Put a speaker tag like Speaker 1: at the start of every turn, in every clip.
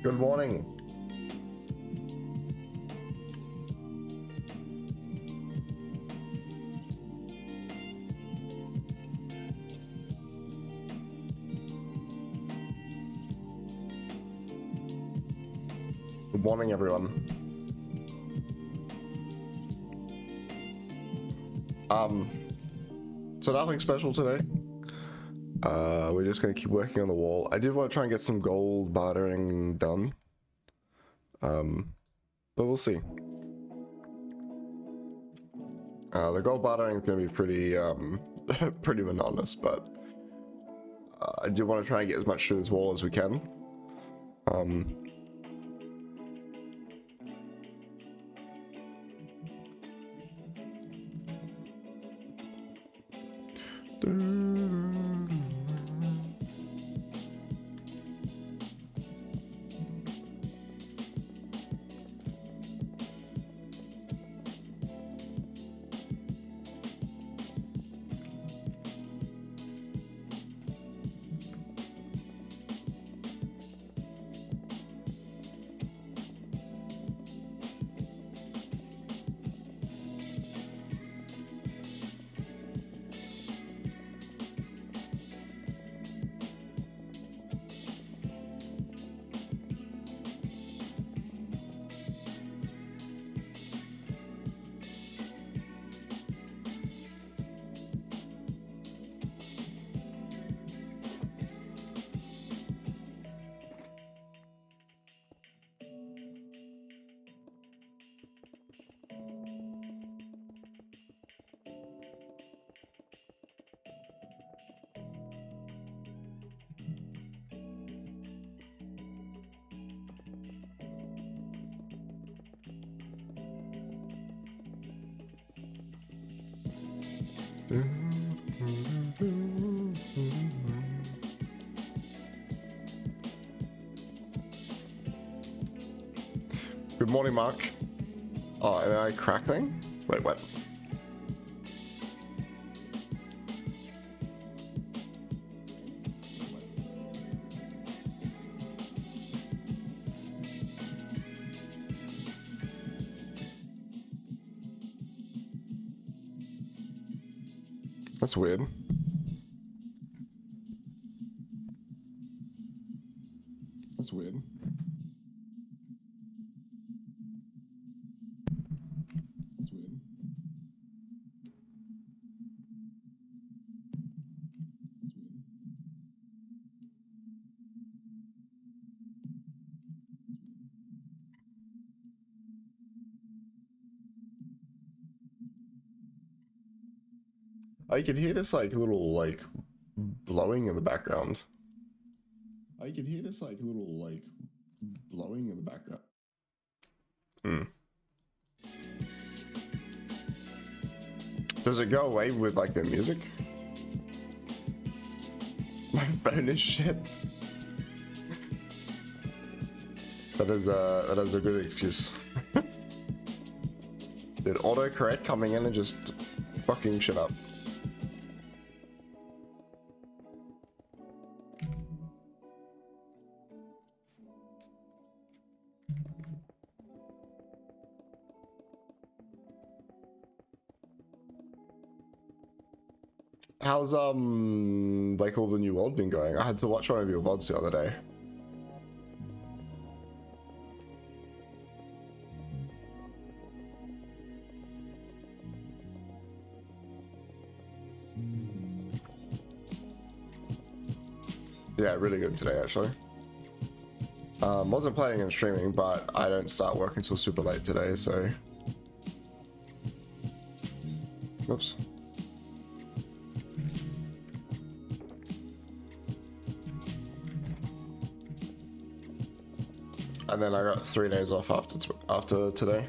Speaker 1: Good morning. Good morning, everyone. So nothing special today. We're just gonna keep working on the wall. I did want to try and get some gold bartering done. But we'll see. The gold bartering is gonna be pretty, pretty monotonous, but I do want to try and get as much through this wall as we can. Good morning, Mark. Oh, am I crackling? Wait, what? That's weird. That's weird. That's weird. Oh, you can hear this like little like blowing in the background. Oh, you can hear this like little like blowing in the background. Does it go away with like the music? My phone is shit. That is a good excuse. Did autocorrect coming in and just fucking shit up. How's like all the new world been going? I had to watch one of your VODs the other day. Yeah, really good today actually. Wasn't planning on streaming, but I don't start work until super late today, so. Whoops. And then I got 3 days off after today.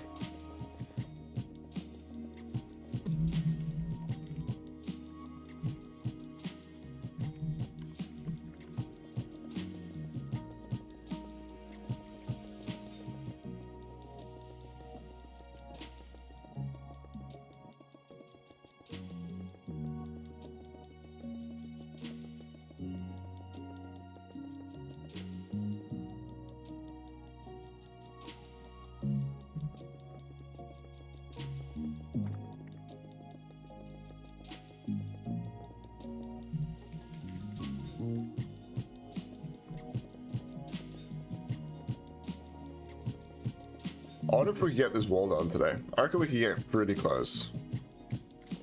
Speaker 1: I wonder if we could get this wall done today. I reckon we could get pretty close.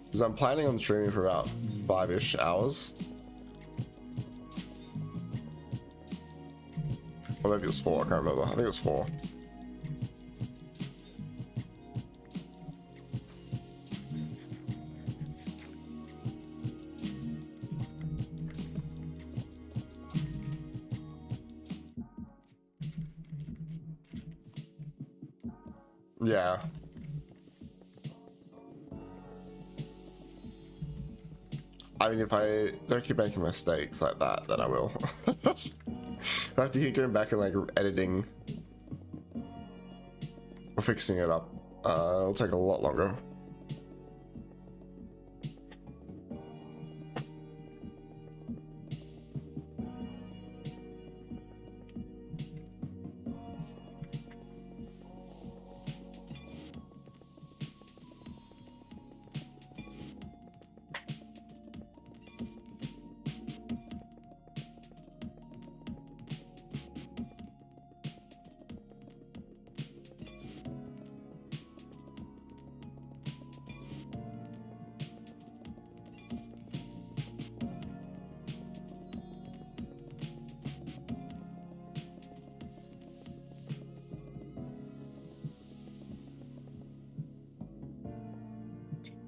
Speaker 1: Because I'm planning on streaming for about 5-ish hours. Or maybe it was 4, I can't remember. I think it was 4. Yeah. I mean, if I don't keep making mistakes like that, then I will. I have to keep going back and like editing or fixing it up. It'll take a lot longer.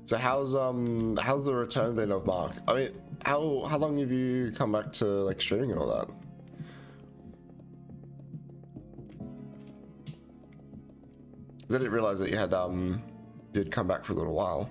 Speaker 1: So how's the return been of Mark? I mean, how long have you come back to like streaming and all that? 'Cause I didn't realize that you had you'd come back for a little while.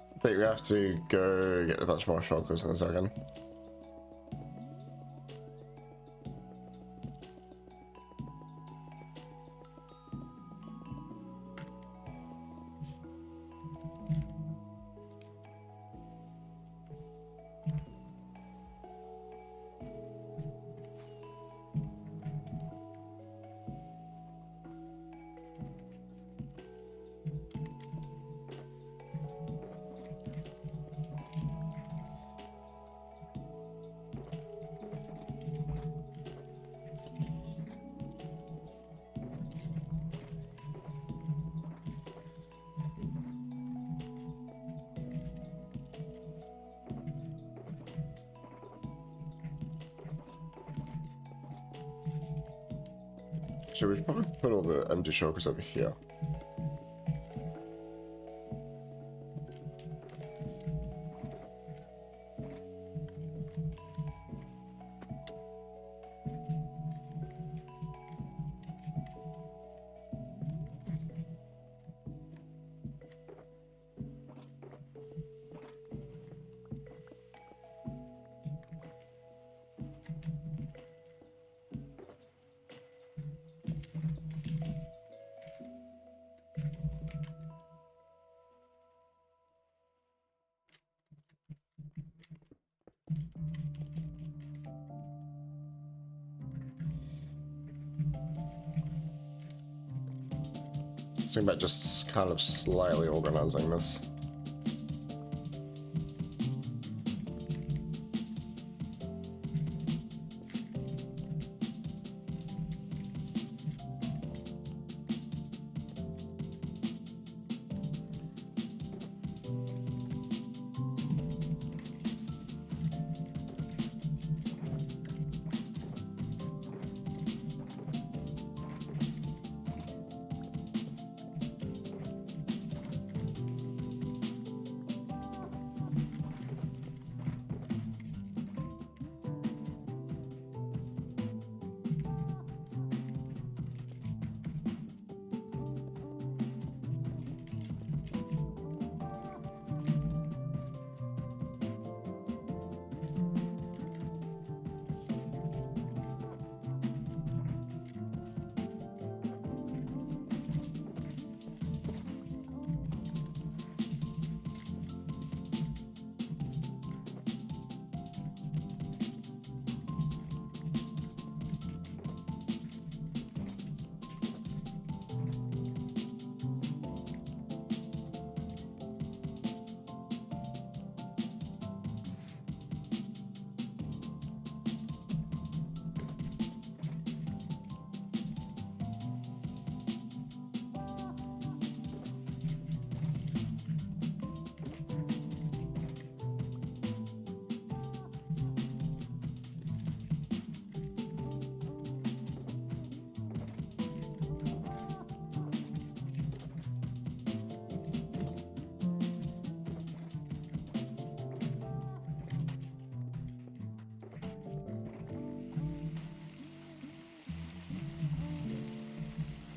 Speaker 1: I think we have to go get a bunch more shulkers in a second. Should we probably put all the empty shulkers over here? Think about just kind of slightly organizing this.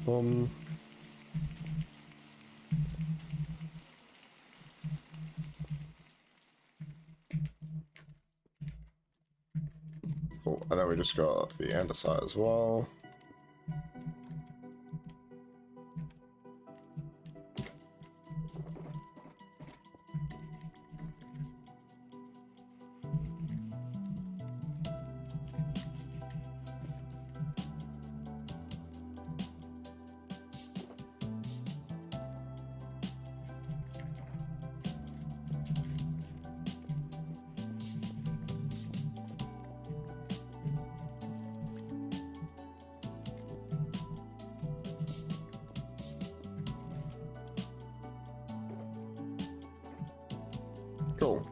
Speaker 1: Um, cool. And then we just got the andesite as well. Cool.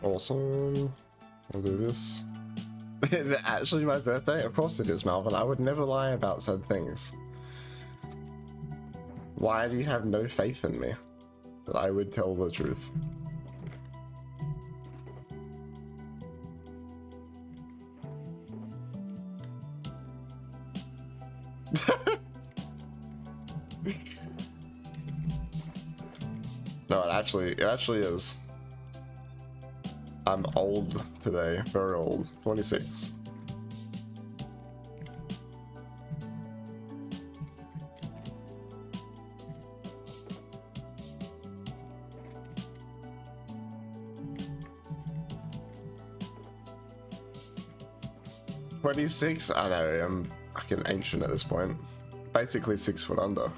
Speaker 1: Awesome. I'll do this. Is it actually my birthday? Of course it is, Malvin. I would never lie about said things. Why do you have no faith in me that I would tell the truth? No, it actually is. I'm old today, very old, 26. I know, I'm fucking ancient at this point. Basically 6 foot under.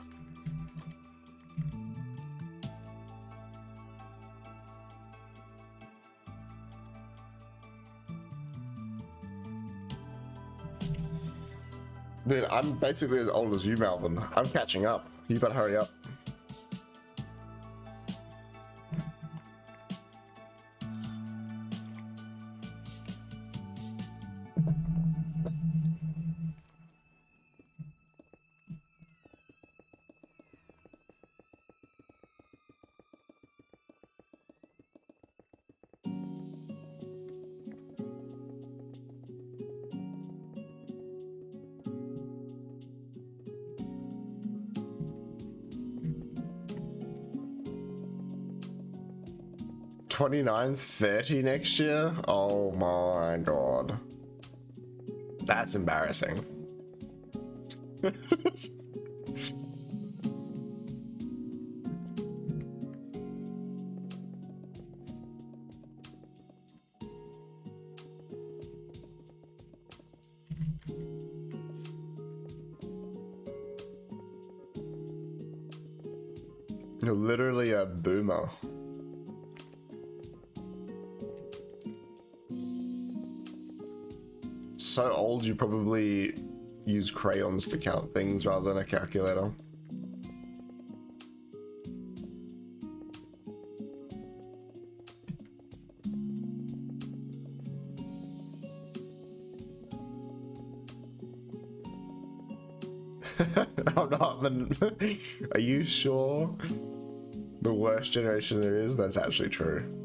Speaker 1: Dude, I'm basically as old as you, Malvin. I'm catching up. You better hurry up. 29, 30 next year? Oh my god. That's embarrassing. You're literally a boomer. So old you probably use crayons to count things rather than a calculator. I'm not, are you sure? The worst generation there is? That's actually true.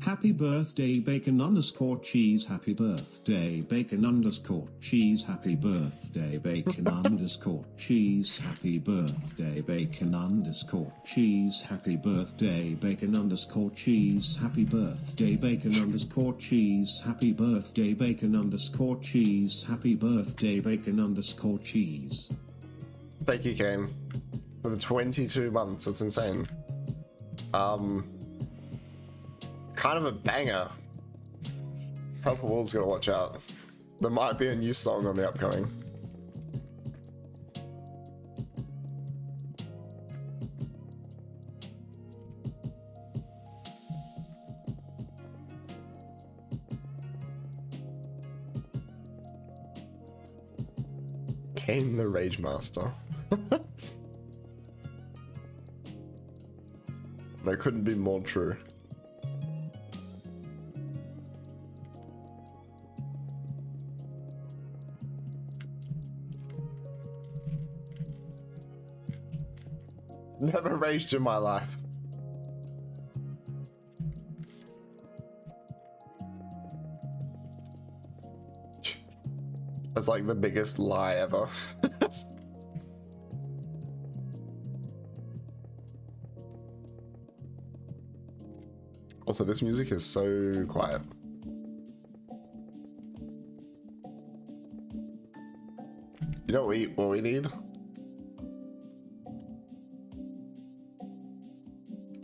Speaker 2: Happy birthday bacon underscore cheese, happy birthday bacon underscore cheese, happy birthday bacon underscore cheese, happy birthday bacon underscore cheese, happy birthday bacon underscore cheese, happy birthday bacon underscore cheese, happy birthday bacon underscore cheese, happy birthday bacon underscore cheese.
Speaker 1: Thank you, Kane. For the 22 months, that's insane. Kind of a banger. Purple Wolves gotta watch out. There might be a new song on the upcoming. Kane the Rage Master. That couldn't be more true. Never raged in my life. That's like the biggest lie ever. Also, this music is so quiet. You know what we need?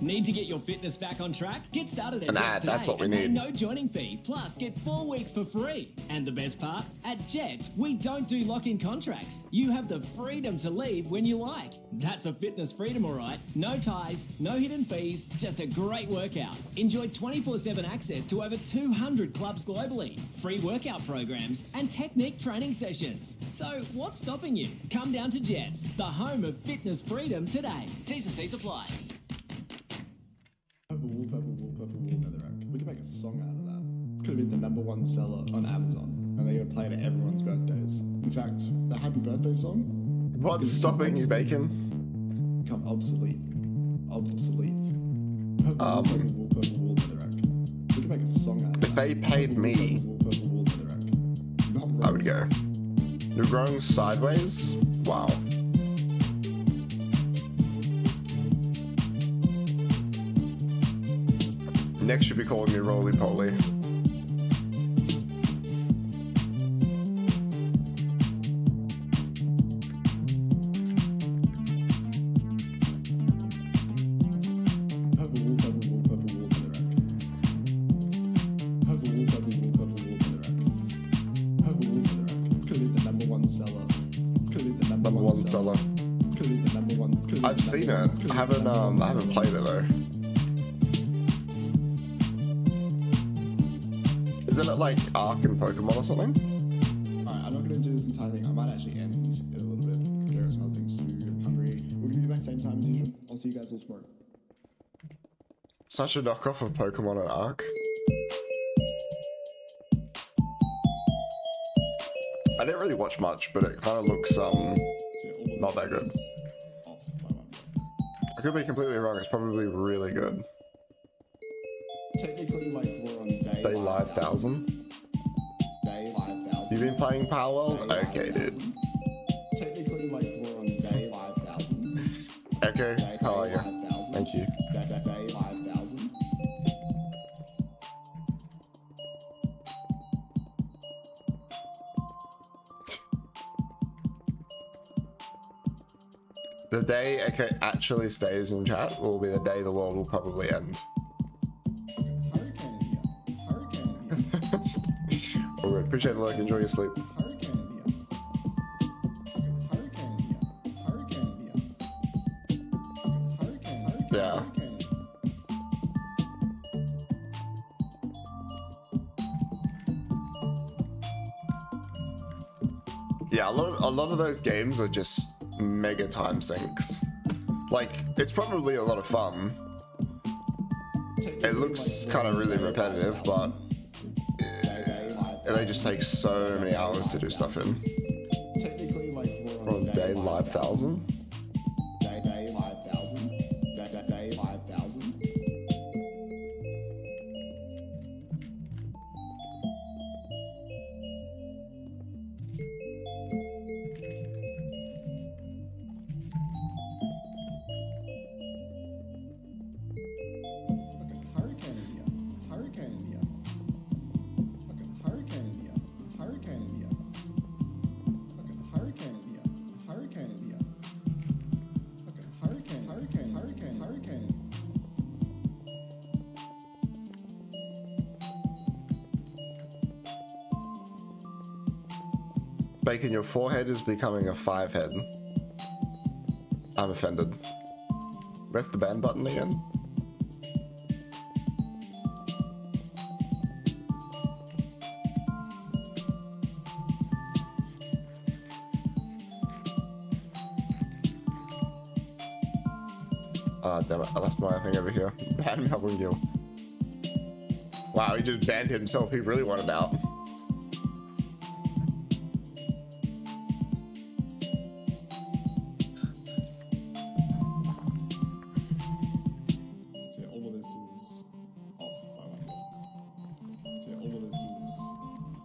Speaker 3: Need to get your fitness back on track? Get started at
Speaker 1: An
Speaker 3: Jets
Speaker 1: ad,
Speaker 3: today
Speaker 1: that's what we
Speaker 3: and pay
Speaker 1: need.
Speaker 3: no joining fee. Plus, get 4 weeks for free. And the best part? At Jets, we don't do lock-in contracts. You have the freedom to leave when you like. That's a fitness freedom, all right. No ties, no hidden fees, just a great workout. Enjoy 24/7 access to over 200 clubs globally, free workout programs, and technique training sessions. So, what's stopping you? Come down to Jets, the home of fitness freedom today. T's and C's apply.
Speaker 4: Purple wool, netherrack. We could make a song out of that. It's gonna be the #1 seller on Amazon, and they're gonna play it at everyone's birthdays. In fact, the happy birthday song.
Speaker 1: What's stopping you, Bacon?
Speaker 4: Become obsolete. Purple wool, netherrack. We could make a song out of that.
Speaker 1: If they paid me,
Speaker 4: Purple wool, netherrack. Not
Speaker 1: I would go. You're growing sideways? Wow. Next should be calling me Roly Poly.
Speaker 4: Purple wool, netherrack. Purple wool, netherrack. Purple wool, netherrack. It's gonna be the #1 seller. It's gonna be the
Speaker 1: Number one seller.
Speaker 4: It's gonna be the #1. It's gonna be
Speaker 1: I've
Speaker 4: the
Speaker 1: seen
Speaker 4: number
Speaker 1: it.
Speaker 4: one- it's
Speaker 1: I
Speaker 4: gonna be the
Speaker 1: haven't
Speaker 4: #1
Speaker 1: I haven't
Speaker 4: seller.
Speaker 1: played it though. Isn't it like Ark in Pokemon or something?
Speaker 4: Alright, I'm not going to do this entire thing. I might actually end it a little bit because there are some other things to do. I'm hungry. We're going to be back same time as usual. I'll see you guys all tomorrow.
Speaker 1: Such a knockoff of Pokemon and Ark. I didn't really watch much, but it kind of looks
Speaker 4: So, all of
Speaker 1: Not
Speaker 4: this
Speaker 1: that good.
Speaker 4: is off by 1.
Speaker 1: I could be completely wrong. It's probably really good.
Speaker 4: Technically, like, we're on day,
Speaker 1: Day live 1000.
Speaker 4: Day live 1000.
Speaker 1: You've been playing Power World?
Speaker 4: Day
Speaker 1: Okay,
Speaker 4: live
Speaker 1: dude.
Speaker 4: 1000. Technically, like, we're on day live 1000.
Speaker 1: Okay,
Speaker 4: Day,
Speaker 1: how are
Speaker 4: day
Speaker 1: you?
Speaker 4: live 1000.
Speaker 1: Thank you.
Speaker 4: Day live 1000.
Speaker 1: The day Echo actually stays in chat will be the day the world will probably end.
Speaker 4: Hurricane in here. Hurricane in here.
Speaker 1: Alright, appreciate the look, enjoy your sleep.
Speaker 4: Hurricane in here. Hurricane in here. Hurricane in here. Hurricane.
Speaker 1: Yeah.
Speaker 4: Hurricane.
Speaker 1: Yeah, a lot of those games are just mega time sinks. Like, it's probably a lot of fun. It looks kind of really repetitive, but they just take so many hours to do stuff in.
Speaker 4: Technically, like, we're
Speaker 1: On day live 1000.
Speaker 4: Day live 1000. Day live 1000. Hurricane in here. Hurricane in here. Hurricane in here. Hurricane in here. Hurricane in here. Hurricane in here. Hurricane.
Speaker 1: Bacon, your forehead is becoming a 5 head. I'm offended. Press the ban button again. Ah, damn it, I left my thing over here. Ban Melbourne Gill. Wow, he just banned himself, he really wanted out.
Speaker 4: See, all of this is off. See, all of this is.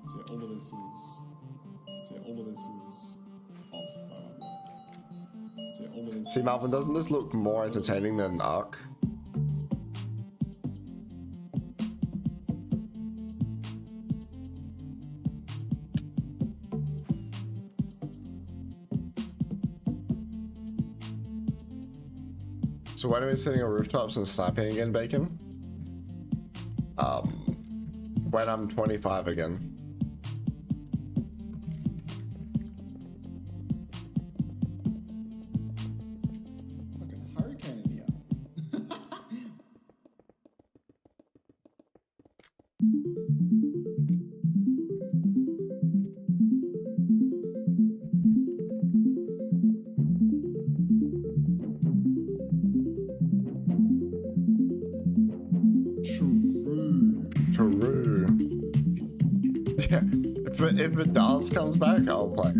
Speaker 4: See, all of this is. See, all of this is off. See, all of this.
Speaker 1: See, Malvin, doesn't this look more entertaining than Ark? So when are we sitting on rooftops and sniping again, Bacon? When I'm 25 again.
Speaker 4: Fucking hurricane in here.
Speaker 1: True. Yeah, if the dance comes back, I'll play.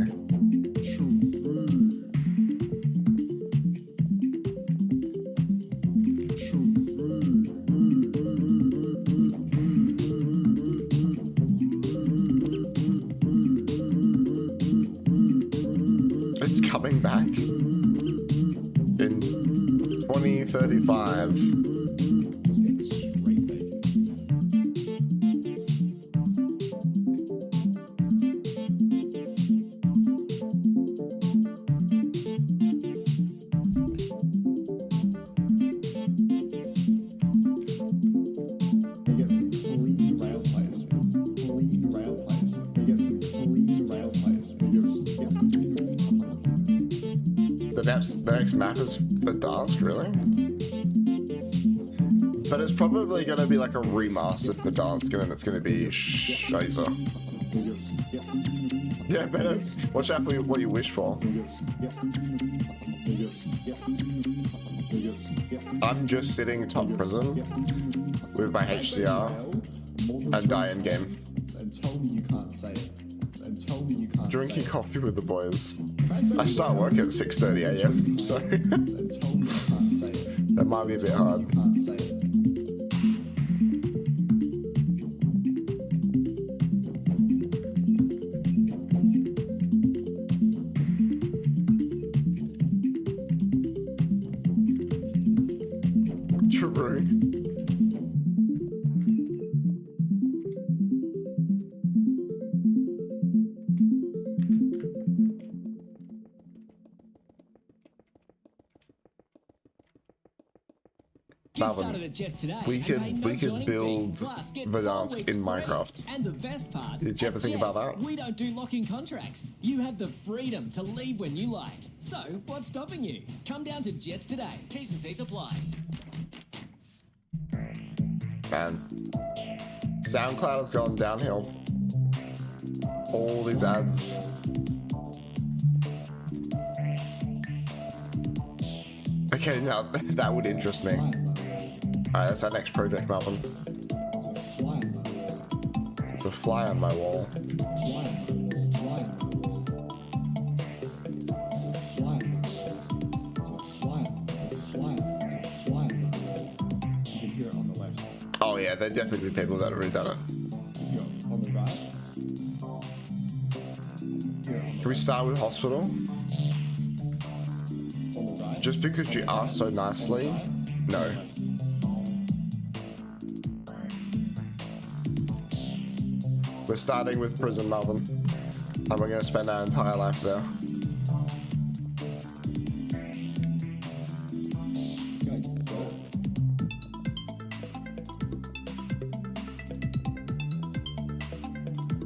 Speaker 1: It's coming back in 2035.
Speaker 4: Just getting straight bacon. We get some clean rail placing. Clean rail placing. We get some clean rail placing. We get some.
Speaker 1: The next map is Verdansk, really? But it's probably gonna be like a remastered Verdansk and it's gonna be Shizer.
Speaker 4: We get some.
Speaker 1: Yeah, better watch out for what you wish for.
Speaker 4: We get some. We get some. We get some.
Speaker 1: I'm just sitting top prison with my HCR and die in game.
Speaker 4: And tell me you can't say it. And tell me you can't
Speaker 1: Drinking
Speaker 4: say
Speaker 1: coffee with the boys.
Speaker 4: it.
Speaker 1: I start work at 6:30 AM, so
Speaker 4: And tell me you can't say it.
Speaker 1: that might be a bit hard.
Speaker 4: You can't say it.
Speaker 3: Get
Speaker 1: Marvin,
Speaker 3: started at Jets today.
Speaker 1: we
Speaker 3: and
Speaker 1: could-
Speaker 3: pay no
Speaker 1: we could
Speaker 3: joining
Speaker 1: build
Speaker 3: fee. Plus, get
Speaker 1: Verdansk
Speaker 3: 4 weeks
Speaker 1: in
Speaker 3: free.
Speaker 1: Minecraft.
Speaker 3: And the best part,
Speaker 1: Did you ever
Speaker 3: at
Speaker 1: think about
Speaker 3: Jets,
Speaker 1: that?
Speaker 3: We don't do lock-in contracts. You have the freedom to leave when you like. So, what's stopping you? Come down to Jets today. T's and C's apply.
Speaker 1: Man, SoundCloud has gone downhill. All these ads. Okay, now that would interest me. Alright, that's our next project, Marvin.
Speaker 4: It's a fly on my wall.
Speaker 1: It's a fly on my wall.
Speaker 4: You can hear it on the left.
Speaker 1: Oh yeah, there'd definitely be people that have already done it.
Speaker 4: Here on the right. Here on
Speaker 1: Can we start with hospital?
Speaker 4: the right.
Speaker 1: Just because you asked so nicely? No. We're starting with prison, Marvin. And we're gonna spend our entire life there.
Speaker 4: Okay, got it.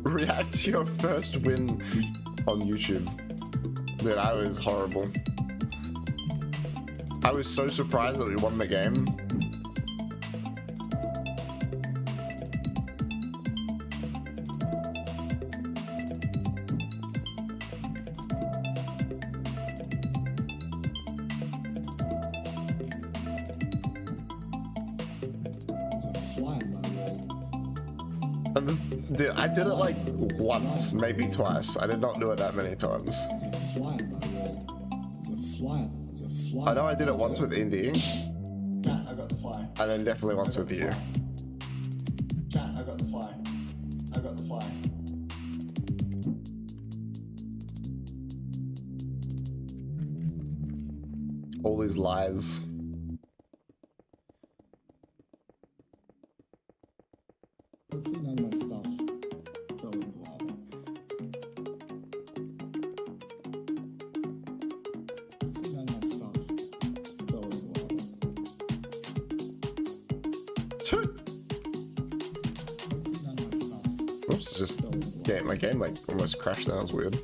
Speaker 1: React to your first win on YouTube. Dude, I was horrible. I was so surprised that we won the game.
Speaker 4: It's a fly on my wall.
Speaker 1: And this, dude, I did it like once, maybe twice. I did not do it that many times.
Speaker 4: It's a fly on my wall. It's a fly. It's a fly.
Speaker 1: I know I did it once with Indy,
Speaker 4: Chat, I got the fly.
Speaker 1: and then definitely once with you.
Speaker 4: Chat, I got the fly. I got the fly.
Speaker 1: All these lies.
Speaker 4: Hopefully none of my stuff fell in the lava. Hopefully none of my stuff fell in the lava. Hopefully none of my stuff
Speaker 1: Oops, just
Speaker 4: fell in the lava.
Speaker 1: my game like almost crashed. That was weird.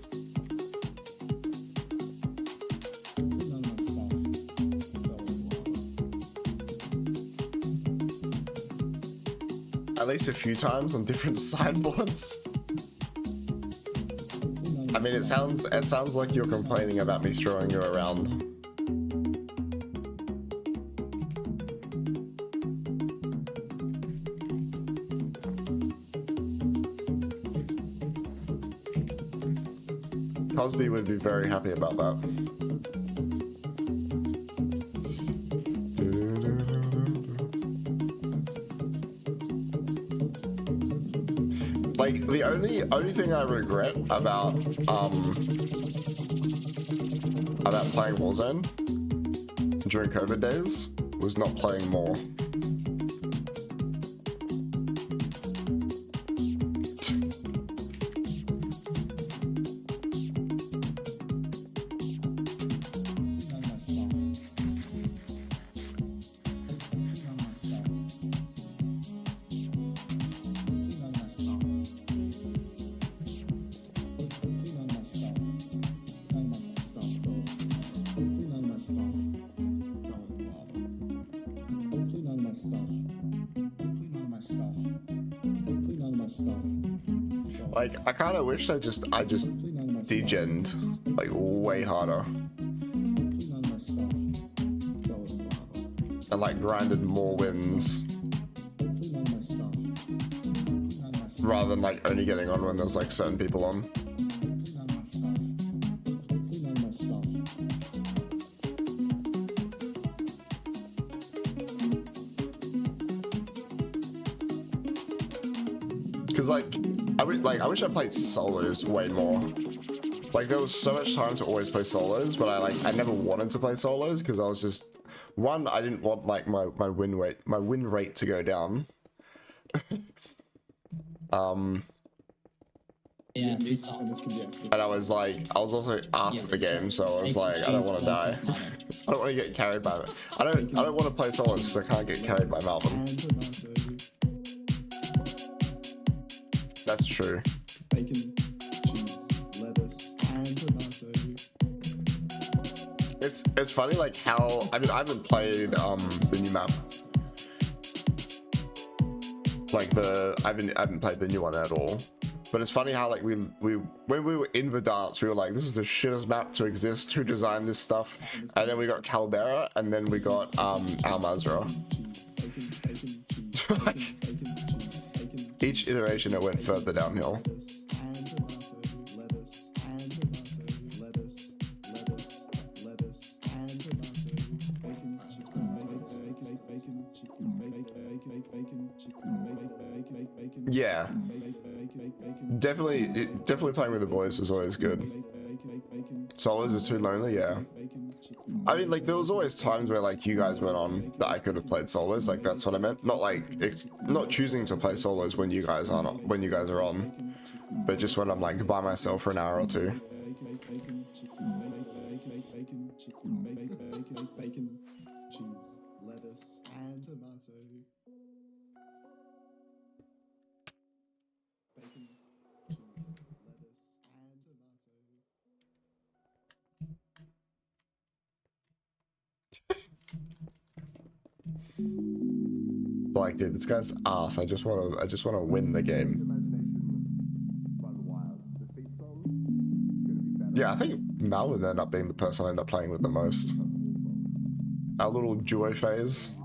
Speaker 4: Hopefully none of my stuff fell in the lava.
Speaker 1: At least a few times on different sideboards.
Speaker 4: Hopefully none of
Speaker 1: I mean, it sounds like you're complaining about me throwing you around. Cosby would be very happy about that. Like the only thing I regret about playing Warzone during COVID days was not playing more.
Speaker 4: none of my stuff. Hopefully none of my stuff. Hopefully none of my stuff. Hopefully none of my stuff. None of my stuff fell. Hopefully none of my stuff fell in the lava. Hopefully none of my stuff. Hopefully none of my stuff. Hopefully none of my stuff fell.
Speaker 1: Like I kind of wish I just
Speaker 4: Hopefully none of my stuff.
Speaker 1: degened like way harder
Speaker 4: Hopefully none of my stuff fell in the lava.
Speaker 1: and like grinded more wins
Speaker 4: Hopefully none of my stuff. Hopefully none of my stuff.
Speaker 1: rather than like only getting on when there's like certain people on.
Speaker 4: Hopefully none of my stuff. Hopefully none of my stuff.
Speaker 1: Cause like I wish I played solos way more. Like there was so much time to always play solos, but I never wanted to play solos because I was just one, I didn't want like my win rate to go down.
Speaker 3: Yeah,
Speaker 4: and this can be actually.
Speaker 1: And I was also asked at the game, so I was like, I don't want to die. I don't want to get carried by it. I don't want to play solos because I can't get carried by Malvin.
Speaker 4: And tomato.
Speaker 1: That's true.
Speaker 4: Bacon, cheese, lettuce, and tomato.
Speaker 1: It's funny like how I haven't played the new map. Like I haven't played the new one at all. But it's funny how like when we were in Verdansk, we were like, this is the shittest map to exist. Who designed this stuff? And then we got Caldera, and then we got Al Mazrah. Each iteration it went further downhill. Yeah. Definitely playing with the boys was always good. Solos is too lonely, yeah. I mean, like, there was always times where, like, you guys went on that I could have played solos, like, that's what I meant. Not, like, not choosing to play solos when you guys are on, but just when I'm, like, by myself for an hour or two.
Speaker 4: Bacon, cheese, lettuce, and tomato. Bacon, cheese, lettuce, and tomato.
Speaker 1: Like, dude, this guy's ass. I just want to win the game. Yeah, I think Malvin ended up being the person I ended up playing with the most. Our little duo phase.
Speaker 4: We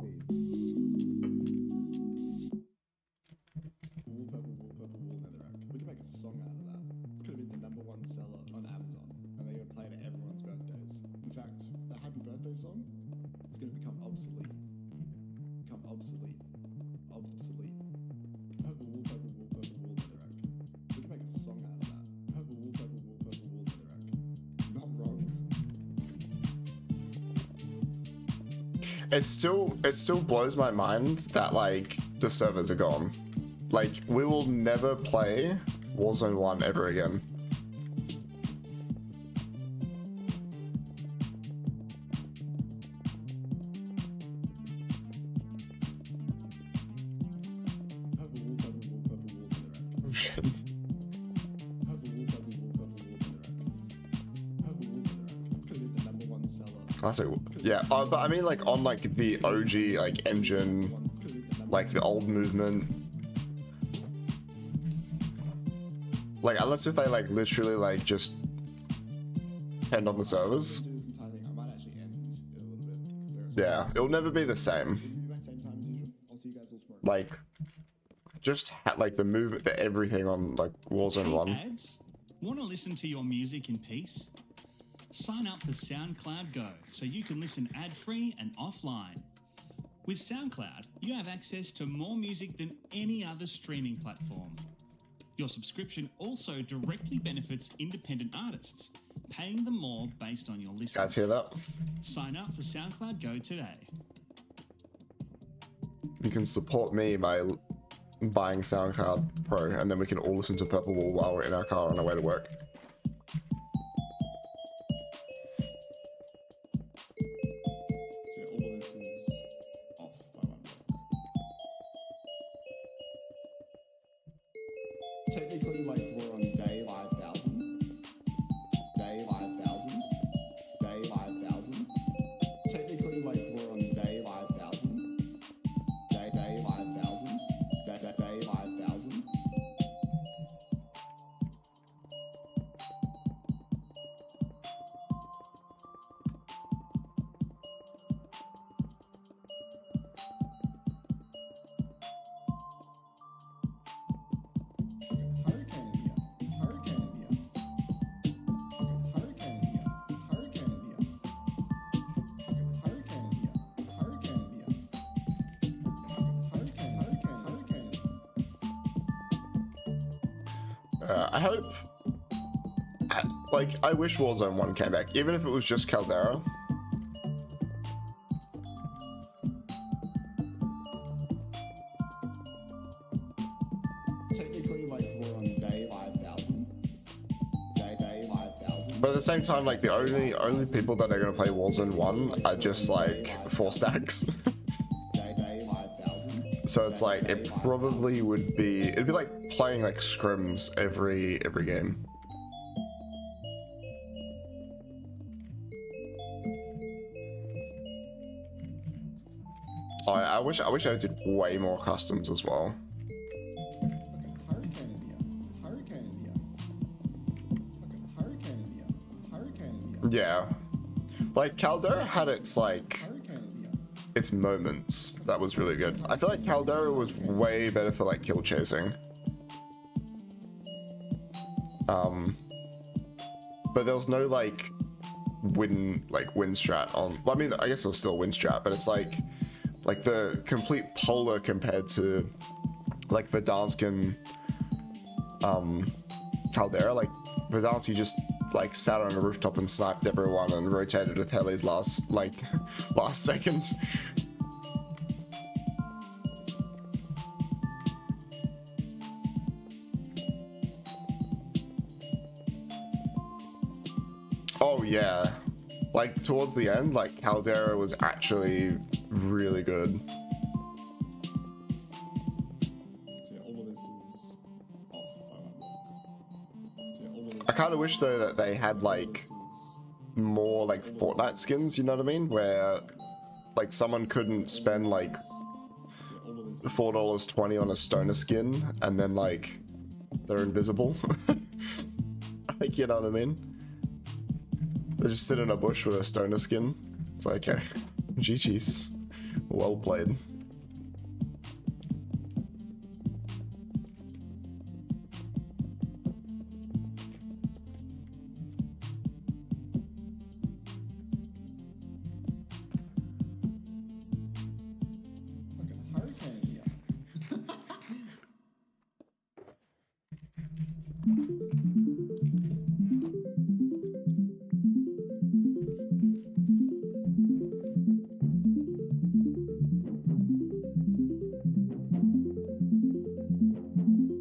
Speaker 4: could make a song out of that. It could have been the #1 seller on Amazon, and they're gonna play it at everyone's birthdays. In fact, the happy birthday song, it's gonna become obsolete. Purple wool, purple wool, purple wool, netherrack. We could make a song out of that. Purple wool, purple wool, purple wool, netherrack. Not wrong.
Speaker 1: It still blows my mind that like the servers are gone. Like we will never play Warzone 1 ever again.
Speaker 4: Purple wool, purple wool, purple wool, netherrack.
Speaker 1: Shit.
Speaker 4: Purple wool, purple wool, purple wool, netherrack. Purple wool, netherrack. It's gonna be the #1 seller.
Speaker 1: Classic. Yeah, but I mean like on like the OG like engine, like the old movement. Like unless if they like literally like just end on the servers.
Speaker 4: Do this entire thing. I might actually end it a little bit because there are
Speaker 1: Yeah, it'll never be the same.
Speaker 4: We'll be back same time as usual. I'll see you guys all tomorrow.
Speaker 1: Like just like the movement, the everything on like Warzone
Speaker 5: Hey,
Speaker 1: 1.
Speaker 5: ads? Want to listen to your music in peace? Sign up for SoundCloud Go so you can listen ad-free and offline. With SoundCloud, you have access to more music than any other streaming platform. Your subscription also directly benefits independent artists, paying them more based on your listens.
Speaker 1: Guys hear that?
Speaker 5: Sign up for SoundCloud Go today.
Speaker 1: You can support me by buying SoundCloud Pro, and then we can all listen to Purple Wool while we're in our car on our way to work.
Speaker 4: So all of this is off by 1 block. Technically, like we're on day 5,000. Day 5,000. Day 5,000. Technically, like we're on day 5,000. Day 5,000. Day 5,000. Hurricane in here. Hurricane in here. Hurricane in here. Hurricane in here. Hurricane in here. Hurricane in here. Hurricane.
Speaker 1: I hope. I wish Warzone 1 came back, even if it was just Caldera.
Speaker 4: Technically, like we're on day 5,000.
Speaker 1: But at the same time, like the only people that are gonna play Warzone 1 are just like 4 stacks.
Speaker 4: Day 5000.
Speaker 1: So it's like it probably would be it'd be like playing like scrims every game. Oh, I wish I did way more customs as well.
Speaker 4: Fucking hurricane India. Hurricane India. Fucking hurricane India. Hurricane India.
Speaker 1: Yeah. Like Caldera had its like
Speaker 4: Hurricane India.
Speaker 1: its moments that was really good. I feel like Caldera was way better for like kill chasing. But there was no like win strat on. Well, I mean, I guess it was still win strat, but it's like the complete polar compared to like Verdansk and Caldera. Like Verdansk, you just like sat on a rooftop and sniped everyone and rotated with helis last second. Oh yeah, like towards the end, like Caldera was actually really good.
Speaker 4: So yeah, all of this is off. So yeah, all of this
Speaker 1: I kind of wish though that they had like
Speaker 4: is
Speaker 1: more like Fortnite skins, you know what I mean? Where like someone couldn't spend like
Speaker 4: so yeah, all of this is
Speaker 1: $4.20 on a stoner skin and then like they're invisible. Like, you know what I mean? They just sit in a bush with a stoner skin. It's like, okay, GG's. Well played.
Speaker 4: fucking hurricane India.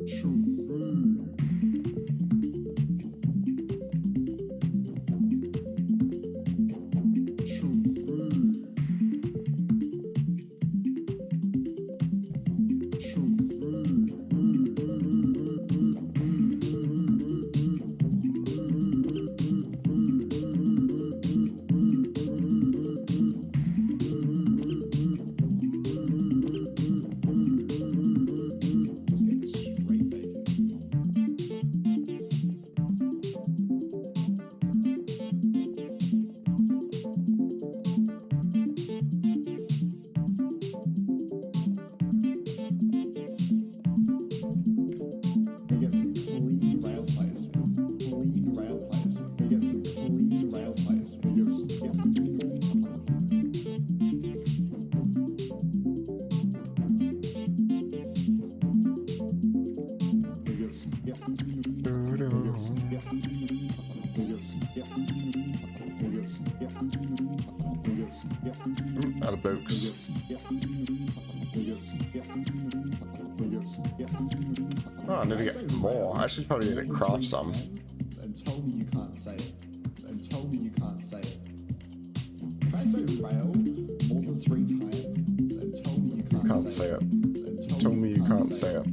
Speaker 4: True. Just get this straight bacon. We get some clean rail placing. Clean rail placing. We get some clean rail placing. We get some
Speaker 1: Out of books. Oh, I need to get more. I should probably need to craft some.
Speaker 4: And tell me you can't say it. And tell me you can't say it. Try to say rail more than 3 times and tell me you can't,
Speaker 1: Can't say it.
Speaker 4: And
Speaker 1: Tell me you can't say it.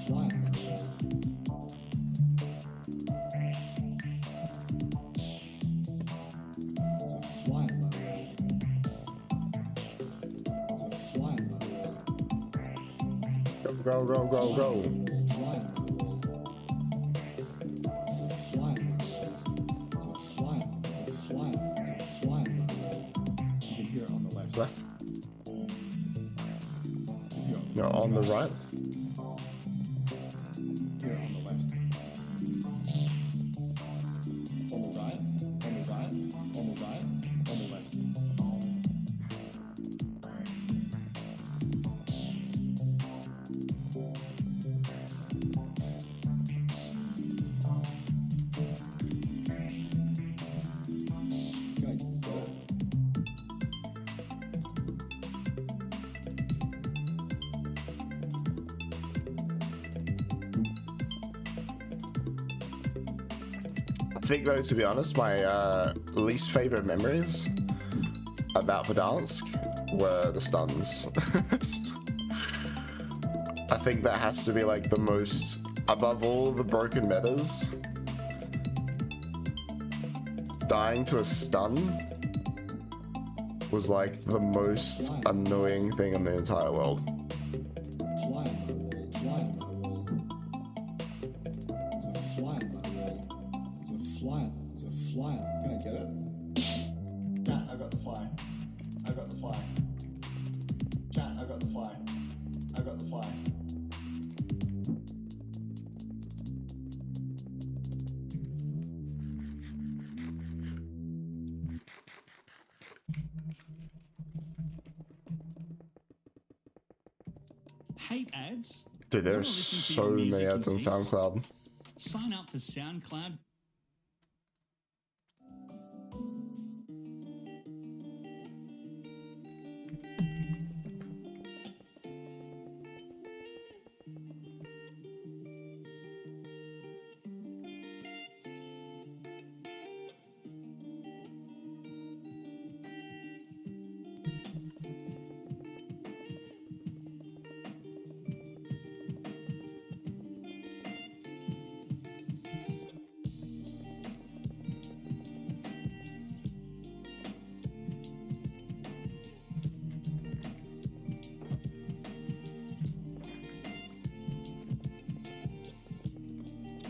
Speaker 4: Fly. It's a fly low. It's a fly low.
Speaker 1: Go, go, go, go.
Speaker 4: Fly low. It's a fly low. It's a fly. It's a fly. It's a fly low. You can hear it on the left.
Speaker 1: Left.
Speaker 4: You
Speaker 1: No, on the right.
Speaker 4: can hear it on the left.
Speaker 1: think though, to be honest, my least favorite memories about Verdansk were the stuns. I think that has to be like the most, above all the broken metas, dying to a stun was like the most annoying thing in the entire world.
Speaker 4: Fly on my wall, fly on my wall. It's a fly on my wall. It's a fly. Can I get it? Chat, I got the fly. I got the fly. Chat, I got the fly. I got the fly.
Speaker 5: Hate ads?
Speaker 1: Dude,
Speaker 5: Wanna
Speaker 1: there's
Speaker 5: listen to
Speaker 1: so
Speaker 5: your
Speaker 1: many
Speaker 5: music in
Speaker 1: ads on
Speaker 5: peace?
Speaker 1: SoundCloud.
Speaker 5: Sign up for SoundCloud.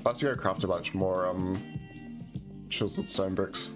Speaker 1: I'll have to go craft a bunch more chiseled stone bricks.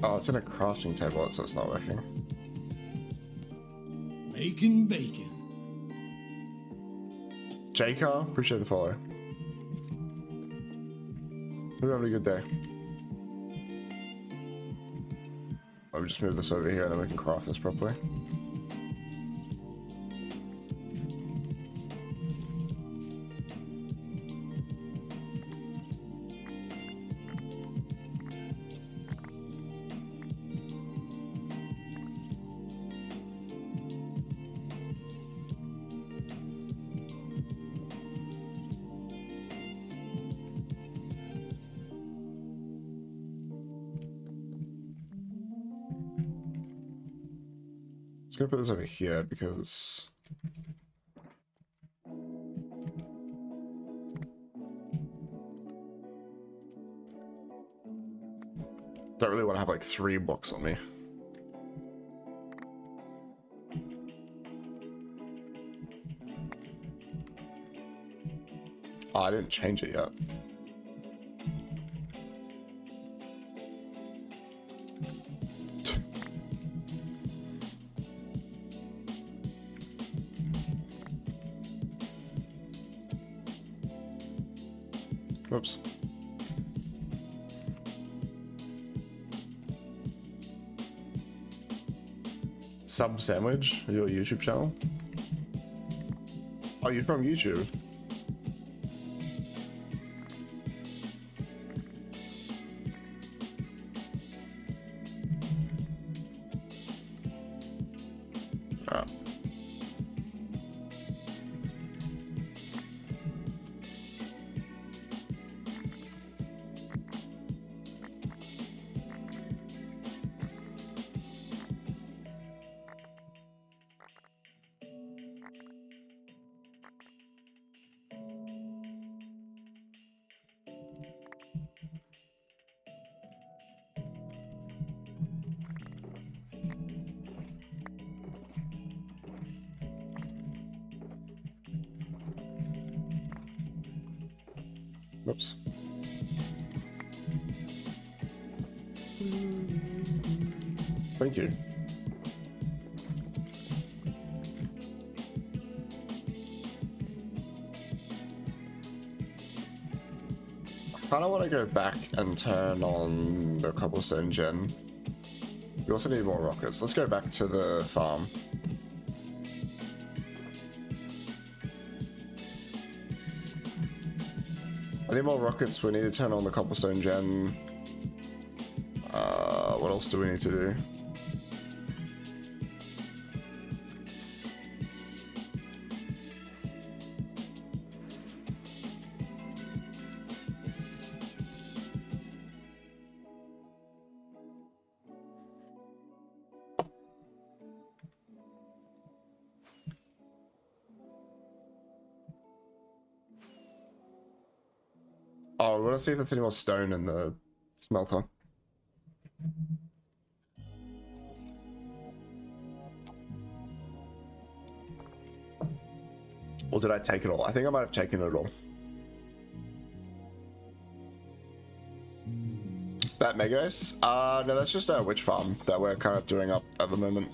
Speaker 1: Oh, it's in a crafting table, so it's not working.
Speaker 6: Making bacon.
Speaker 1: J-Car, appreciate the follow. Hope you're having a good day. Let me just move this over here and then we can craft this properly. Let's go put this over here because don't really want to have like 3 blocks on me. Oh, I didn't change it yet. Whoops. Sub Sandwich, your YouTube channel? Oh, you're from YouTube? Oh. Whoops. Thank you. I kind of want to go back and turn on the cobblestone gen. We also need more rockets. Let's go back to the farm. I need more rockets. We need to turn on the cobblestone gen. What else do we need to do? Oh, we want to see if there's any more stone in the smelter. Or did I take it all? I think I might have taken it all. That Megos? No, that's just a witch farm that we're kind of doing up at the moment.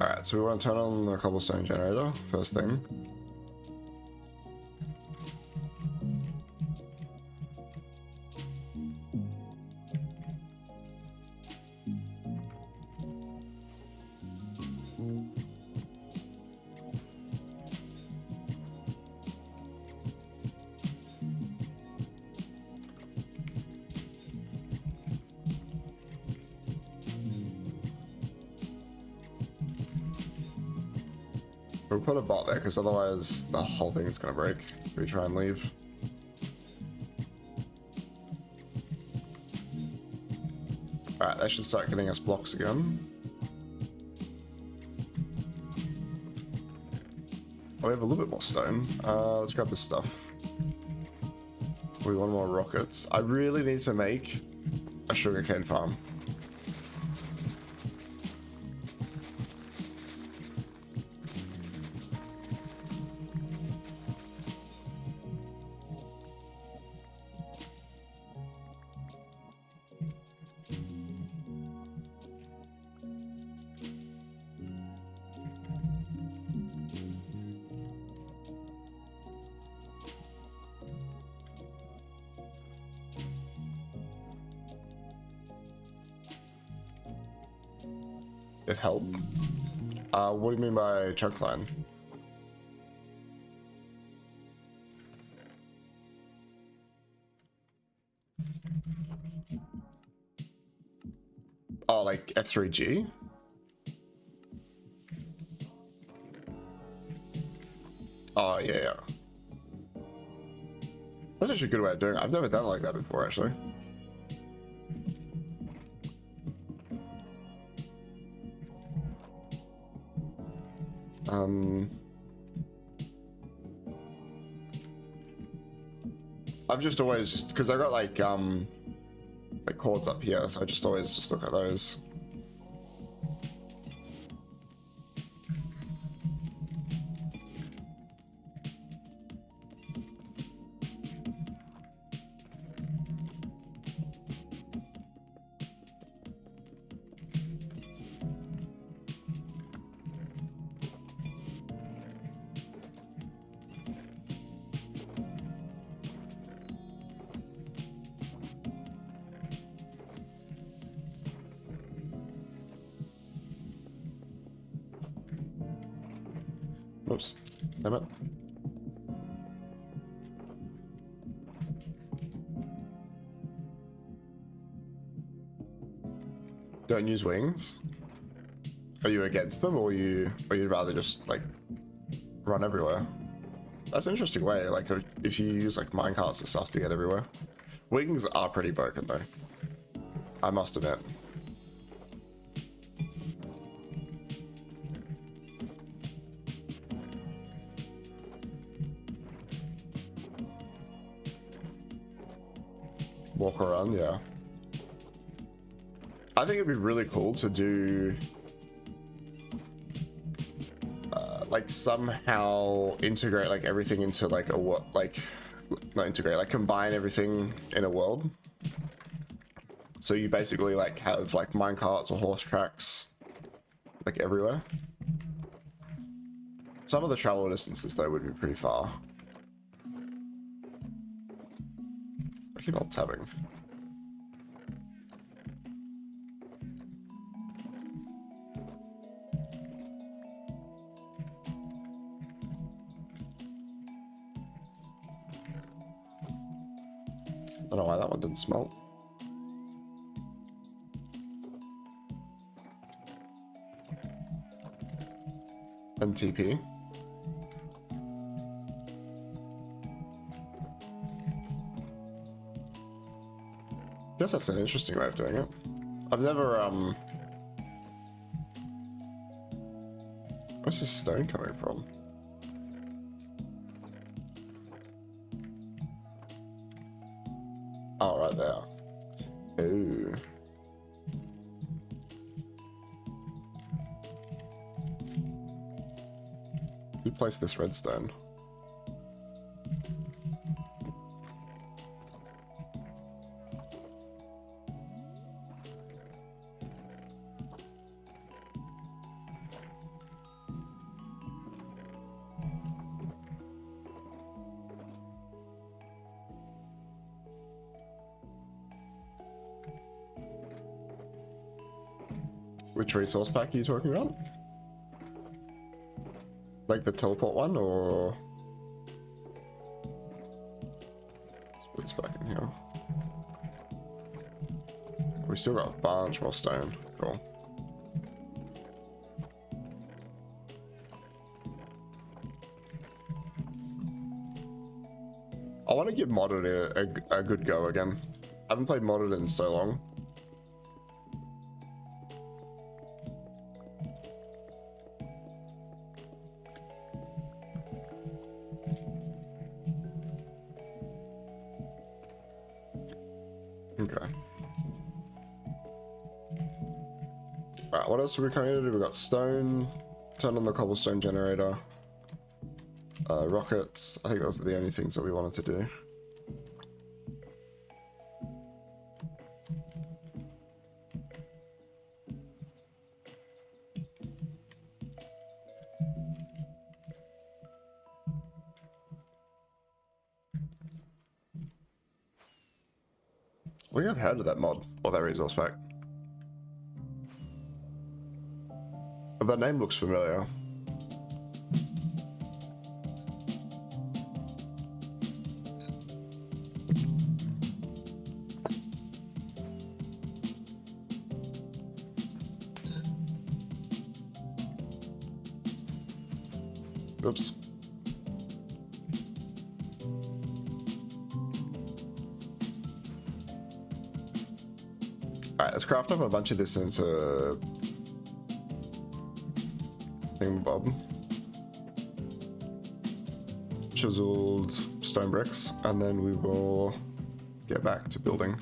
Speaker 1: Alright, so we want to turn on the cobblestone generator, first thing. We'll put a bot there, because otherwise the whole thing is going to break if we try and leave. Alright, that should start getting us blocks again. Oh, we have a little bit more stone. Let's grab this stuff. We want more rockets. I really need to make a sugarcane farm. It help? What do you mean by chunk line? Oh, like F3G? Oh, yeah. That's actually a good way of doing it. I've never done it like that before, actually. I've just always because I got like chords up here, so I just always just look at those. Oops, damn it. Don't use wings? Are you against them, or you'd rather just like run everywhere? That's an interesting way, like if you use like minecarts and stuff to get everywhere. Wings are pretty broken though, I must admit. Walk around, yeah. I think it'd be really cool to do like somehow integrate like everything into like a like not integrate, like combine everything in a world. So you basically like have like minecarts or horse tracks like everywhere. Some of the travel distances though would be pretty far. I keep alt tabbing. I don't know why that one didn't smelt. And TP. Guess that's an interesting way of doing it. I've never where's this stone coming from? Oh, right there. Ooh. Who placed this redstone? Which resource pack are you talking about? Like the teleport one, or let's put this back in here. We still got a bunch more stone. Cool. I want to give modded a good go again. I haven't played modded in so long. Okay. Alright, what else are we coming to do? We got stone, turn on the cobblestone generator, rockets. I think those are the only things that we wanted to do. We have heard of that mod, or that resource pack. But that name looks familiar. Oops. Alright, let's craft up a bunch of this into thingamabob. Chiseled stone bricks, and then we will get back to building.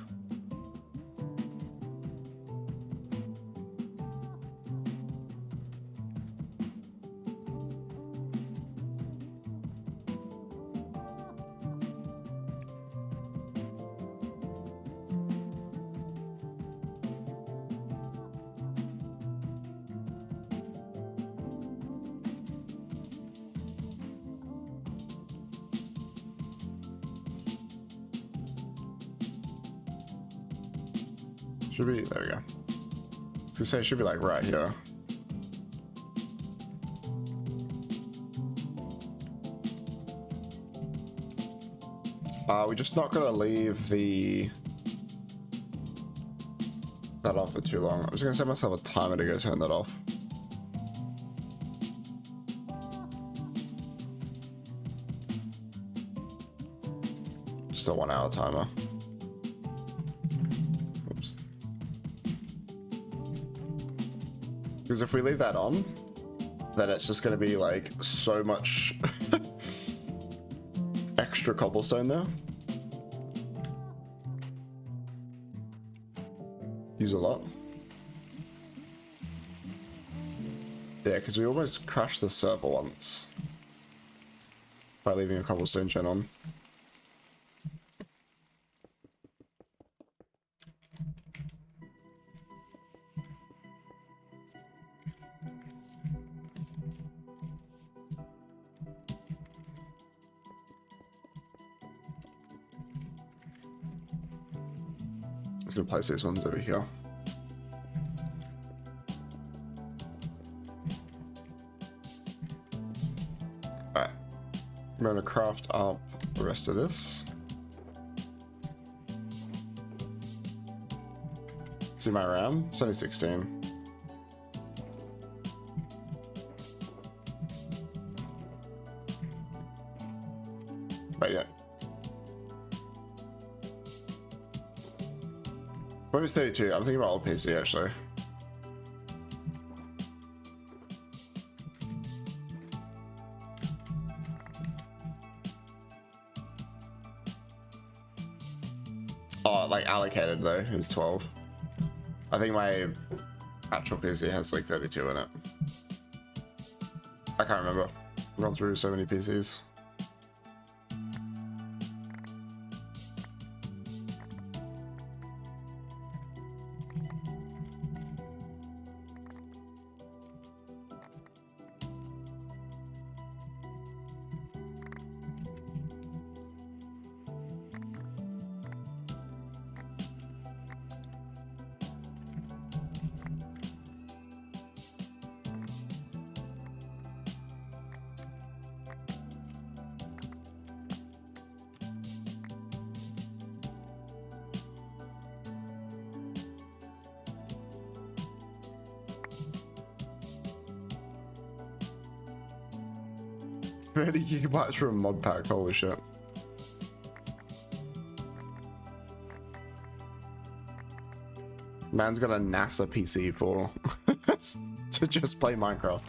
Speaker 1: Should be, there we go. I was gonna say it should be like right here. We're just not gonna leave the that off for too long. I'm just gonna set myself a timer to go turn that off. Just a 1 hour timer. Oops. Because if we leave that on, then it's just gonna be like so much extra cobblestone there. Use a lot. Yeah, because we almost crashed the server once by leaving a cobblestone gen on. I'm gonna place these ones over here. Alright. I'm gonna craft up the rest of this. See my RAM? It's only 16. Wait, yeah. Maybe it's 32. I'm thinking about old PC actually. Oh, like allocated though is 12. I think my actual PC has like 32 in it. I can't remember. I've gone through so many PCs. $30 gigabytes for a mod pack, holy shit. Man's got a NASA PC for to just play Minecraft.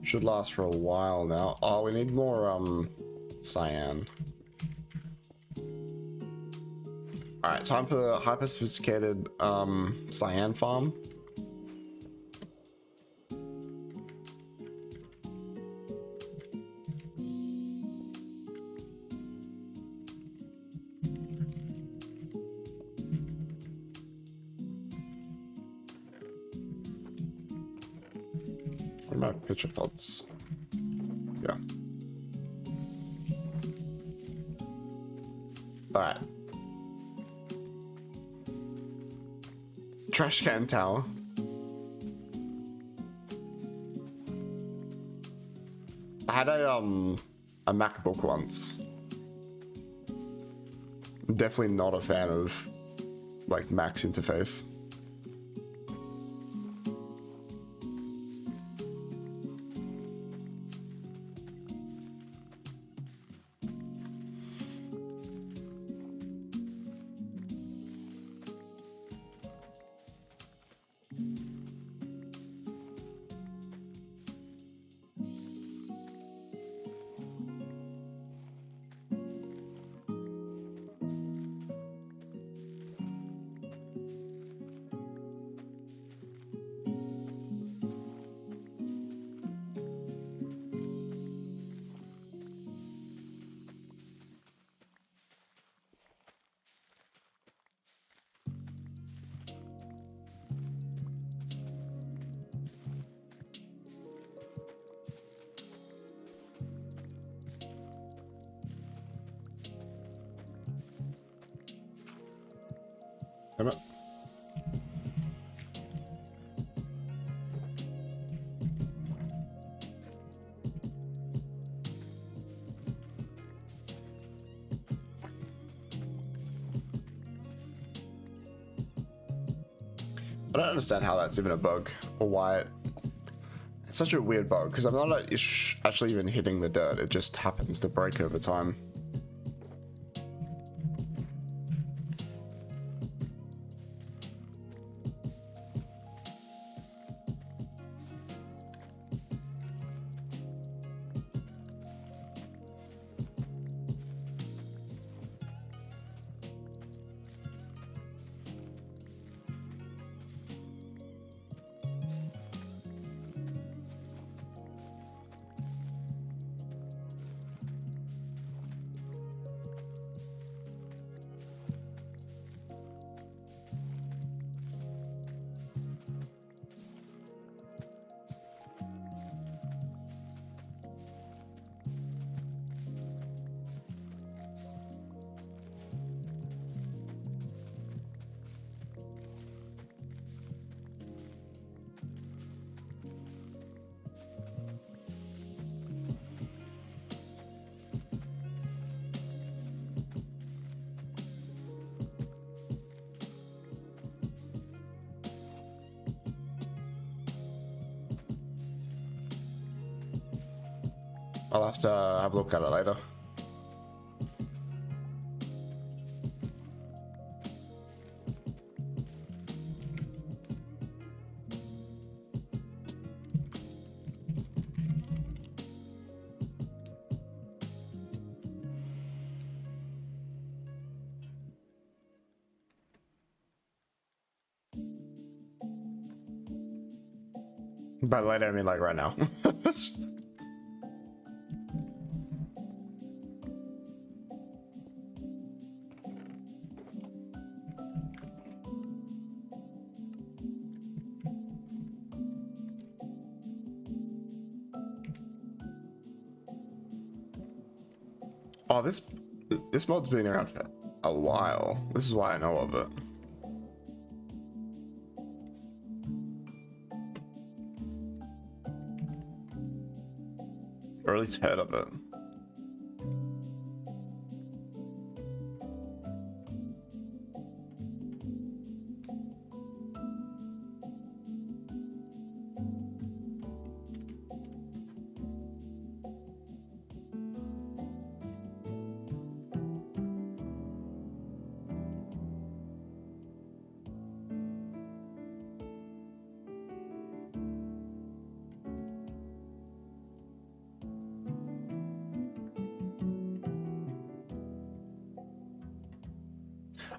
Speaker 1: Should last for a while now. Oh, we need more cyan. Alright, time for the hyper sophisticated cyan farm. What about pitcher pods? Yeah. Alright. Trash can tower. I had a MacBook once. I'm definitely not a fan of like Mac's interface. Damn it. I don't understand how that's even a bug or why it's such a weird bug, because I'm not actually even hitting the dirt, it just happens to break over time. I'll have to have a look at it later. By later, I mean like right now. Oh, this mod's been around for a while. This is why I know of it. Or at least heard of it.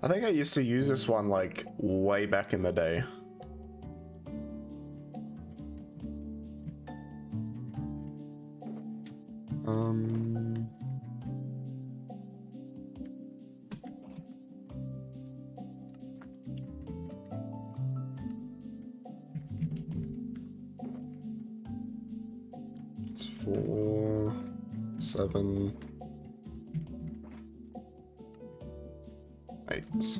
Speaker 1: I think I used to use this one like way back in the day. It's 4, 7, 8.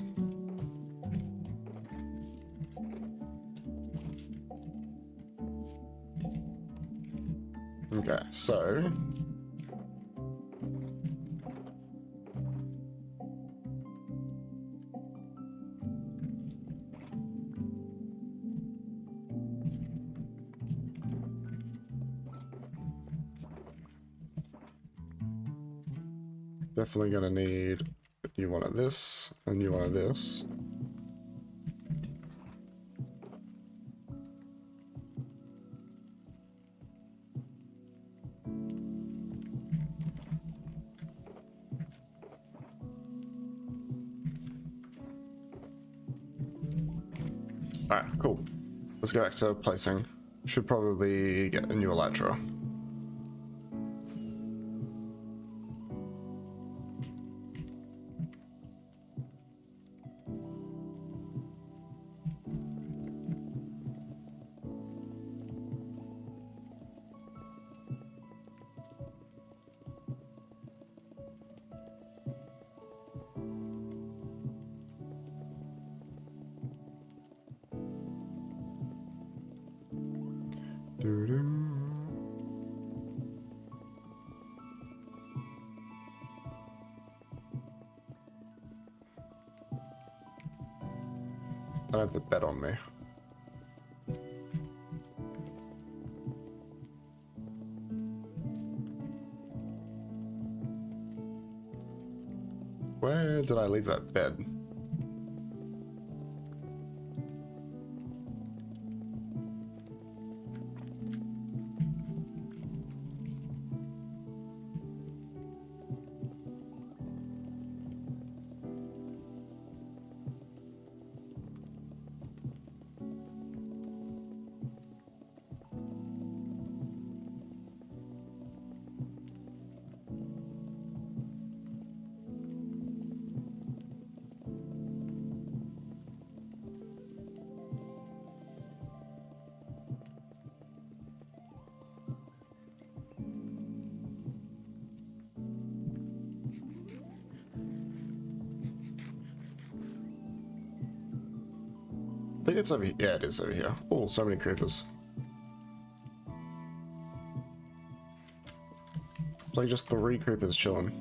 Speaker 1: Okay, so definitely gonna need a new one of this, a new one of this. Alright, cool. Let's go back to placing. Should probably get a new Elytra. I don't have the bed on me. Where did I leave that bed? I think it's over here. Yeah, it is over here. Oh, so many creepers. It's like just 3 creepers chilling.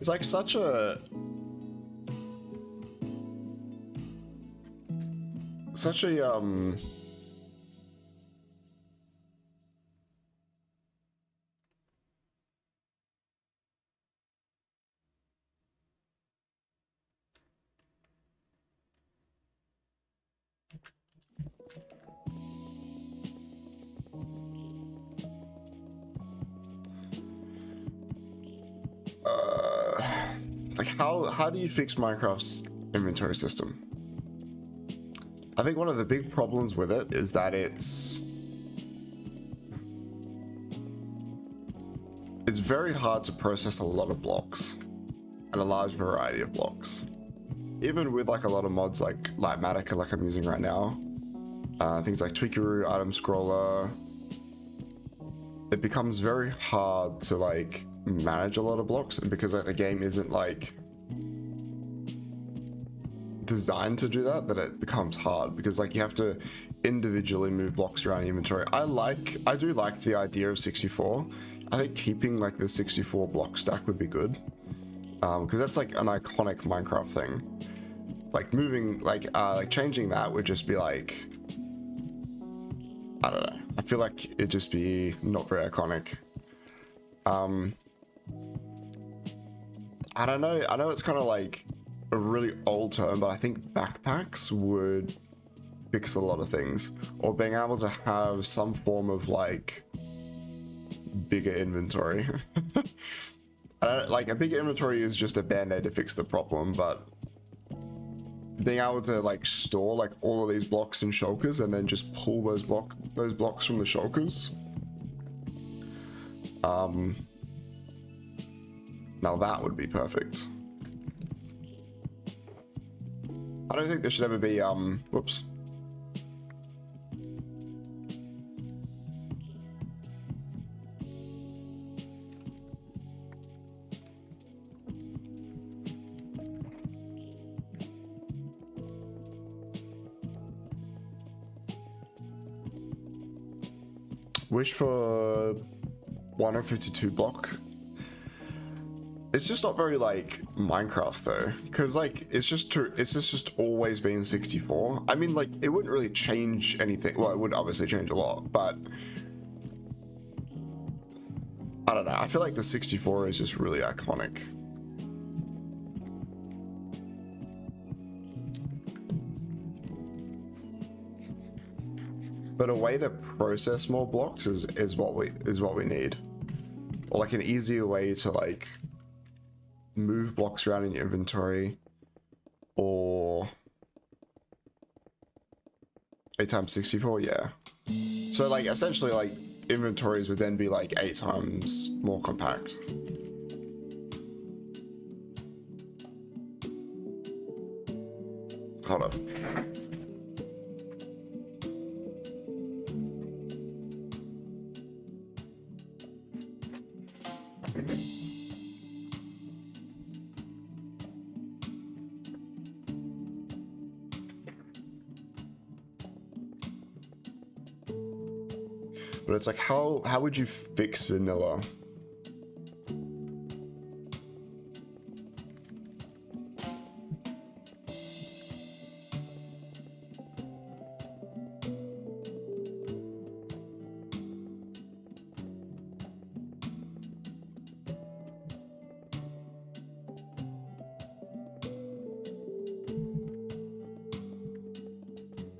Speaker 1: It's like such a like how do you fix Minecraft's inventory system? I think one of the big problems with it is that it's very hard to process a lot of blocks and a large variety of blocks. Even with like a lot of mods like Lightmatica, like I'm using right now, things like Tweakeroo, Item Scroller, it becomes very hard to like manage a lot of blocks, and because like the game isn't like designed to do that it becomes hard, because like you have to individually move blocks around inventory. I do like the idea of 64. I think keeping like the 64 block stack would be good, because that's like an iconic Minecraft thing. Like moving, like changing that would just be like, I don't know. I feel like it'd just be not very iconic. I don't know. I know it's kind of like a really old term, but I think backpacks would fix a lot of things, or being able to have some form of like bigger inventory. Like a bigger inventory is just a band-aid to fix the problem, but being able to like store like all of these blocks in shulkers and then just pull those blocks from the shulkers. Now that would be perfect. I don't think there should ever be whoops. Wish for 152 block. It's just not very like Minecraft though, because like it's just always been 64. I mean, like it wouldn't really change anything. Well, it would obviously change a lot, but I don't know. I feel like the 64 is just really iconic. But a way to process more blocks is what we need, or like an easier way to like move blocks around in your inventory, or 8 times 64, yeah. So like essentially like inventories would then be like 8 times more compact. Hold up. But it's like, how would you fix vanilla?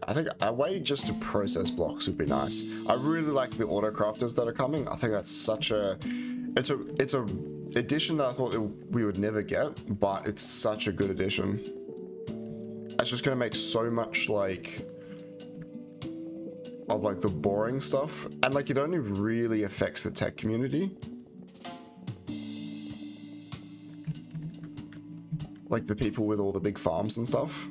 Speaker 1: I think a way just to process blocks would be nice. I really like the auto crafters that are coming. I think that's such a, it's a addition that I thought that we would never get, but it's such a good addition. It's just gonna make so much like of like the boring stuff, and like it only really affects the tech community. Like the people with all the big farms and stuff.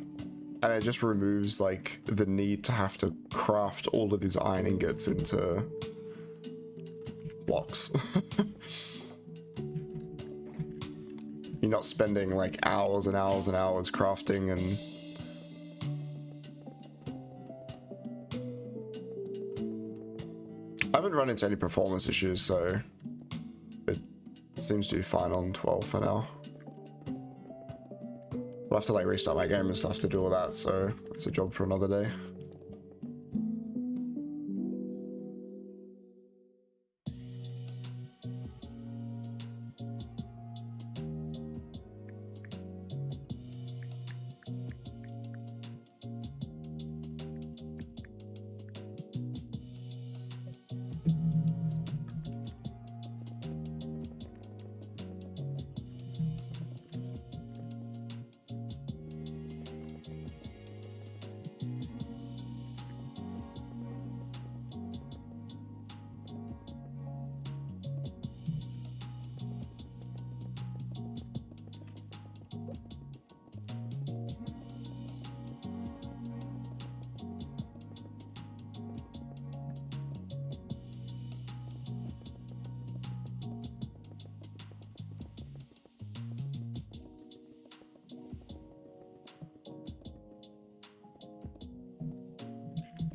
Speaker 1: And it just removes like the need to have to craft all of these iron ingots into blocks. You're not spending like hours and hours and hours crafting, and I haven't run into any performance issues, so it seems to be fine on 12 for now. I'll have to like restart my game and stuff to do all that, so it's a job for another day.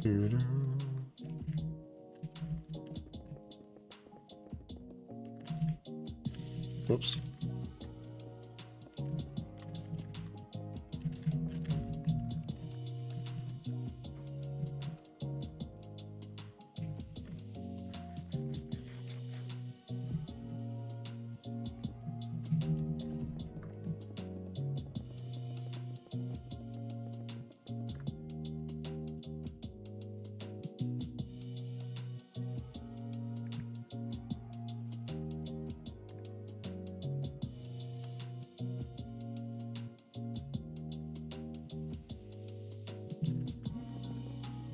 Speaker 1: Doo-doo. Oops.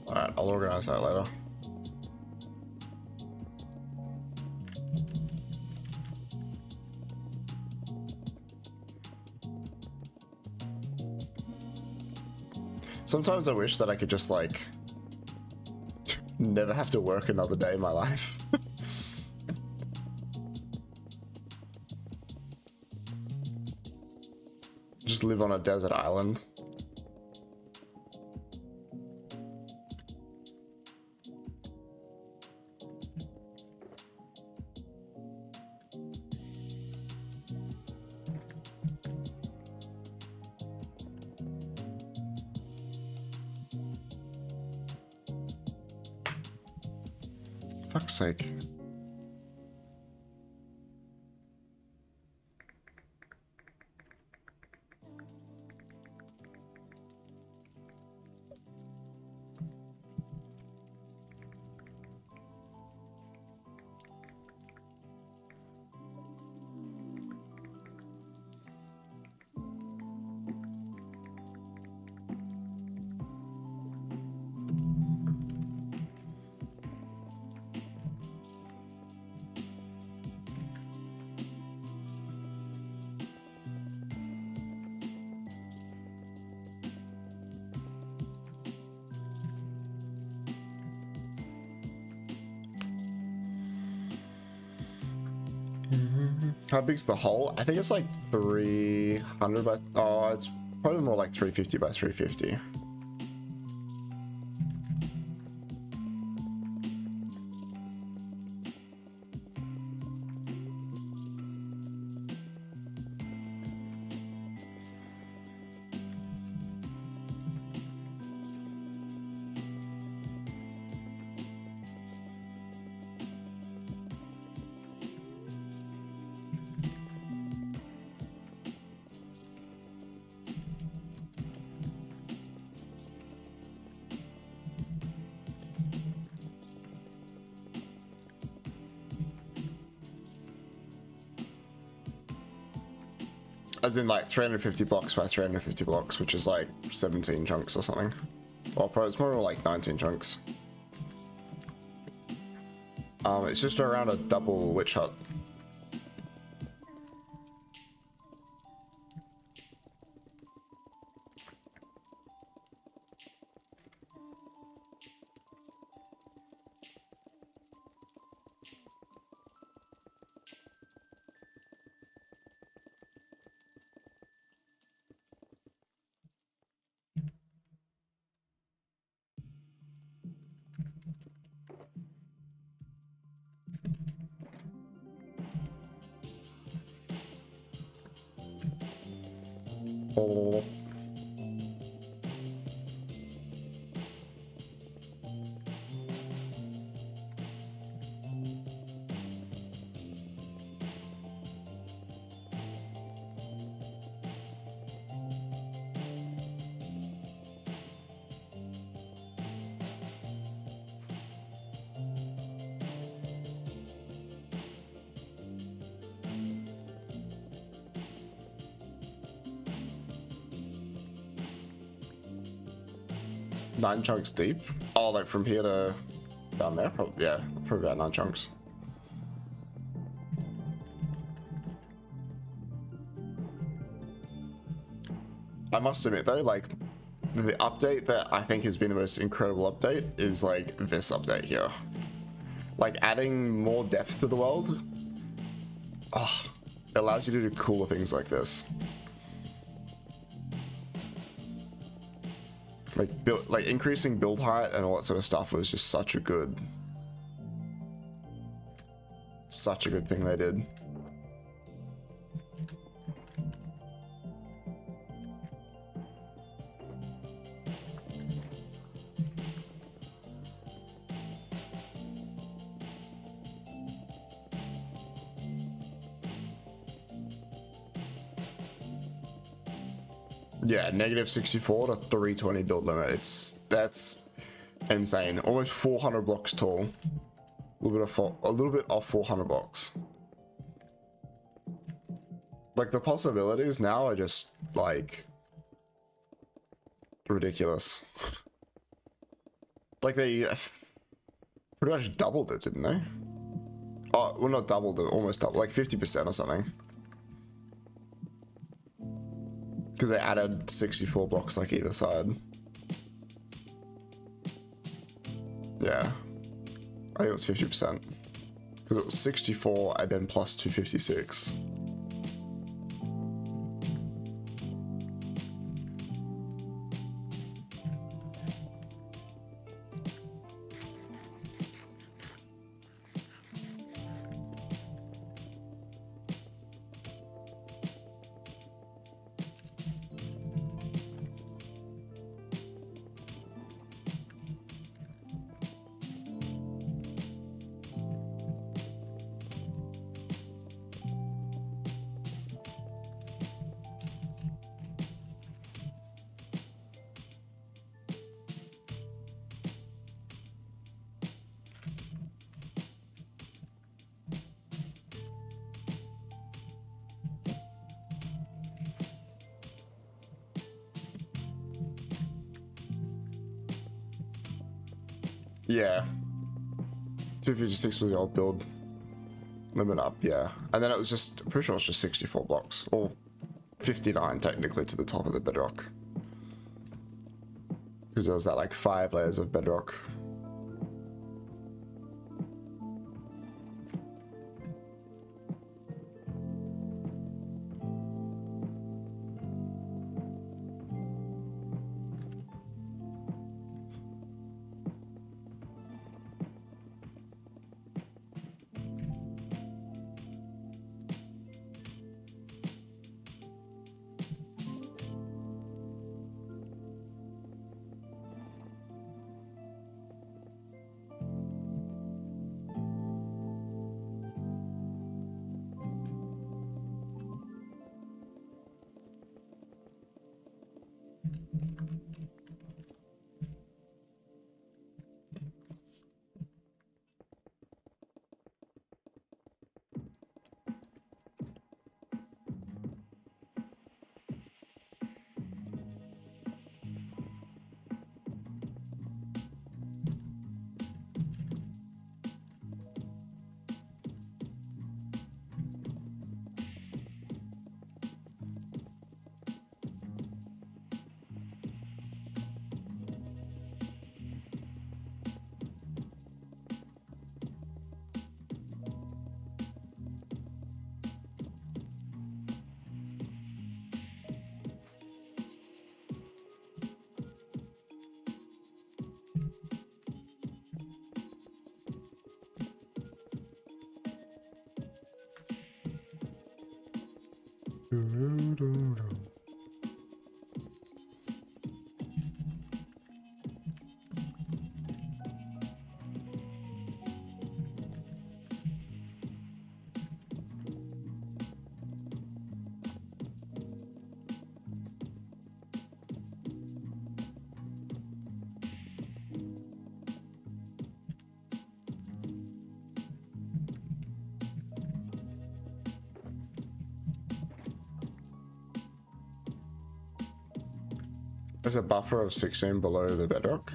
Speaker 1: Alright, I'll organize that later. Sometimes I wish that I could just like never have to work another day in my life. Just live on a desert island. Fuck's sake. How big's the hole? I think it's like 300 by... Oh, it's probably more like 350 by 350. As in like 350 blocks by 350 blocks, which is like 17 chunks or something. Well, probably it's more like 19 chunks. It's just around a double witch hut. Oh. Nine chunks deep? Oh, like from here to down there? Probably, yeah, probably about 9 chunks. I must admit though, like, the update that I think has been the most incredible update is like this update here. Like adding more depth to the world. Oh, it allows you to do cooler things like this. Like increasing build height and all that sort of stuff was just such a good thing they did. Yeah, negative 64 to 320 build limit. That's insane. Almost 400 blocks tall. A little bit off 400 blocks. Like the possibilities now are just like ridiculous. Like they pretty much doubled it, didn't they? Oh, well, not doubled it, almost doubled, like 50% or something. Because they added 64 blocks like either side. Yeah. I think it was 50%. Because it was 64 and then plus 256. Yeah. 256 was the old build limit up, yeah. And then it was just, I'm pretty sure it was just 64 blocks. Or 59 technically to the top of the bedrock. Because there was that like 5 layers of bedrock. There's a buffer of 16 below the bedrock.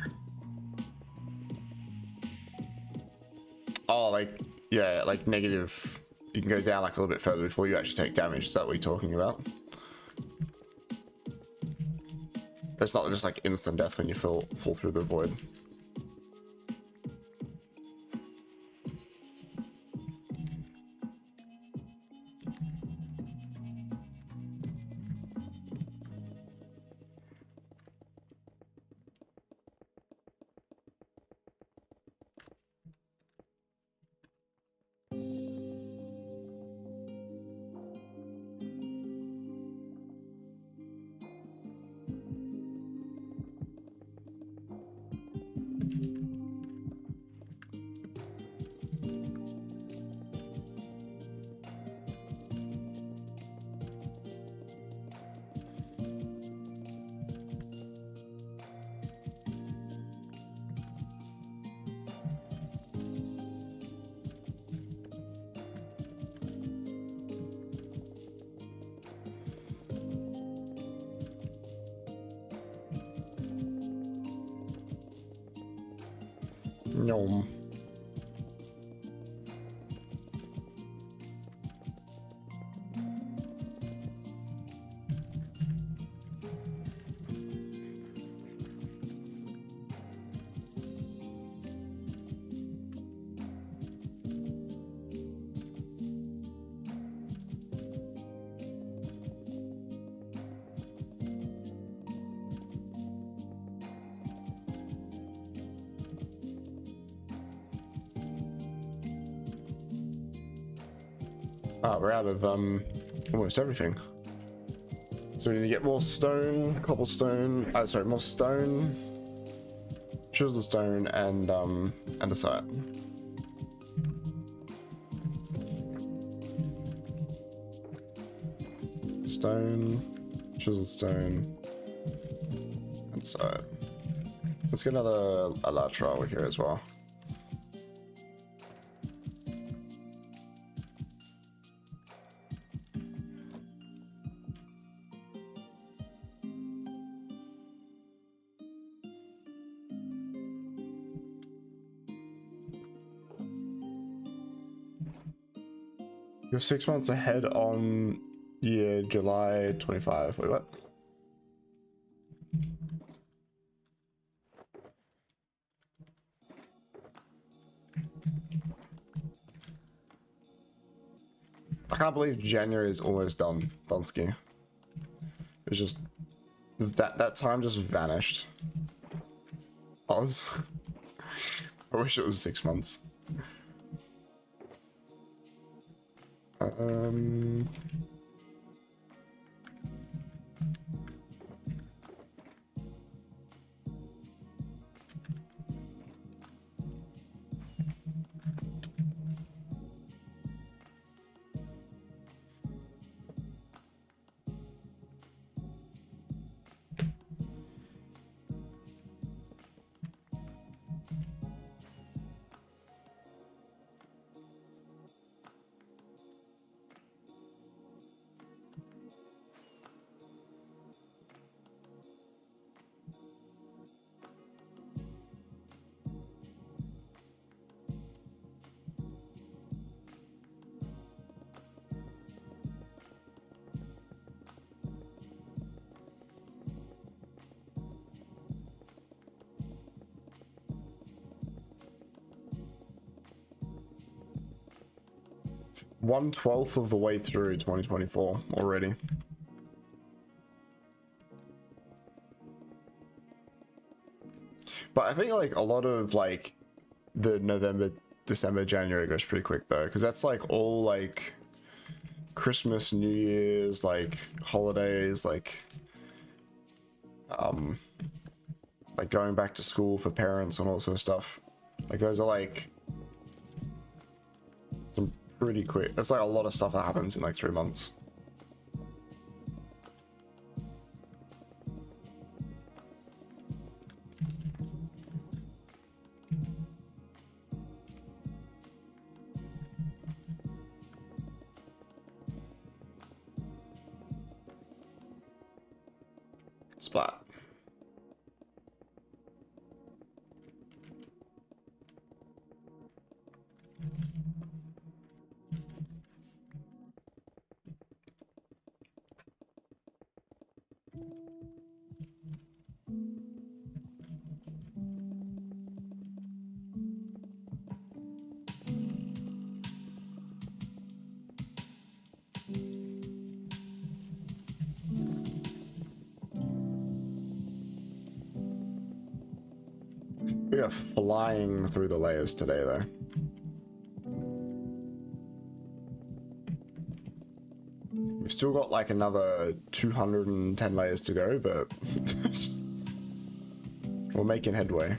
Speaker 1: Oh, like, yeah, like negative. You can go down like a little bit further before you actually take damage. Is that what you're talking about? It's not just like instant death when you fall through the void. Yum. Ah, we're out of almost everything. So we need to get more stone, cobblestone. Sorry, more stone, chisel stone, and andesite. Stone, chisel stone, andesite. Let's get another elytra over here as well. You're 6 months ahead on year July 25. Wait, what? I can't believe January is almost done, Dunsky. It's just that time just vanished. Oz. I wish it was 6 months. One-twelfth of the way through 2024 already. But I think like a lot of like the November, December, January goes pretty quick though, because that's like all like Christmas, New Year's, like holidays, like going back to school for parents and all sort of stuff. Like those are like some pretty quick. That's like a lot of stuff that happens in like 3 months. Splat. We are flying through the layers today, though. We've still got like another 210 layers to go, but we're making headway.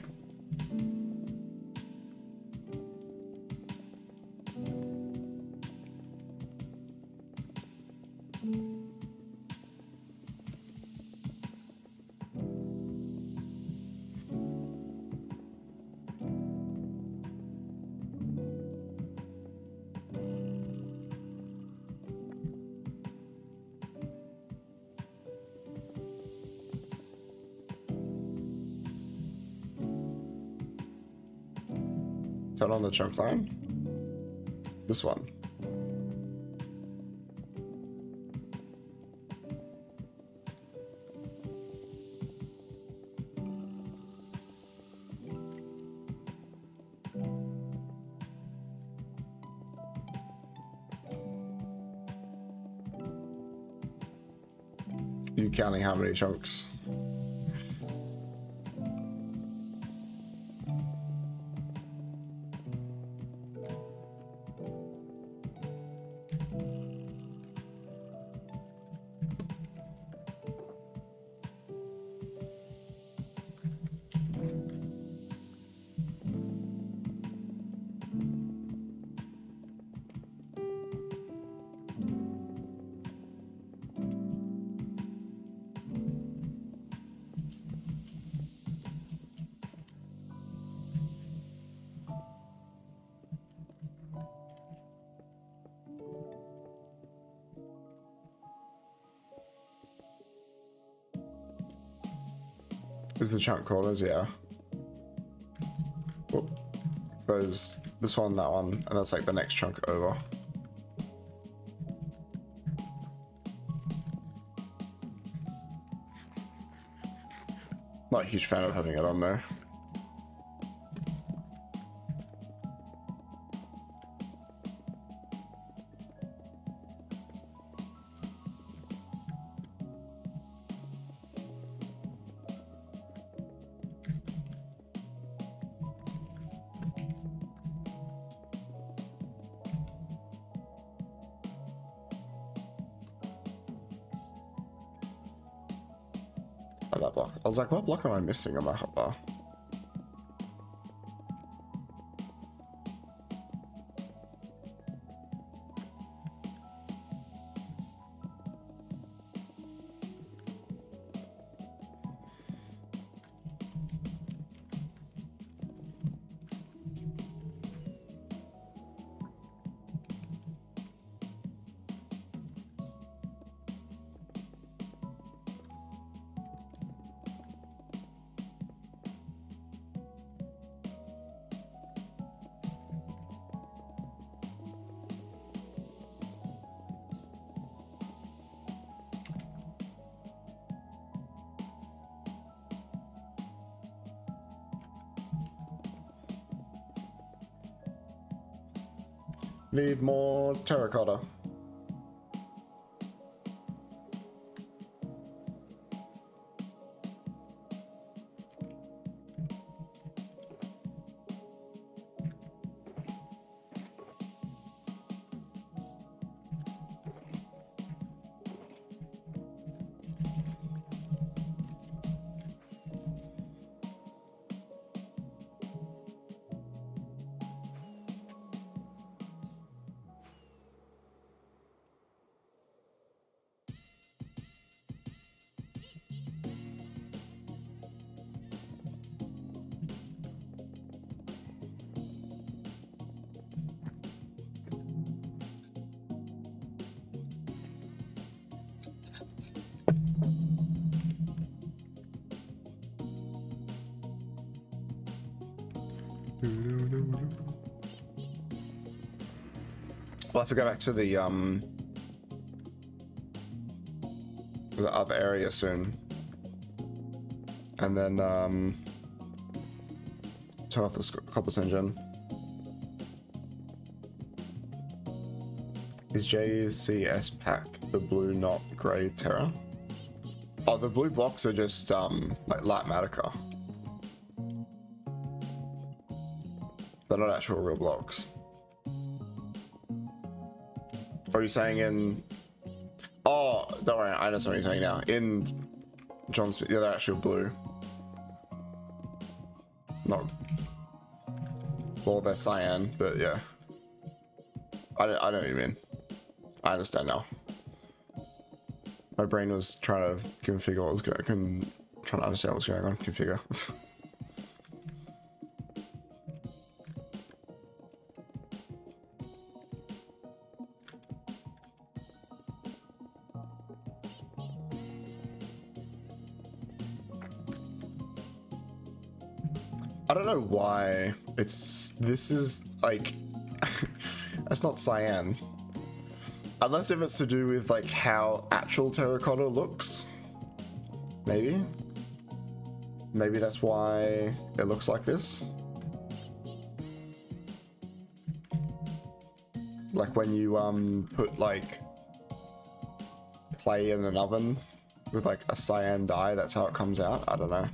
Speaker 1: Turn on the chunk line. This one. You counting how many chunks? Is the chunk corners? Yeah. Whoop. There's this one, that one, and that's like the next chunk over. Not a huge fan of having it on there. Oh, that block. I was like, what block am I missing on my hotbar? Need more terracotta. We'll have to go back to the other area soon, and then turn off the compass engine. Is JCS pack the blue, not grey Terra? Oh, the blue blocks are just like light Matica. They're not actual real blocks. Are you saying in... Oh, don't worry, I understand what you're saying now. In John Smith, yeah, they're actually blue. Not... Well, they're cyan, but yeah. I know what you mean. I understand now. My brain was trying to configure what was going on. Trying to understand what's going on. Configure. I don't know why this is like, that's not cyan. Unless if it's to do with like how actual terracotta looks. Maybe. Maybe that's why it looks like this. Like when you put like clay in an oven with like a cyan dye, that's how it comes out. I don't know.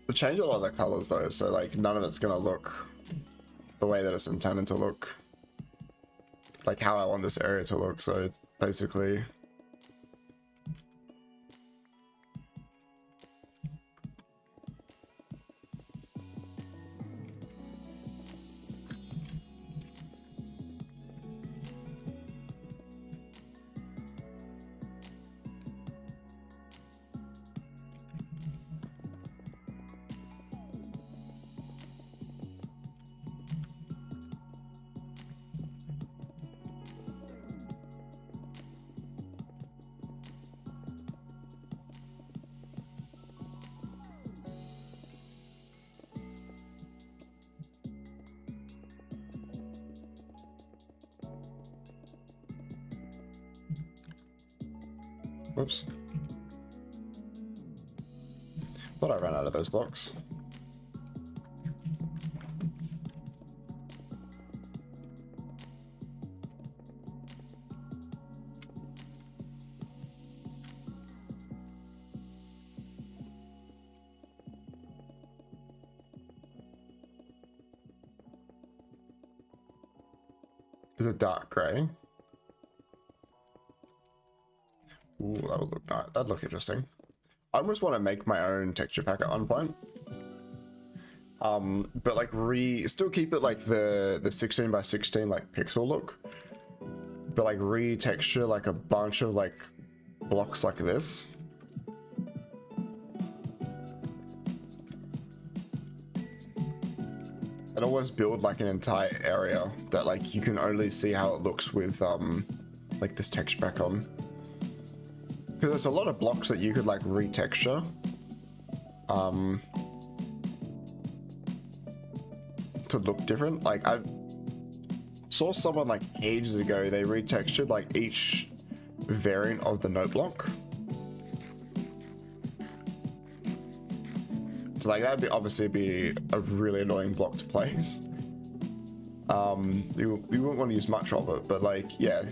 Speaker 1: They change a lot of the colors though, so like none of it's gonna look the way that it's intended to look. Like how I want this area to look, so it's basically... Whoops. Thought I ran out of those blocks. Is it dark grey? Ooh, that would look nice. That'd look interesting. I almost want to make my own texture pack at one point. But like still keep it like the 16 by 16 like pixel look. But like retexture like a bunch of like blocks like this. And always build like an entire area that like you can only see how it looks with like this texture pack on. Because there's a lot of blocks that you could like retexture. To look different. Like I saw someone like ages ago, they retextured like each variant of the note block. So like that'd be obviously be a really annoying block to place. You wouldn't want to use much of it, but like yeah.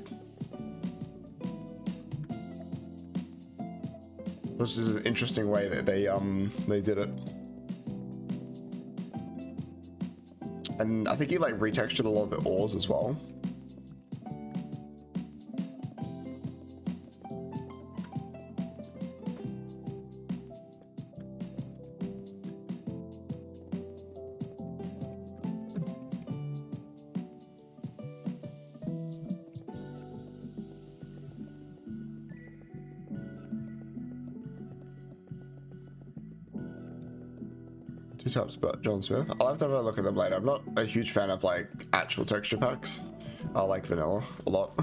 Speaker 1: This is an interesting way that they did it. And I think he like retextured a lot of the ores as well. Two types about John Smith. I'll have to have a look at them later. I'm not a huge fan of like actual texture packs. I like vanilla a lot.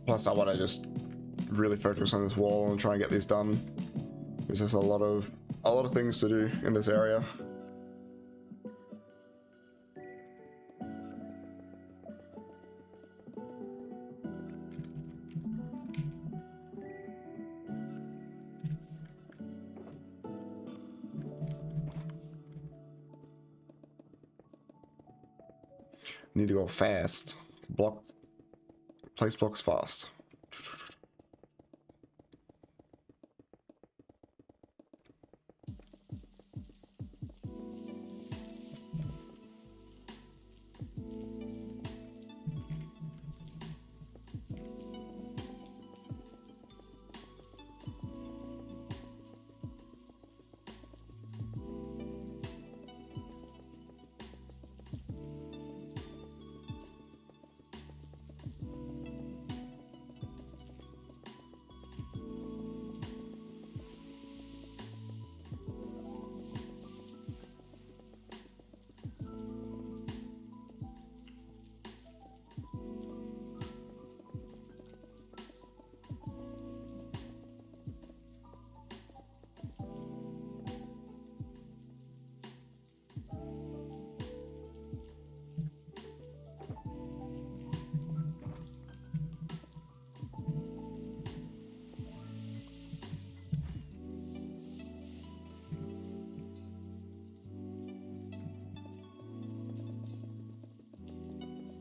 Speaker 1: Plus I want to just really focus on this wall and try and get these done. There's just a lot of things to do in this area. Need to go fast. Block. Place blocks fast.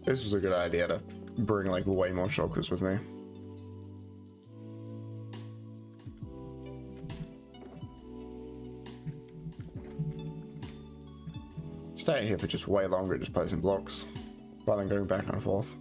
Speaker 1: This was a good idea to bring like way more shulkers with me. Stay here for just way longer, just placing blocks, rather than going back and forth.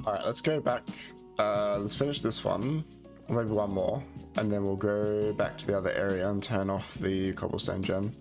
Speaker 1: Alright, let's go back. Let's finish this one, or maybe one more, and then we'll go back to the other area and turn off the cobblestone gen.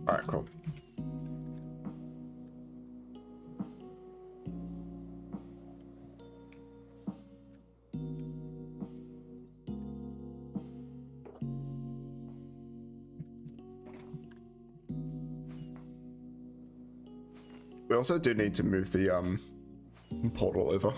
Speaker 1: Alright, cool. We also do need to move the portal over.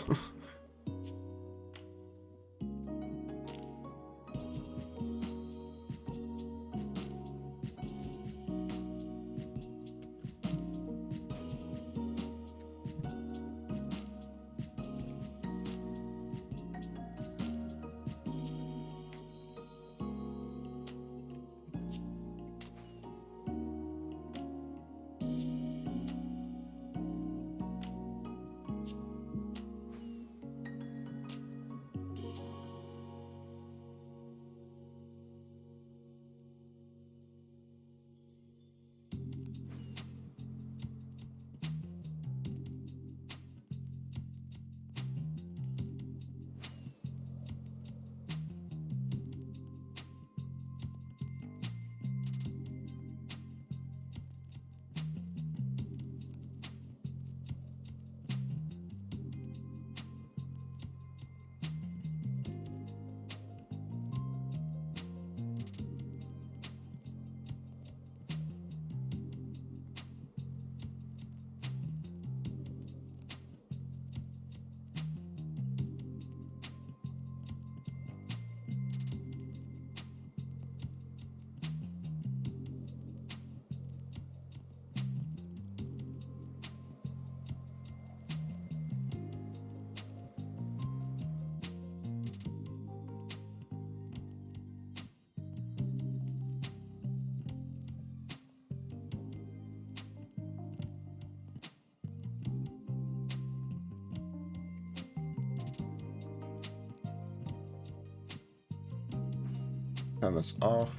Speaker 1: Turn this off.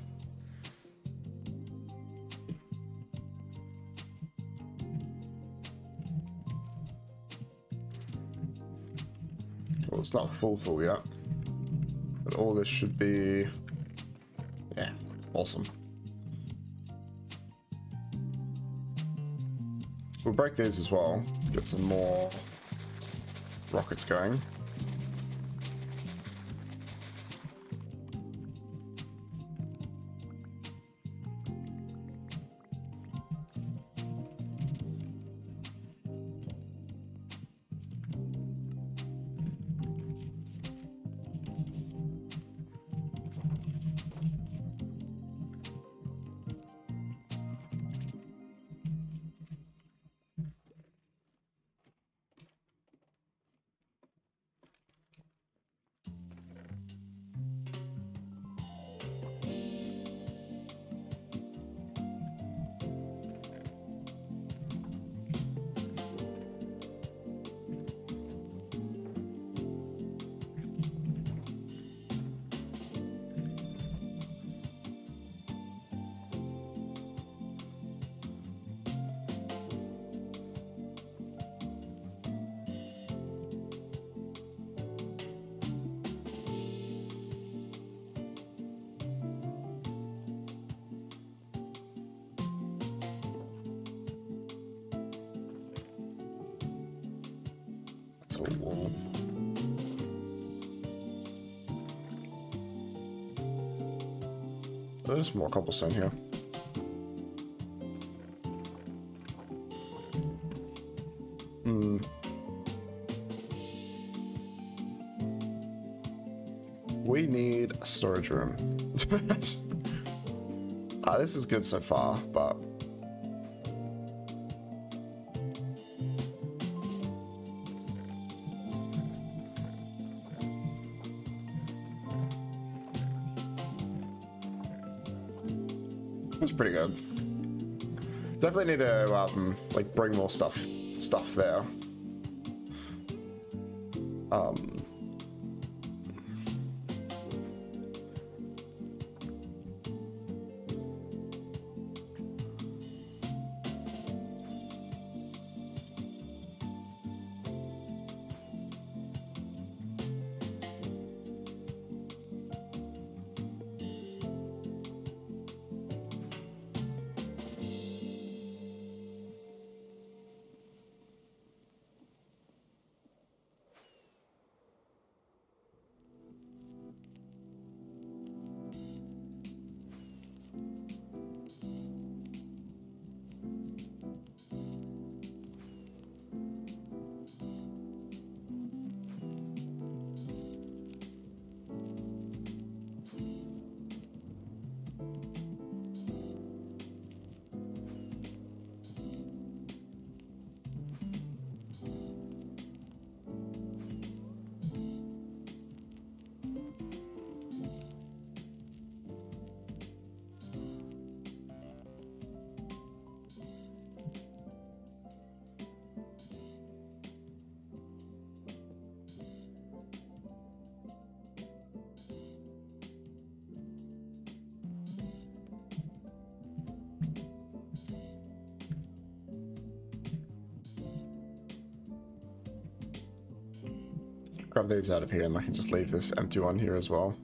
Speaker 1: Well, it's not full yet, but all this should be, yeah, awesome. We'll break these as well, get some more rockets going. That's a wall. There's more cobblestone here. We need a storage room. This is good so far, but it's pretty good. Definitely need to like bring more stuff there. Grab these out of here and I can just leave this empty one here as well.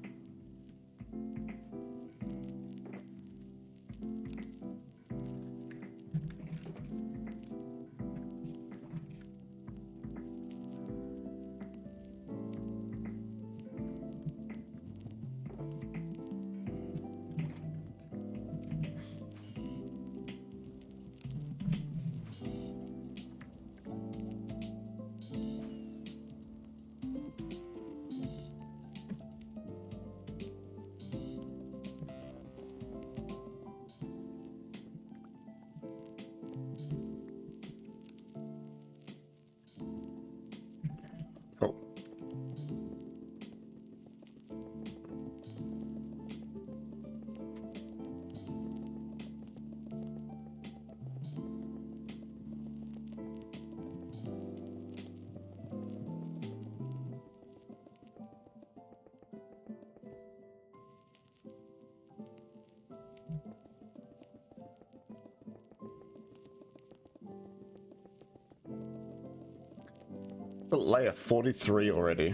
Speaker 1: delay of 43 already.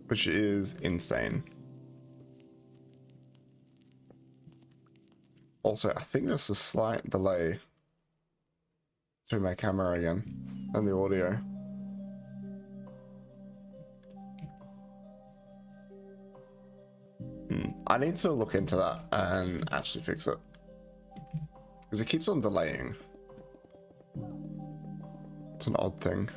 Speaker 1: Which is insane. Also, I think there's a slight delay to my camera again and the audio. I need to look into that and actually fix it. Because it keeps on delaying. It's an odd thing.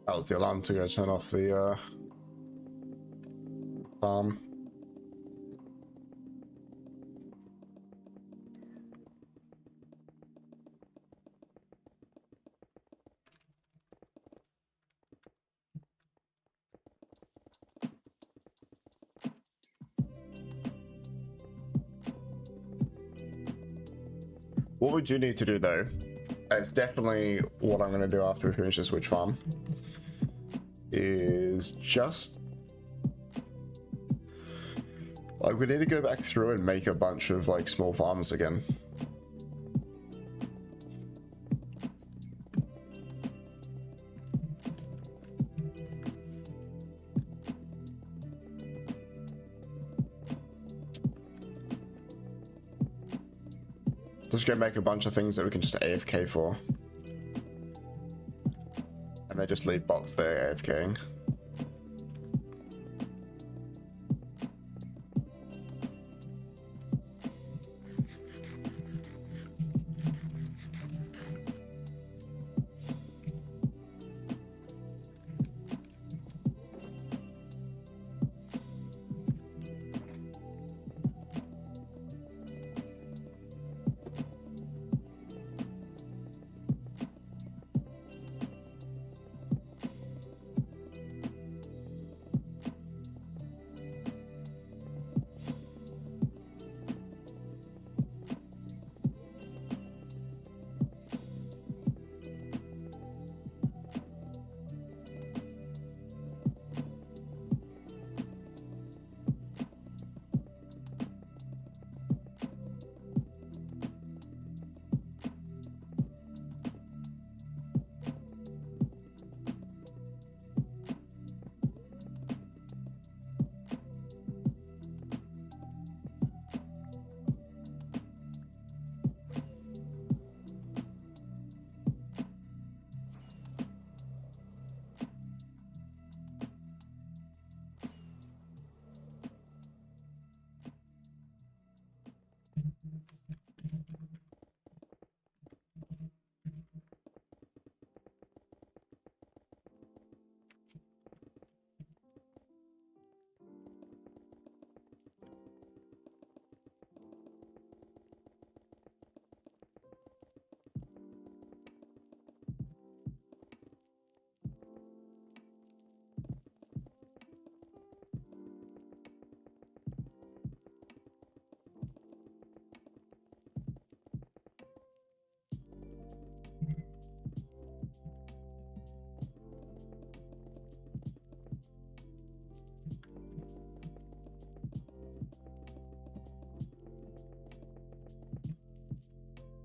Speaker 1: That was the alarm to go turn off the farm. What would you need to do though? And it's definitely what I'm going to do after we finish this witch farm. Is just like we need to go back through and make a bunch of like small farms again. Just go make a bunch of things that we can just AFK for. And they just leave bots there AFKing.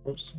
Speaker 1: Oops.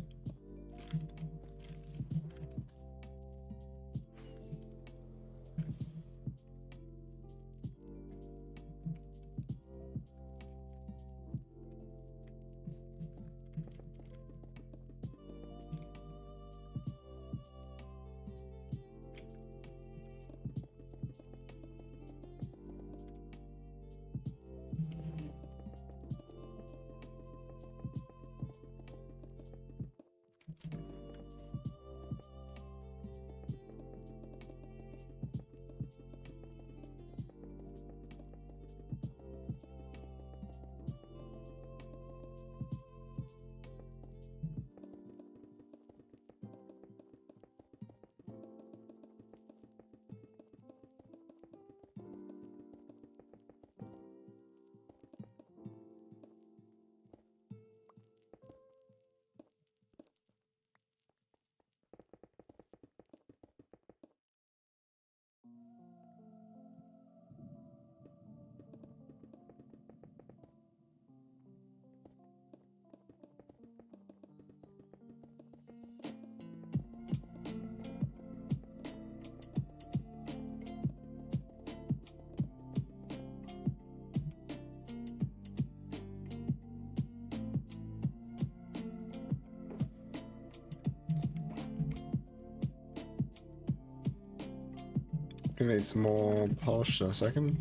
Speaker 1: Gonna need some more polish in a second.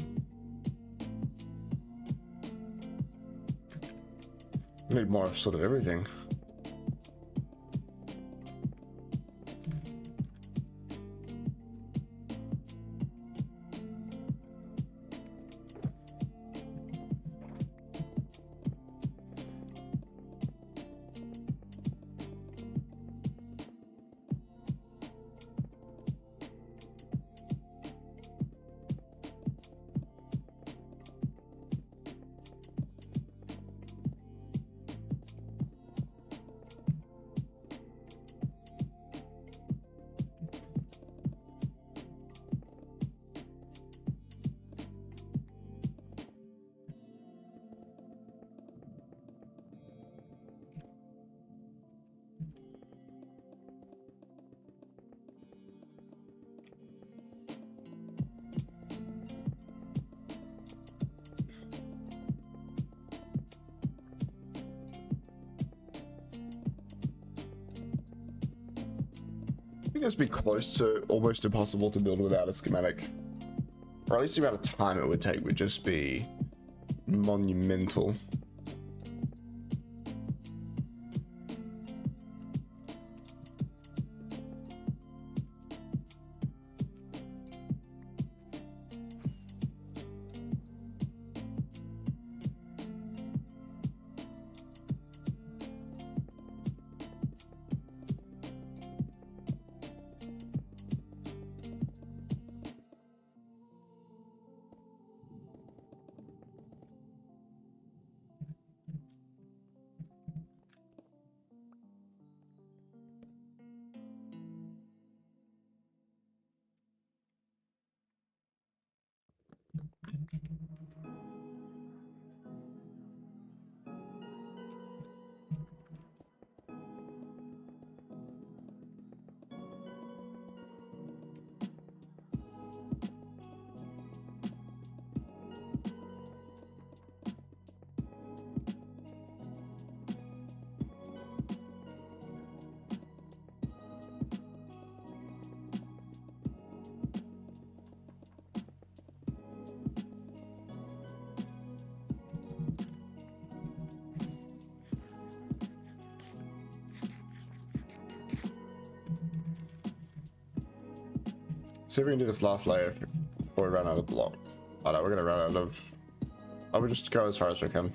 Speaker 1: Need more of sort of everything. I think this would be close to almost impossible to build without a schematic. Or at least the amount of time it would take would just be monumental. See if we can do this last layer before we run out of blocks. Oh no, we're gonna run out of... I will just go as far as we can.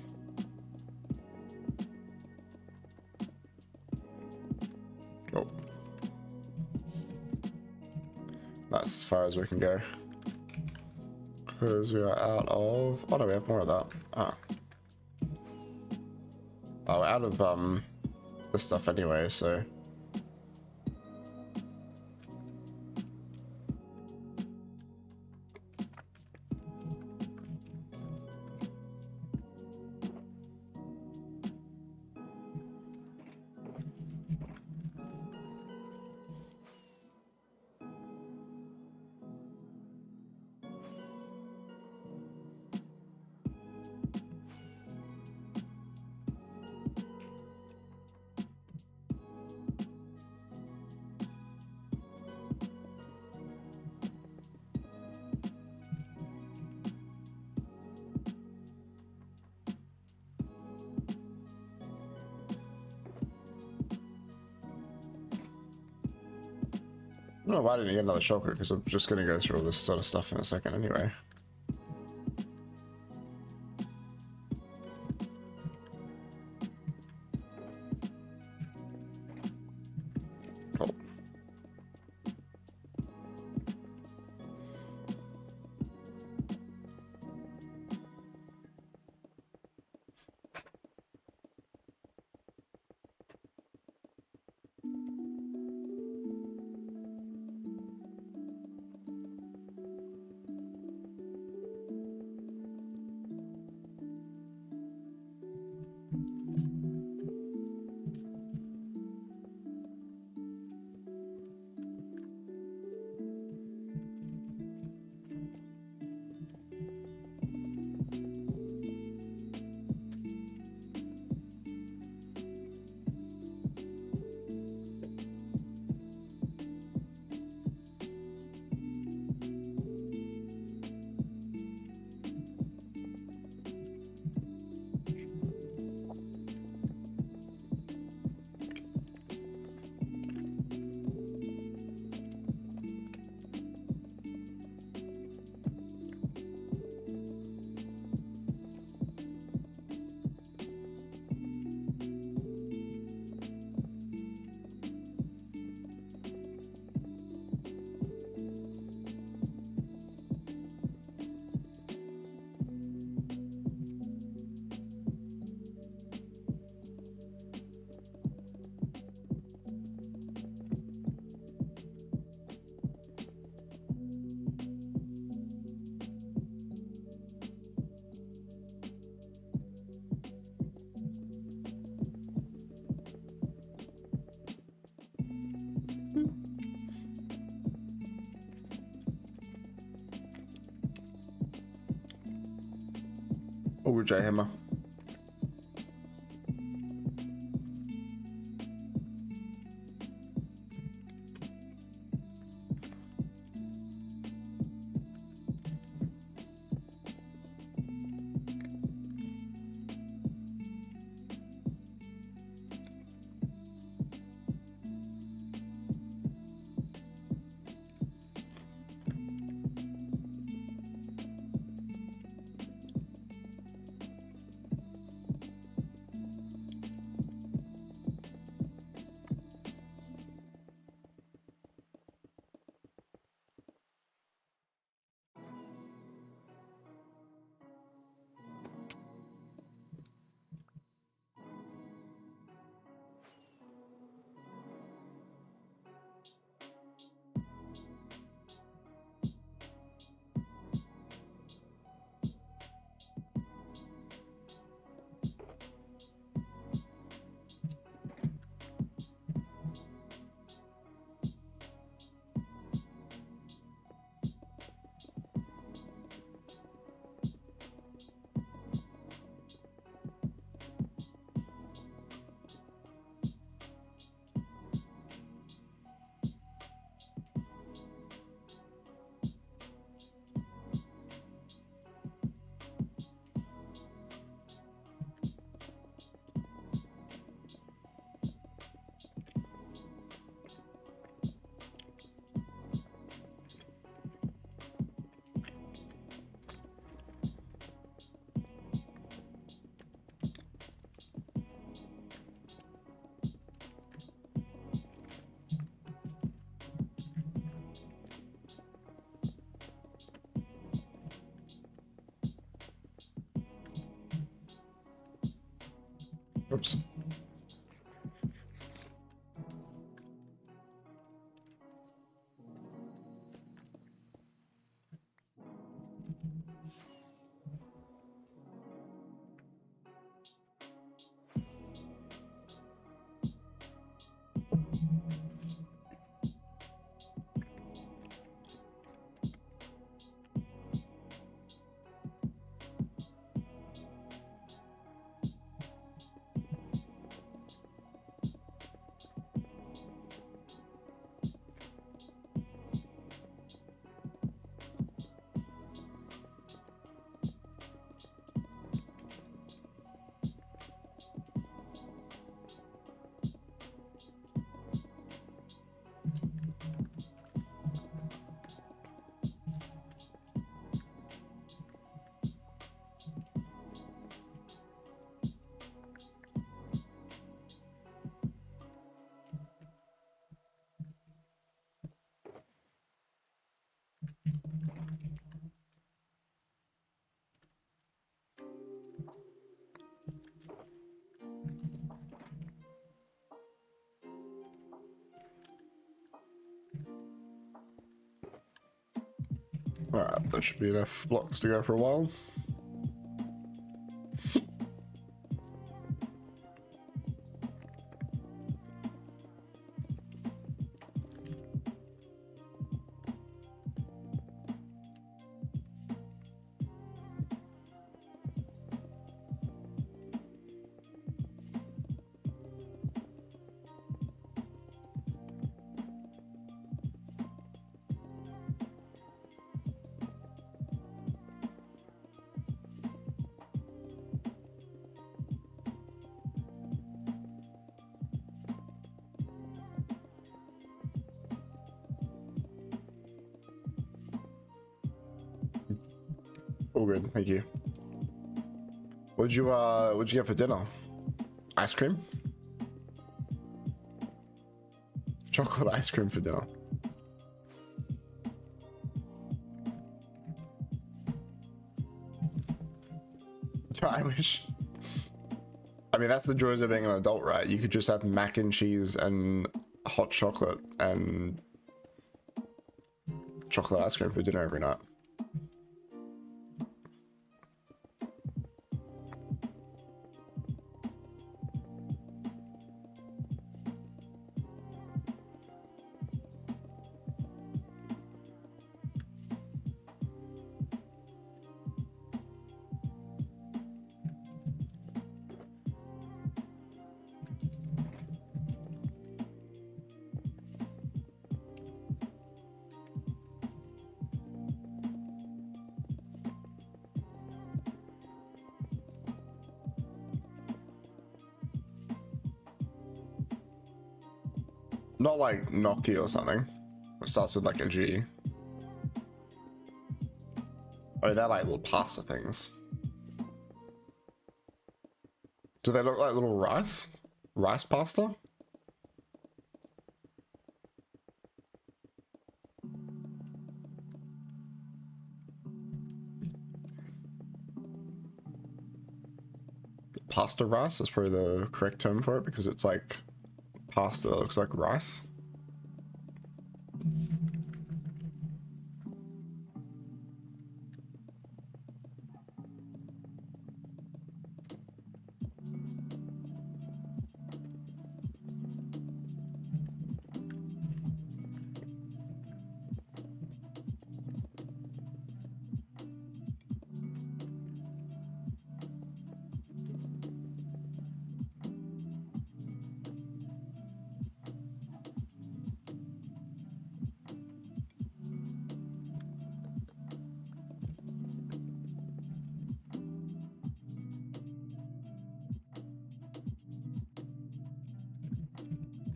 Speaker 1: Oh. That's as far as we can go. Because we are out of... Oh no, we have more of that. Ah. Oh, we're out of this stuff anyway, so... No, why didn't you get another shulker? Because I'm just gonna go through all this sort of stuff in a second anyway. Cool. Oh, J Hammer. Oops. Alright, there should be enough blocks to go for a while. All good, thank you. What'd you get for dinner? Ice cream? Chocolate ice cream for dinner. I wish. I mean, that's the joys of being an adult, right? You could just have mac and cheese and hot chocolate and chocolate ice cream for dinner every night. Not like Gnocchi or something. It starts with like a G. Oh, they're like little pasta things. Do they look like little rice? Rice pasta? Pasta rice is probably the correct term for it because it's like pasta that looks like rice.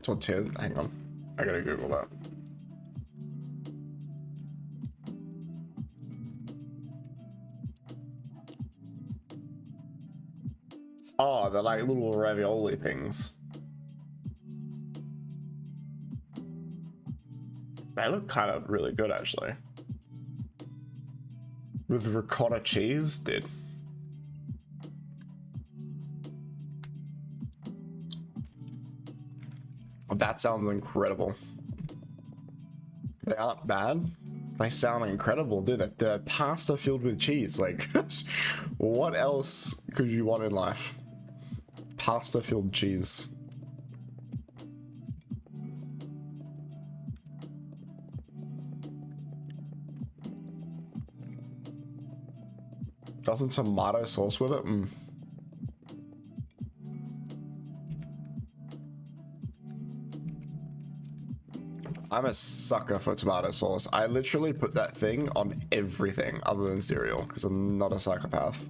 Speaker 1: Tortilla, hang on, I gotta Google that. Oh, they're like little ravioli things. They look kind of really good actually. With ricotta cheese, dude. That sounds incredible. They aren't bad. They sound incredible, dude. They're pasta filled with cheese. Like, what else could you want in life? Pasta filled cheese. Got some tomato sauce with it. I'm a sucker for tomato sauce. I literally put that thing on everything other than cereal because I'm not a psychopath.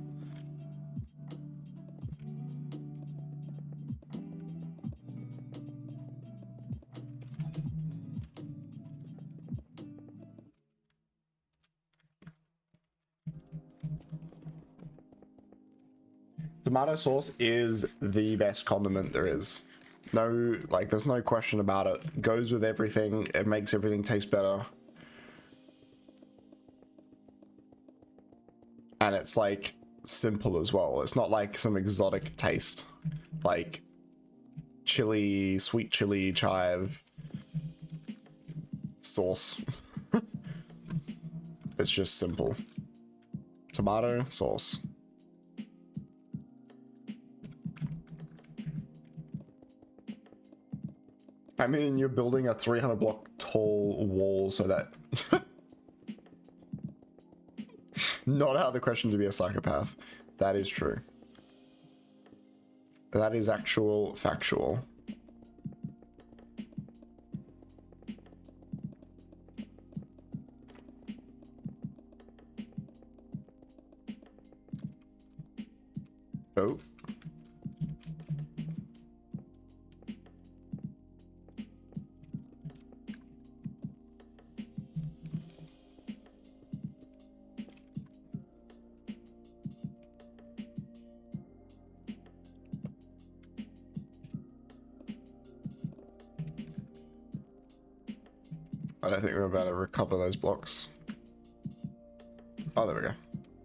Speaker 1: Tomato sauce is the best condiment there is. No, like, there's no question about it. Goes with everything. It makes everything taste better. And it's, like, simple as well. It's not like some exotic taste. Like, chili, sweet chili, chive, sauce. It's just simple. Tomato sauce. I mean, you're building a 300 block tall wall so that... Not out of the question to be a psychopath. That is true. That is actual factual. Oh. I don't think we're about to recover those blocks. Oh, there we go.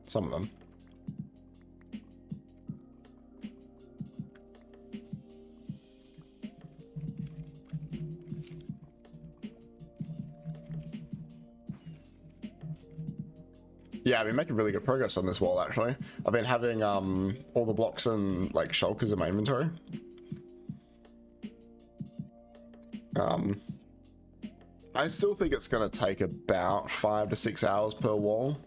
Speaker 1: Some of them. Yeah, I've been making really good progress on this wall, actually. I've been having all the blocks and like shulkers in my inventory. I still think it's gonna take about 5 to 6 hours per wall.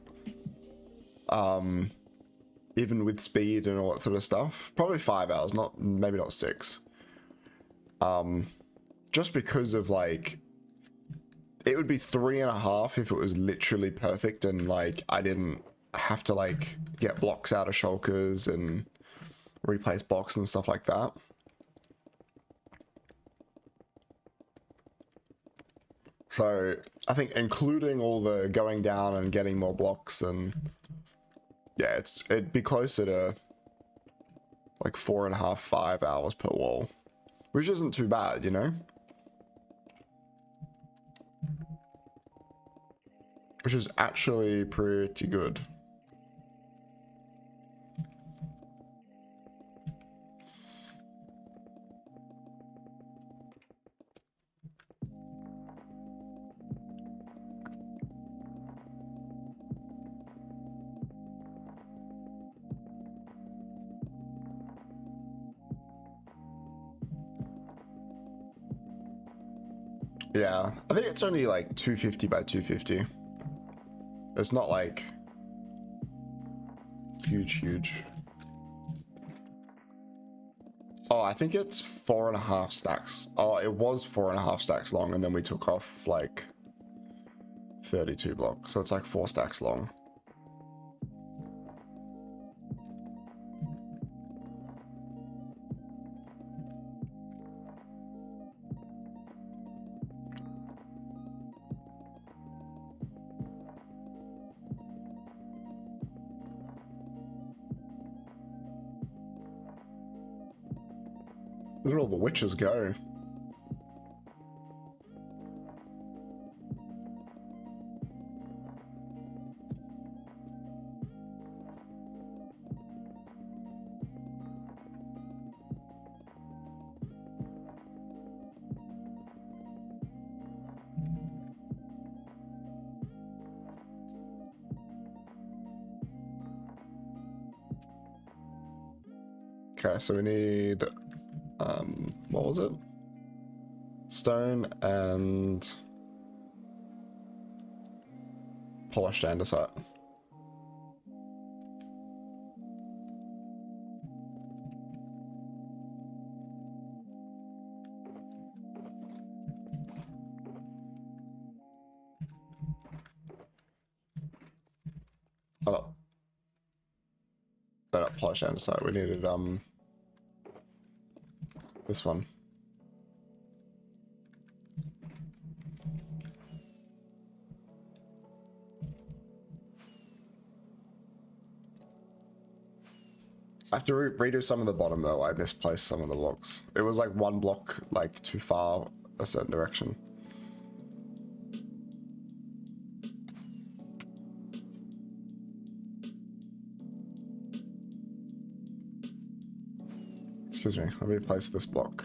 Speaker 1: Even with speed and all that sort of stuff. Probably 5 hours, maybe not 6. Just because of like, it would be 3.5 if it was literally perfect and like I didn't have to like get blocks out of shulkers and replace blocks and stuff like that. So I think including all the going down and getting more blocks and yeah, it'd be closer to like 4.5, 5 hours per wall, which isn't too bad, you know? Which is actually pretty good. Yeah, I think it's only like 250 by 250. It's not like huge. Oh, I think it's 4.5 stacks. Oh, it was 4.5 stacks long, and then we took off like 32 blocks, so it's like 4 stacks long. Look at all the witches go. Okay, so we need what was it? Stone and polished andesite. Oh no. Not polished andesite, we needed this one. I have to redo some of the bottom though. I misplaced some of the blocks. It was like one block like too far a certain direction. Excuse me, let me place this block.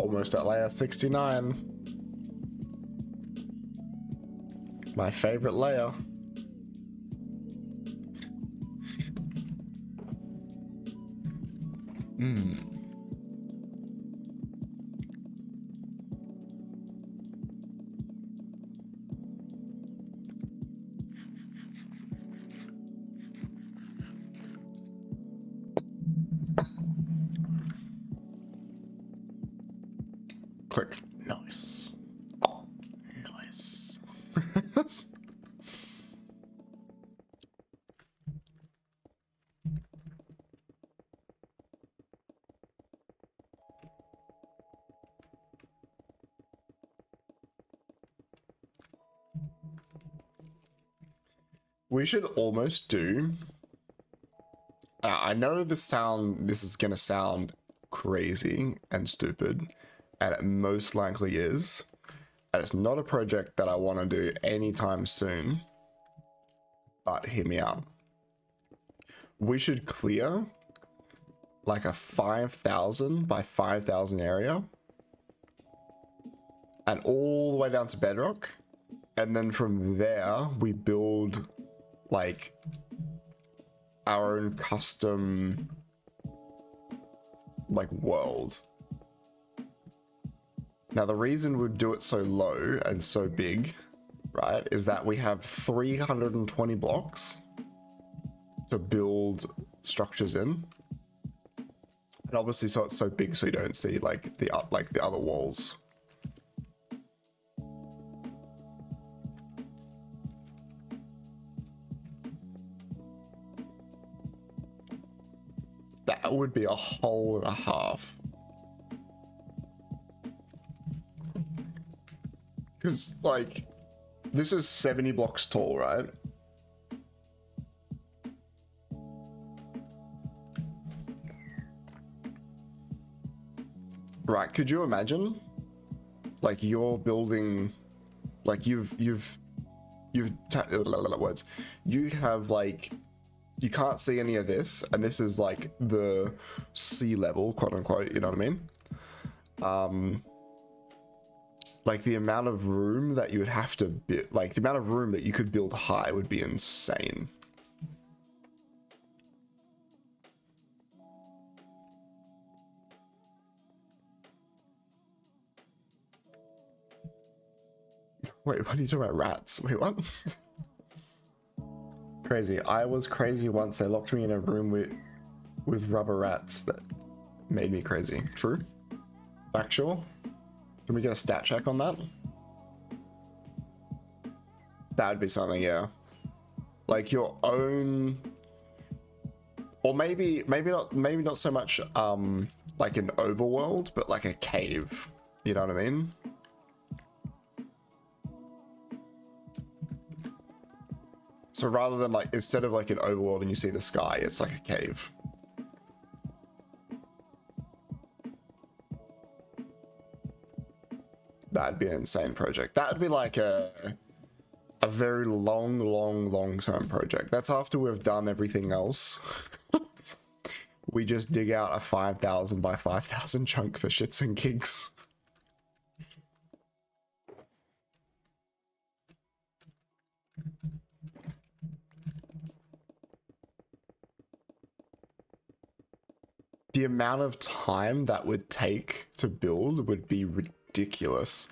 Speaker 1: Almost at layer 69. My favorite layer. Click. Nice. Nice. We should almost do. I know this is gonna sound crazy and stupid, and it most likely is. And it's not a project that I want to do anytime soon. But hear me out. We should clear like a 5,000 by 5,000 area, and all the way down to bedrock. And then from there, we build like our own custom like world. Now, the reason we'd do it so low and so big, right, is that we have 320 blocks to build structures in. And obviously, so it's so big so you don't see like the other walls. That would be a hole and a half. Because, like, this is 70 blocks tall, right? Right, could you imagine? Like, you're building... Like, words. You have, like... You can't see any of this, and this is, like, the sea level, quote-unquote, you know what I mean? Like, the amount of room that you would have to build, like, the amount of room that you could build high would be insane. Wait, what are you talking about? Rats? Wait, what? Crazy. I was crazy once. They locked me in a room with rubber rats that made me crazy. True? Factual? Can we get a stat check on that? That would be something, yeah. Like your own, or maybe not so much like an overworld, but like a cave. You know what I mean? So rather than like, instead of like an overworld and you see the sky, it's like a cave. That'd be an insane project. That'd be like a very long-term project. That's after we've done everything else. We just dig out a 5,000 by 5,000 chunk for shits and gigs. The amount of time that would take to build would be ridiculous.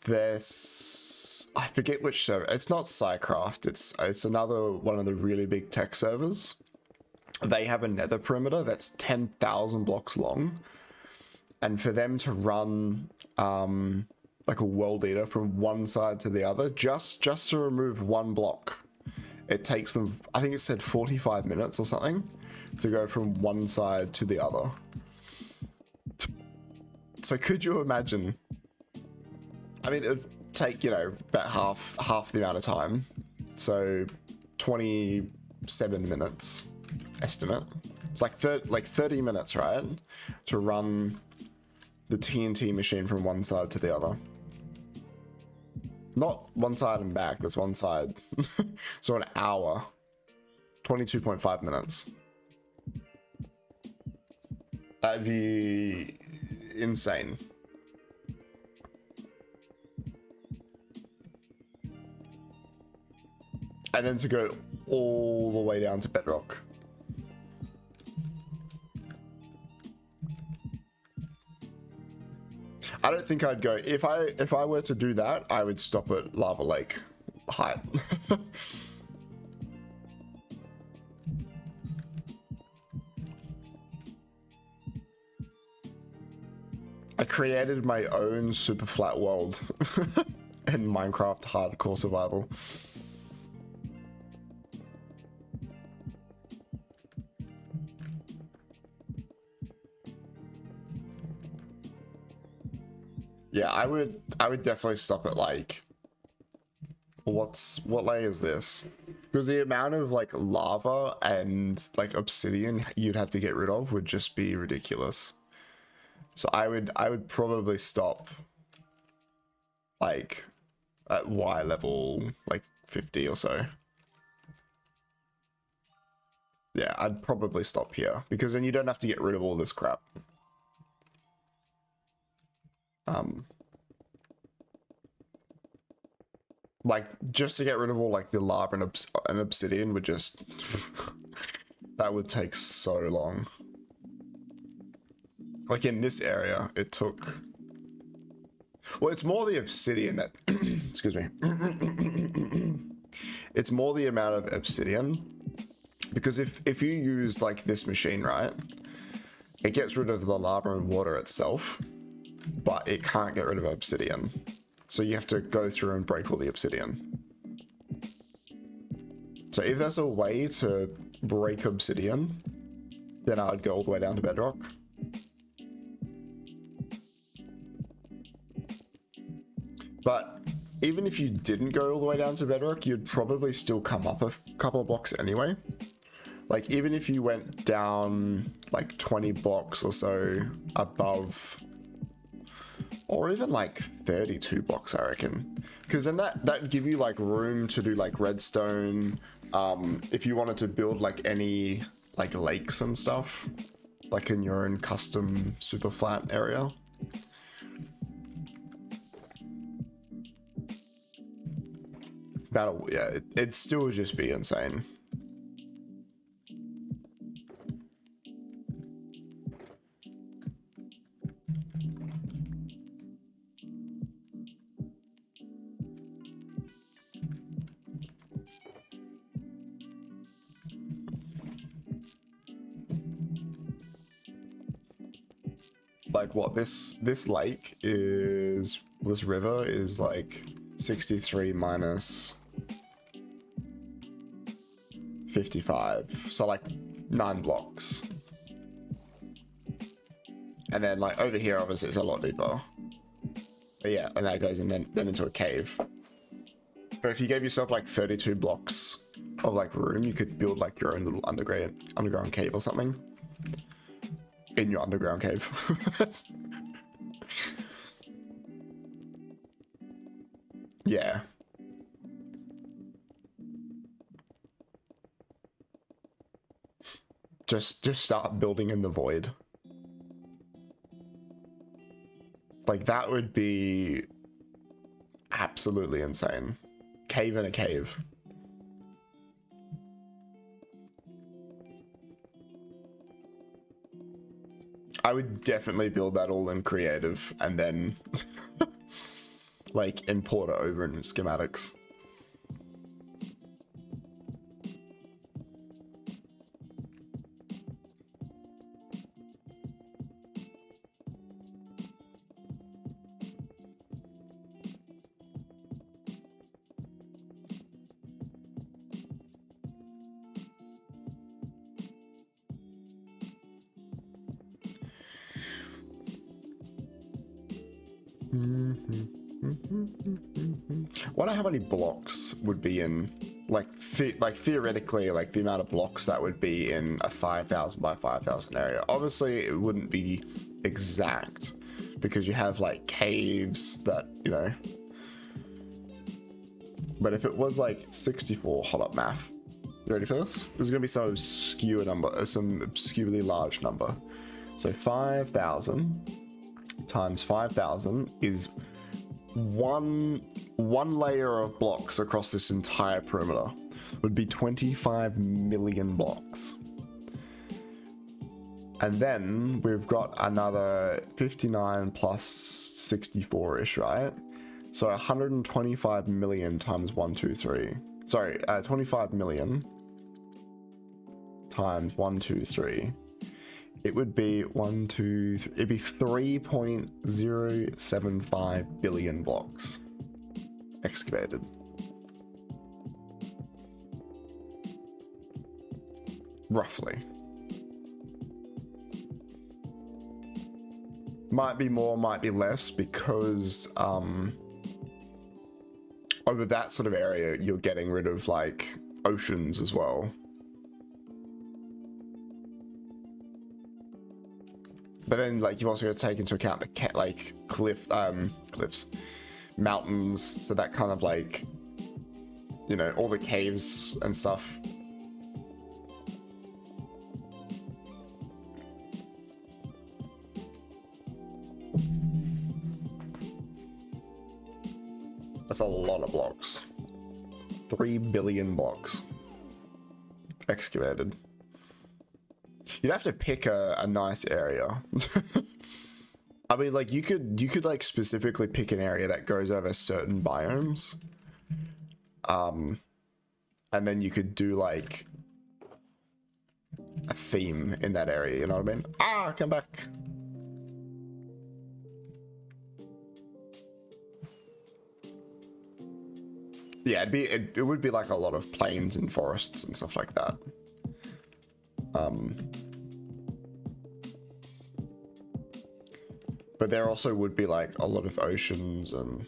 Speaker 1: There's, I forget which server. It's not Psycraft. It's another one of the really big tech servers. They have a nether perimeter that's 10,000 blocks long, and for them to run like a world eater from one side to the other, just to remove one block, it takes them, I think it said 45 minutes or something, to go from one side to the other. So could you imagine? I mean, it would take, you know, about half the amount of time. So 27 minutes estimate. It's like 30 minutes, right? To run the TNT machine from one side to the other. Not one side and back, that's one side. So an hour. 22.5 minutes. That'd be insane. And then to go all the way down to bedrock. I don't think I'd go, if I were to do that, I would stop at lava lake height. I created my own super flat world in Minecraft hardcore survival. Yeah, I would definitely stop at like, what layer is this? Because the amount of like lava and like obsidian you'd have to get rid of would just be ridiculous. So I would probably stop like at Y level like 50 or so. Yeah, I'd probably stop here because then you don't have to get rid of all this crap. Like just to get rid of all like the lava and obsidian would just that would take so long. Like in this area, it took. Well, it's more the obsidian that. Excuse me. It's more the amount of obsidian, because if you use like this machine, right, it gets rid of the lava and water itself, but it can't get rid of obsidian. So you have to go through and break all the obsidian. So if there's a way to break obsidian, then I would go all the way down to bedrock. But even if you didn't go all the way down to bedrock, you'd probably still come up a couple of blocks anyway. Like even if you went down like 20 blocks or so above, or even like 32 blocks, I reckon. Because then that'd give you like room to do like redstone. If you wanted to build like any like lakes and stuff, like in your own custom super flat area. Yeah, it'd still just be insane. Like what this lake is, this river is like 63 minus 55, so like 9 blocks. And then like over here obviously it's a lot deeper, but yeah, and that goes in then into a cave. But if you gave yourself like 32 blocks of like room, you could build like your own little underground cave or something in your underground cave. Yeah. Just start building in the void. Like that would be absolutely insane. Cave in a cave. I would definitely build that all in creative and then like import it over in schematics. Wonder how many blocks would be in, like theoretically, like the amount of blocks that would be in a 5,000 by 5,000 area. Obviously, it wouldn't be exact because you have like caves that, you know. But if it was like 64, hold up, math. You ready for this? There's gonna be some obscure number, some obscurely large number. So 5,000 times 5,000 is one layer of blocks across this entire perimeter. Would be 25 million blocks. And then we've got another 59 plus 64-ish, right? So 125 million times 1, 2, 3. Sorry, 25 million times 1, 2, 3. It would be 1, 2, 3. It'd be 3.075 billion blocks excavated. Roughly. Might be more, might be less, because over that sort of area, you're getting rid of like oceans as well. But then, like, you've also got to take into account the cliffs, mountains. So that kind of like, you know, all the caves and stuff. That's a lot of blocks. 3 billion blocks excavated. You'd have to pick a nice area. I mean, like, you could like specifically pick an area that goes over certain biomes. And then you could do like a theme in that area, you know what I mean? Ah, come back. Yeah, it would be like a lot of plains and forests and stuff like that. But there also would be like a lot of oceans and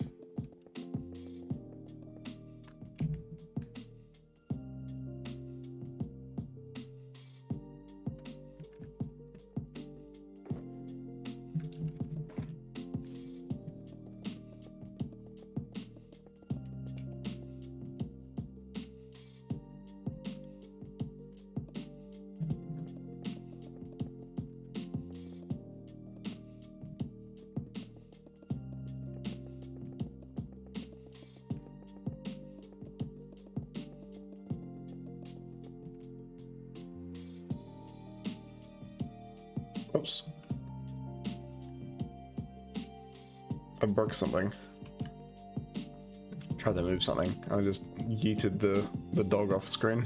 Speaker 1: oops. I broke something. Tried to move something. I just yeeted the dog off screen.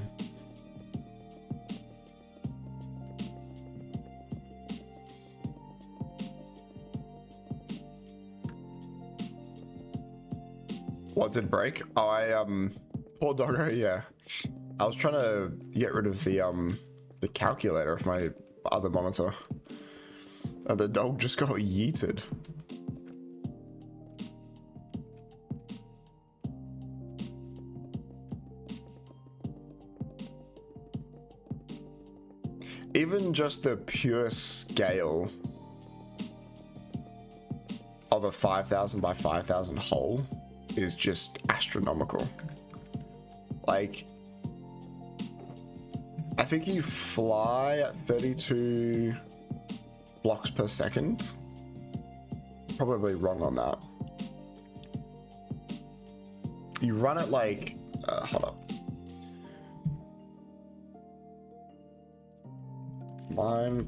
Speaker 1: What did break? Oh, poor doggo, yeah. I was trying to get rid of the calculator of my other monitor. And the dog just got yeeted. Even just the pure scale of a 5,000 by 5,000 hole is just astronomical. Like, I think you fly at 32 blocks per second. Probably wrong on that. You run it like, hold up. Minecraft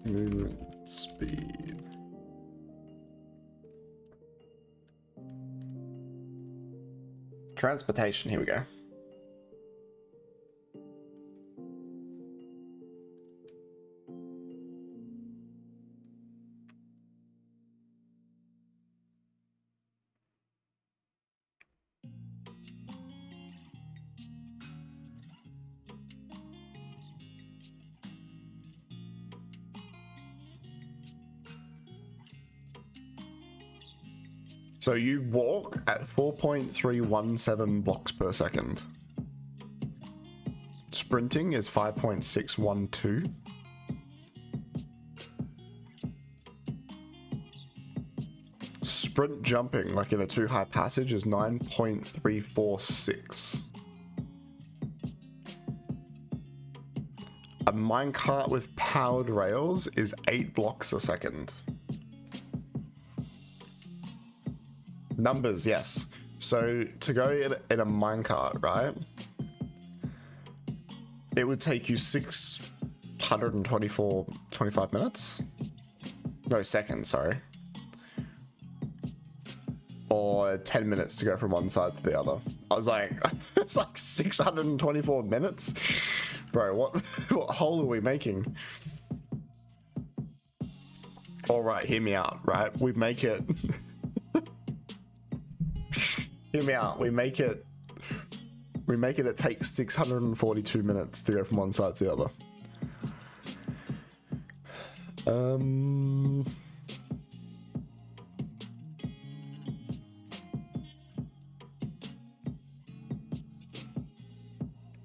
Speaker 1: movement speed. Transportation, here we go. So you walk at 4.317 blocks per second. Sprinting is 5.612. Sprint jumping, like in a 2-high passage, is 9.346. A minecart with powered rails is 8 blocks a second. Numbers, yes. So to go in a minecart, right? It would take you 25 minutes? No, seconds, sorry. Or 10 minutes to go from one side to the other. I was like, it's like 624 minutes? Bro, what hole are we making? Alright, hear me out, right? We make it... Hear me out, we make it takes 642 minutes to go from one side to the other.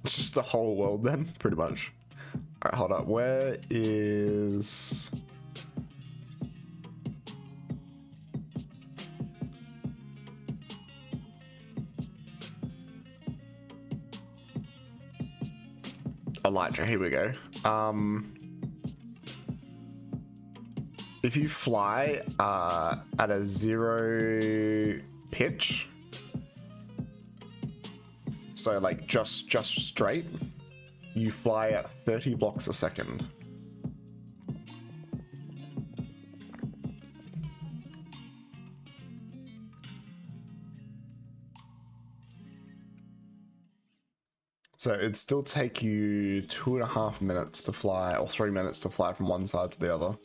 Speaker 1: It's just the whole world then, pretty much. Alright, hold up. Where is... Elytra, here we go. If you fly at a 0 pitch, so like just straight, you fly at 30 blocks a second. So it'd still take you 2.5 minutes to fly, or 3 minutes to fly from one side to the other.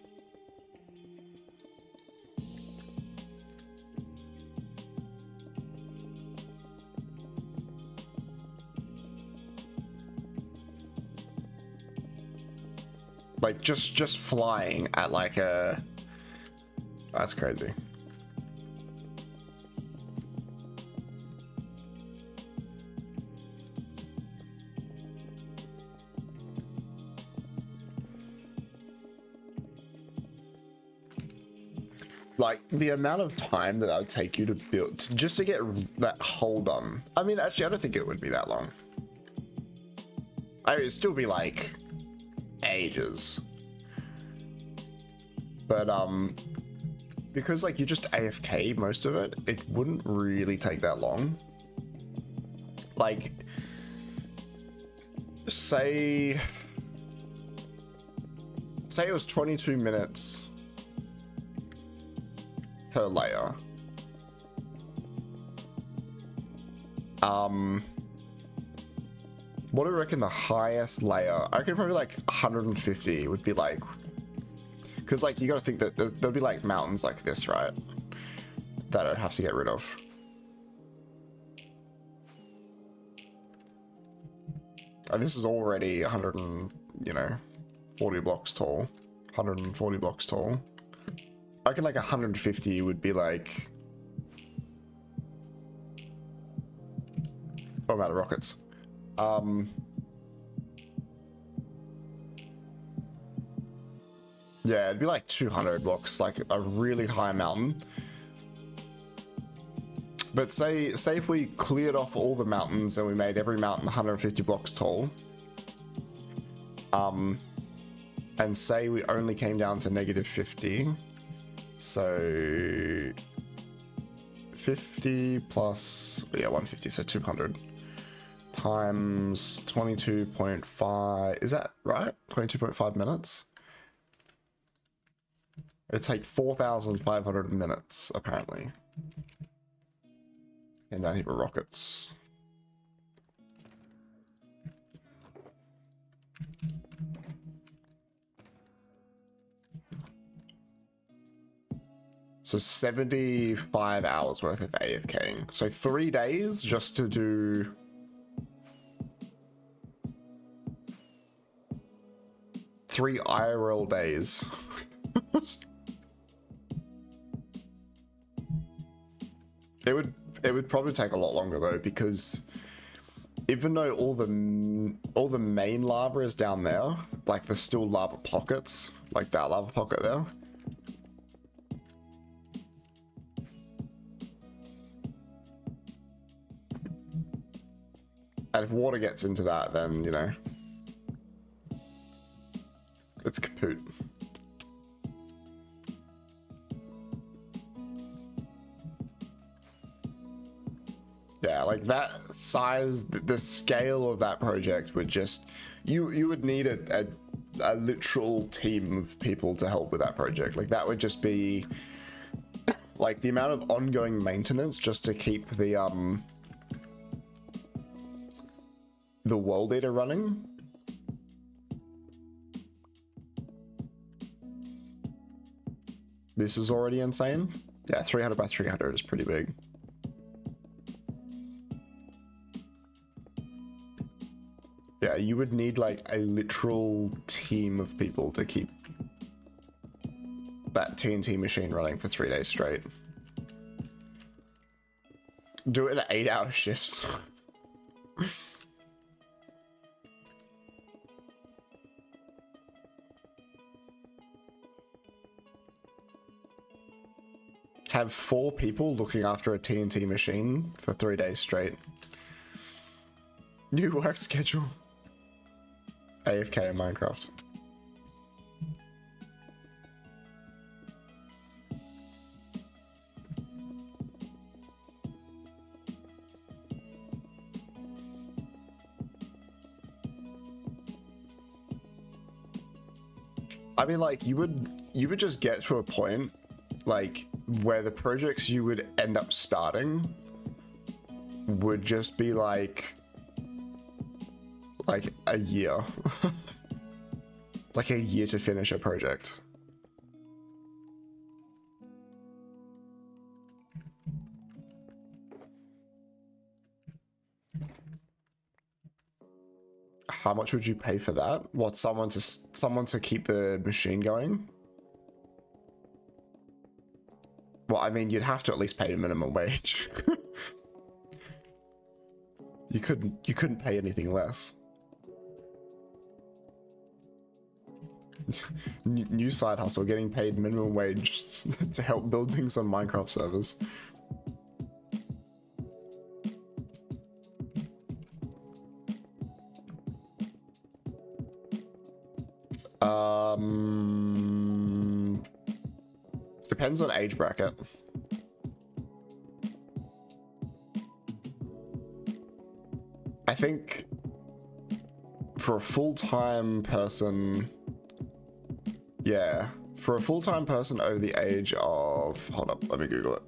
Speaker 1: Like just flying at like a... That's crazy. Like the amount of time that would take you to build, just to get that hole done. I mean, actually, I don't think it would be that long. It'd still be like ages. But because like you just AFK most of it, it wouldn't really take that long. Like, say it was 22 minutes per layer. What do you reckon the highest layer? I reckon probably like 150 would be like, because like you got to think that there'll be like mountains like this, right? That I'd have to get rid of. And this is already 40 blocks tall. 140 blocks tall. I reckon like 150 would be like... Oh, I'm out of rockets. Yeah, it'd be like 200 blocks, like a really high mountain. But say if we cleared off all the mountains and we made every mountain 150 blocks tall. And say we only came down to -50. So 50 plus, yeah, 150, so 200 times 22.5, is that right? 22.5 minutes? It'd take 4,500 minutes, apparently. And down here for rockets. So 75 hours worth of AFKing. So 3 days just to do... Three IRL days. It would probably take a lot longer though, because even though all the main lava is down there, like there's still lava pockets, like that lava pocket there. And if water gets into that, then, you know. Poot. Yeah, like that size, the scale of that project would just, you would need a literal team of people to help with that project. Like that would just be like the amount of ongoing maintenance just to keep the World Eater running. This is already insane. Yeah, 300 by 300 is pretty big. Yeah, you would need like a literal team of people to keep that TNT machine running for 3 days straight. Do it in 8-hour shifts. Have 4 people looking after a TNT machine for 3 days straight. New work schedule. AFK in Minecraft. I mean, like, you would just get to a point, like, where the projects you would end up starting would just be like a year. Like a year to finish a project. How much would you pay for that? What, someone to keep the machine going? Well, I mean, you'd have to at least pay minimum wage. You couldn't pay anything less. New side hustle, getting paid minimum wage to help build things on Minecraft servers. Depends on age bracket. I think for a full-time person, yeah, for a full-time person over the age of, hold up, let me Google it.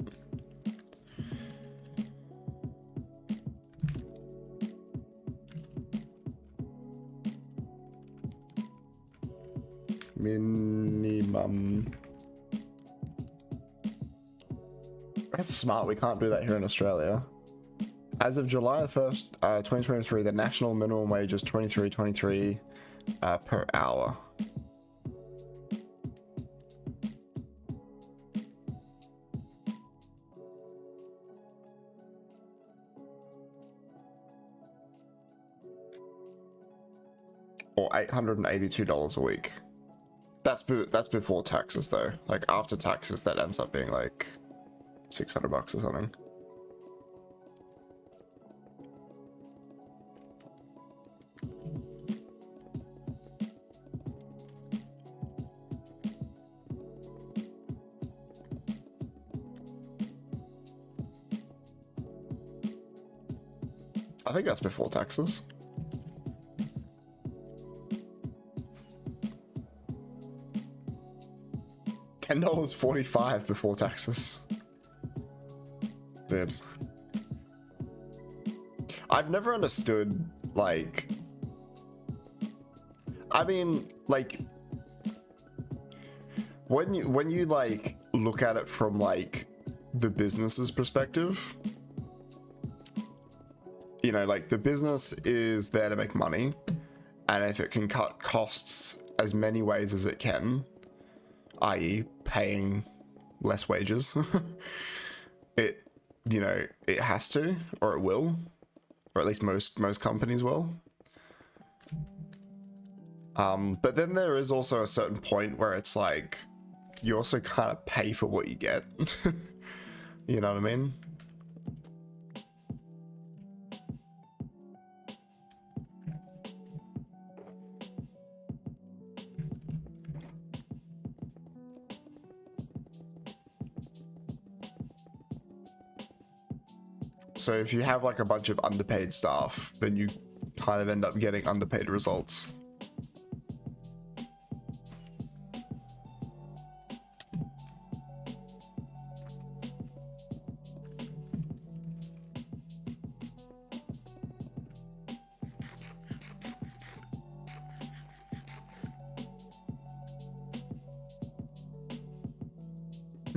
Speaker 1: Minimum. That's smart, we can't do that here in Australia. As of July 1st, 2023, the national minimum wage is $23.23 per hour. Or $882 a week. That's before taxes though. Like after taxes, that ends up being like $600 or something. I think that's before taxes. $10.45 before taxes. Dude. I've never understood, like... I mean, like... When you like, look at it from, like, the business's perspective... You know, like, the business is there to make money, and if it can cut costs as many ways as it can, i.e. paying less wages, it, you know, it has to, or it will, or at least most companies will. But then there is also a certain point where it's like, you also kind of pay for what you get. You know what I mean? So if you have like a bunch of underpaid staff, then you kind of end up getting underpaid results.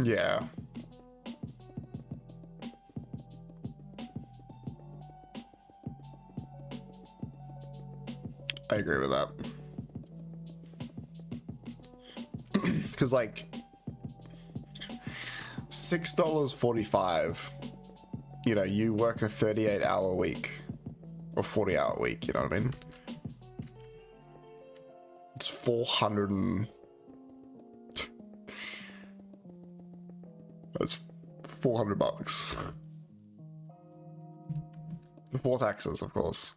Speaker 1: Yeah. I agree with that. Because, like, $6.45, you know, you work a 38-hour week or 40-hour week, you know what I mean? It's 400 and... That's $400. Before taxes, of course.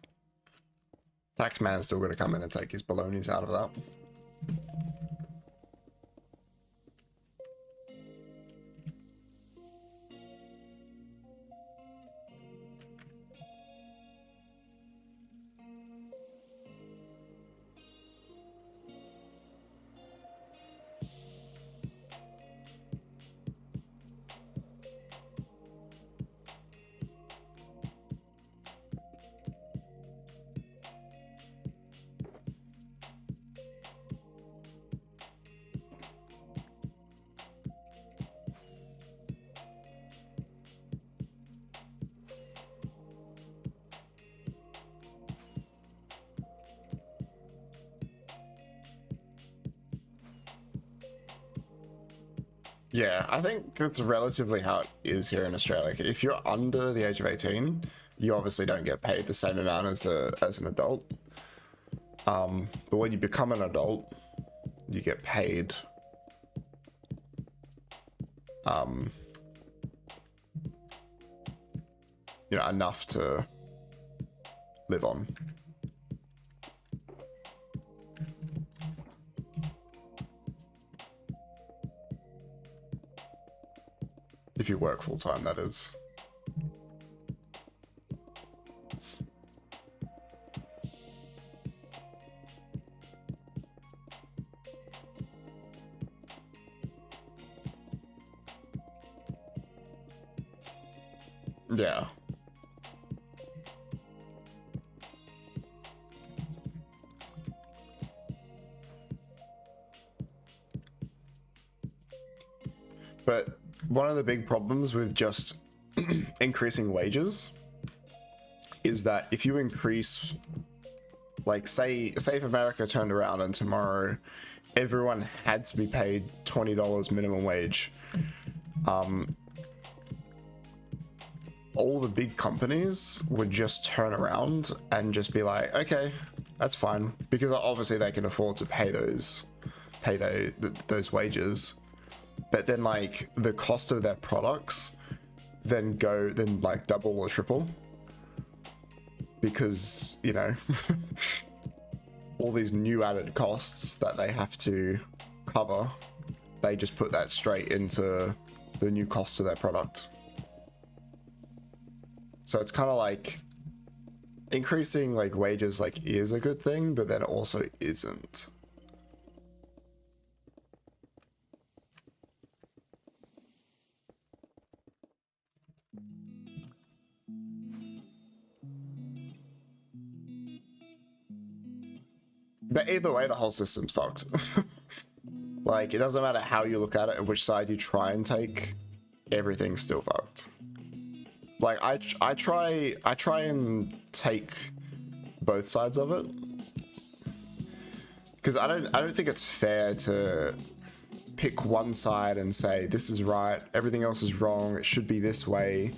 Speaker 1: Tax man's still gonna come in and take his balonies out of that. Yeah, I think that's relatively how it is here in Australia. If you're under the age of 18, you obviously don't get paid the same amount as an adult. But when you become an adult, you get paid you know, enough to live on. If you work full time, that is. Yeah. But one of the big problems with just increasing wages is that if you increase, like, say if America turned around and tomorrow everyone had to be paid $20 minimum wage, all the big companies would just turn around and just be like, okay, that's fine, because obviously they can afford to pay those wages. But then, like, the cost of their products then like double or triple, because, you know, all these new added costs that they have to cover, they just put that straight into the new cost of their product. So it's kind of like increasing like wages like is a good thing, but then it also isn't. But either way, the whole system's fucked. Like, it doesn't matter how you look at it and which side you try and take, everything's still fucked. Like, I try and take both sides of it, because I don't think it's fair to pick one side and say this is right, everything else is wrong, it should be this way.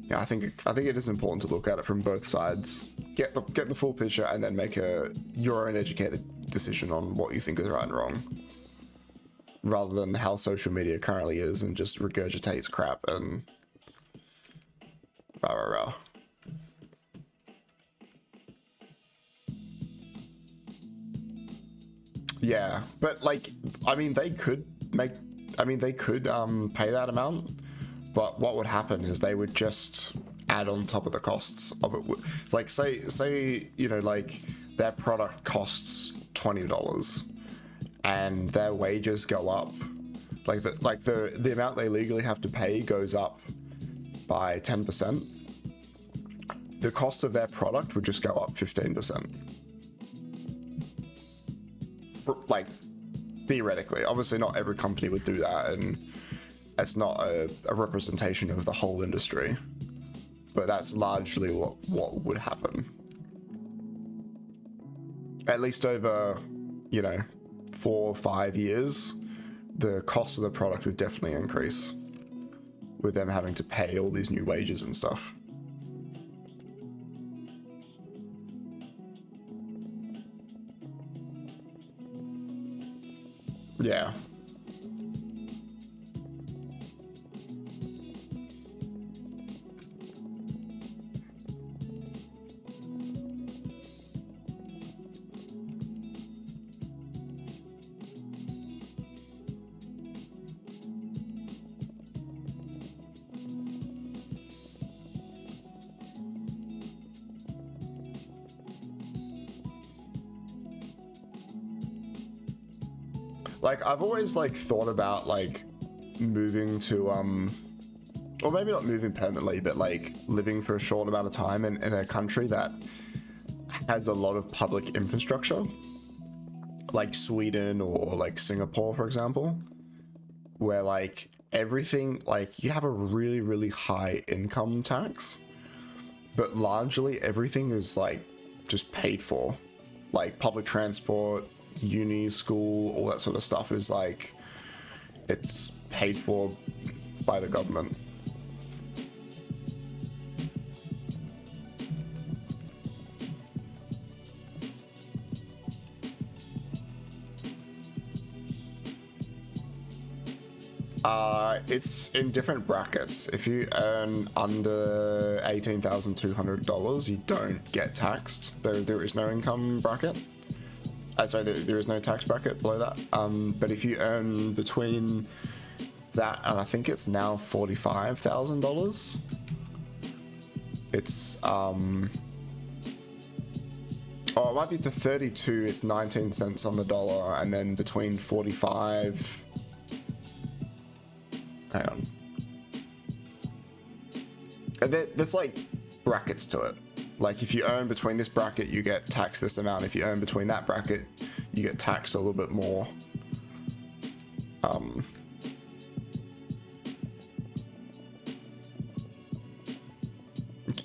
Speaker 1: Yeah, I think it is important to look at it from both sides, get the full picture, and then make your own educated decision on what you think is right and wrong, rather than how social media currently is and just regurgitates crap and rah rah rah. Yeah, but like, I mean, they could make I mean, they could pay that amount, but what would happen is they would just add on top of the costs of it. Like, say you know, like their product costs $20, and their wages go up, like the amount they legally have to pay goes up by 10%. The cost of their product would just go up 15%. Like, theoretically, obviously not every company would do that, and it's not a representation of the whole industry, but that's largely what would happen. At least over, you know, 4 or 5 years, the cost of the product would definitely increase with them having to pay all these new wages and stuff. Yeah. Like, I've always like thought about like moving to or maybe not moving permanently, but like living for a short amount of time in a country that has a lot of public infrastructure, like Sweden or like Singapore, for example, where like everything, like you have a really, really high income tax, but largely everything is like just paid for, like public transport, uni, school, all that sort of stuff is like, it's paid for by the government. It's in different brackets. If you earn under $18,200, you don't get taxed. There is no income bracket. Sorry, there is no tax bracket below that. But if you earn between that and I think it's now $45,000, it's oh, it might be to 32. It's 19 cents on the dollar, and then between 45. Hang on. And there's like brackets to it. Like if you earn between this bracket, you get taxed this amount. If you earn between that bracket, you get taxed a little bit more.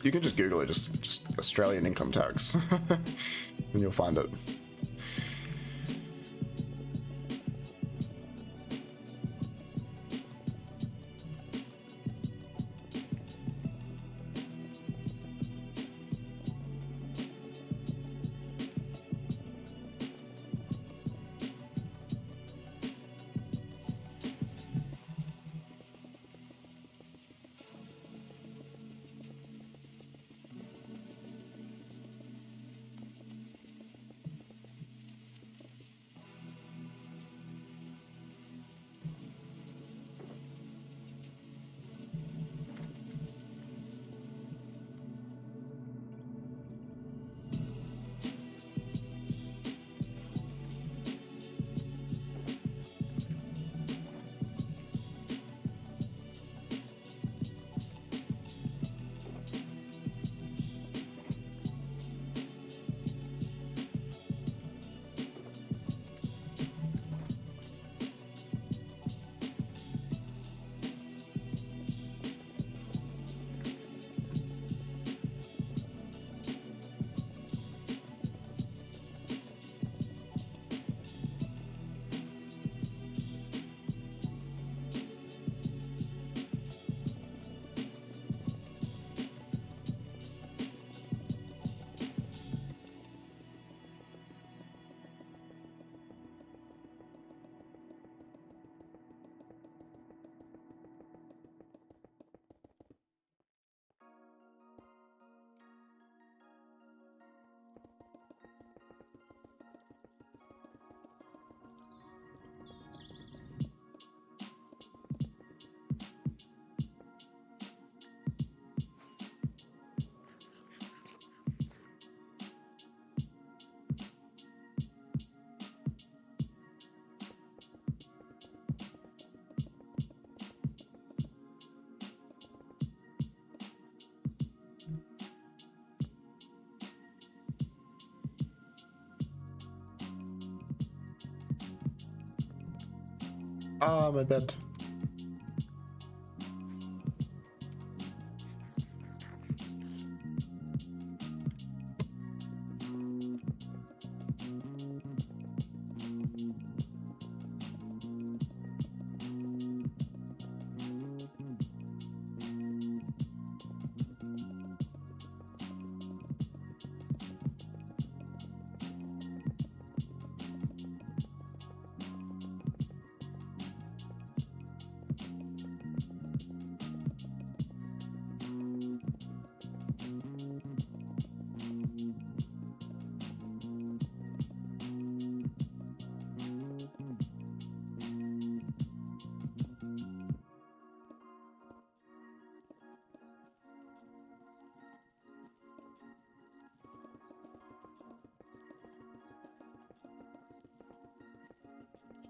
Speaker 1: You can just Google it, just Australian income tax, and you'll find it. Ah, my bed.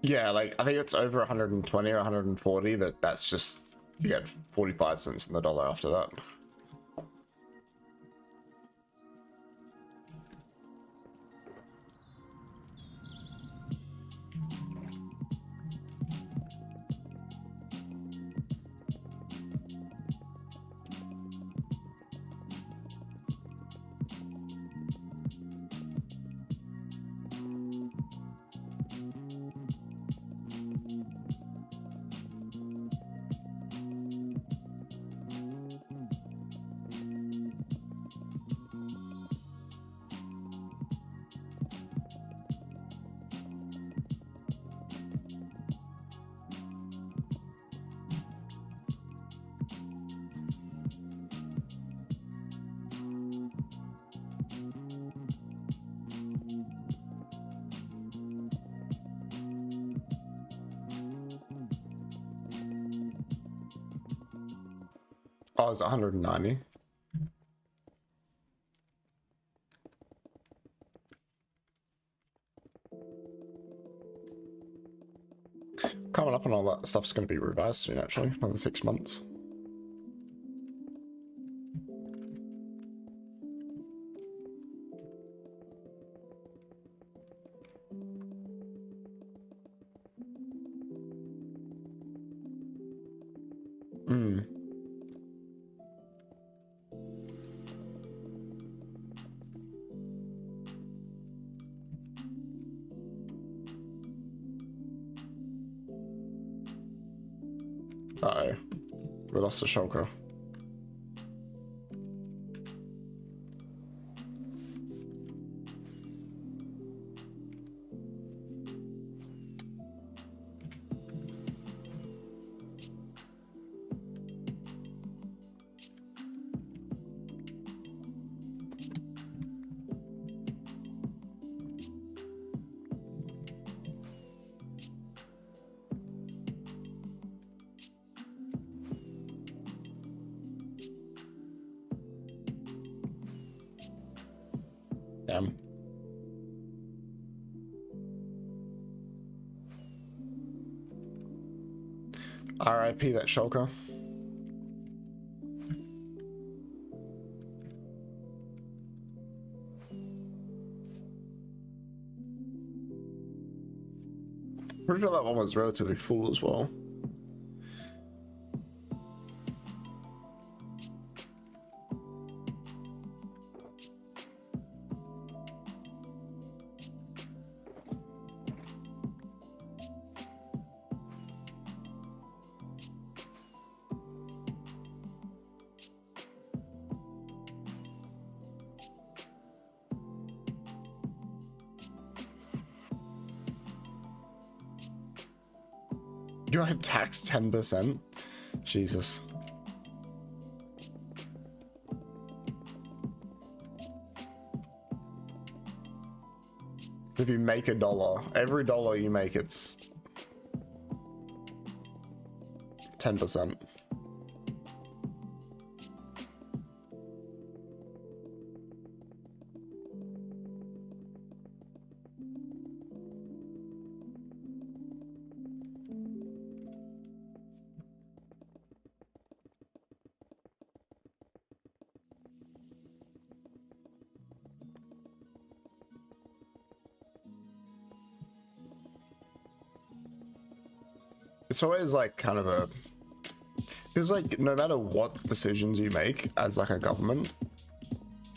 Speaker 1: Yeah, like I think it's over 120 or 140 that's just you get 45 cents in the dollar after that. Oh, it's 190. Coming up on all that stuff's going to be revised soon, actually. Another 6 months. Hmm. Uh-oh. We lost the shulker. Damn. RIP that shulker. Pretty sure that one was relatively full as well. You're taxed 10%? Jesus. If you make $1, every dollar you make, it's 10%. it's always like kind of a, because like no matter what decisions you make as like a government,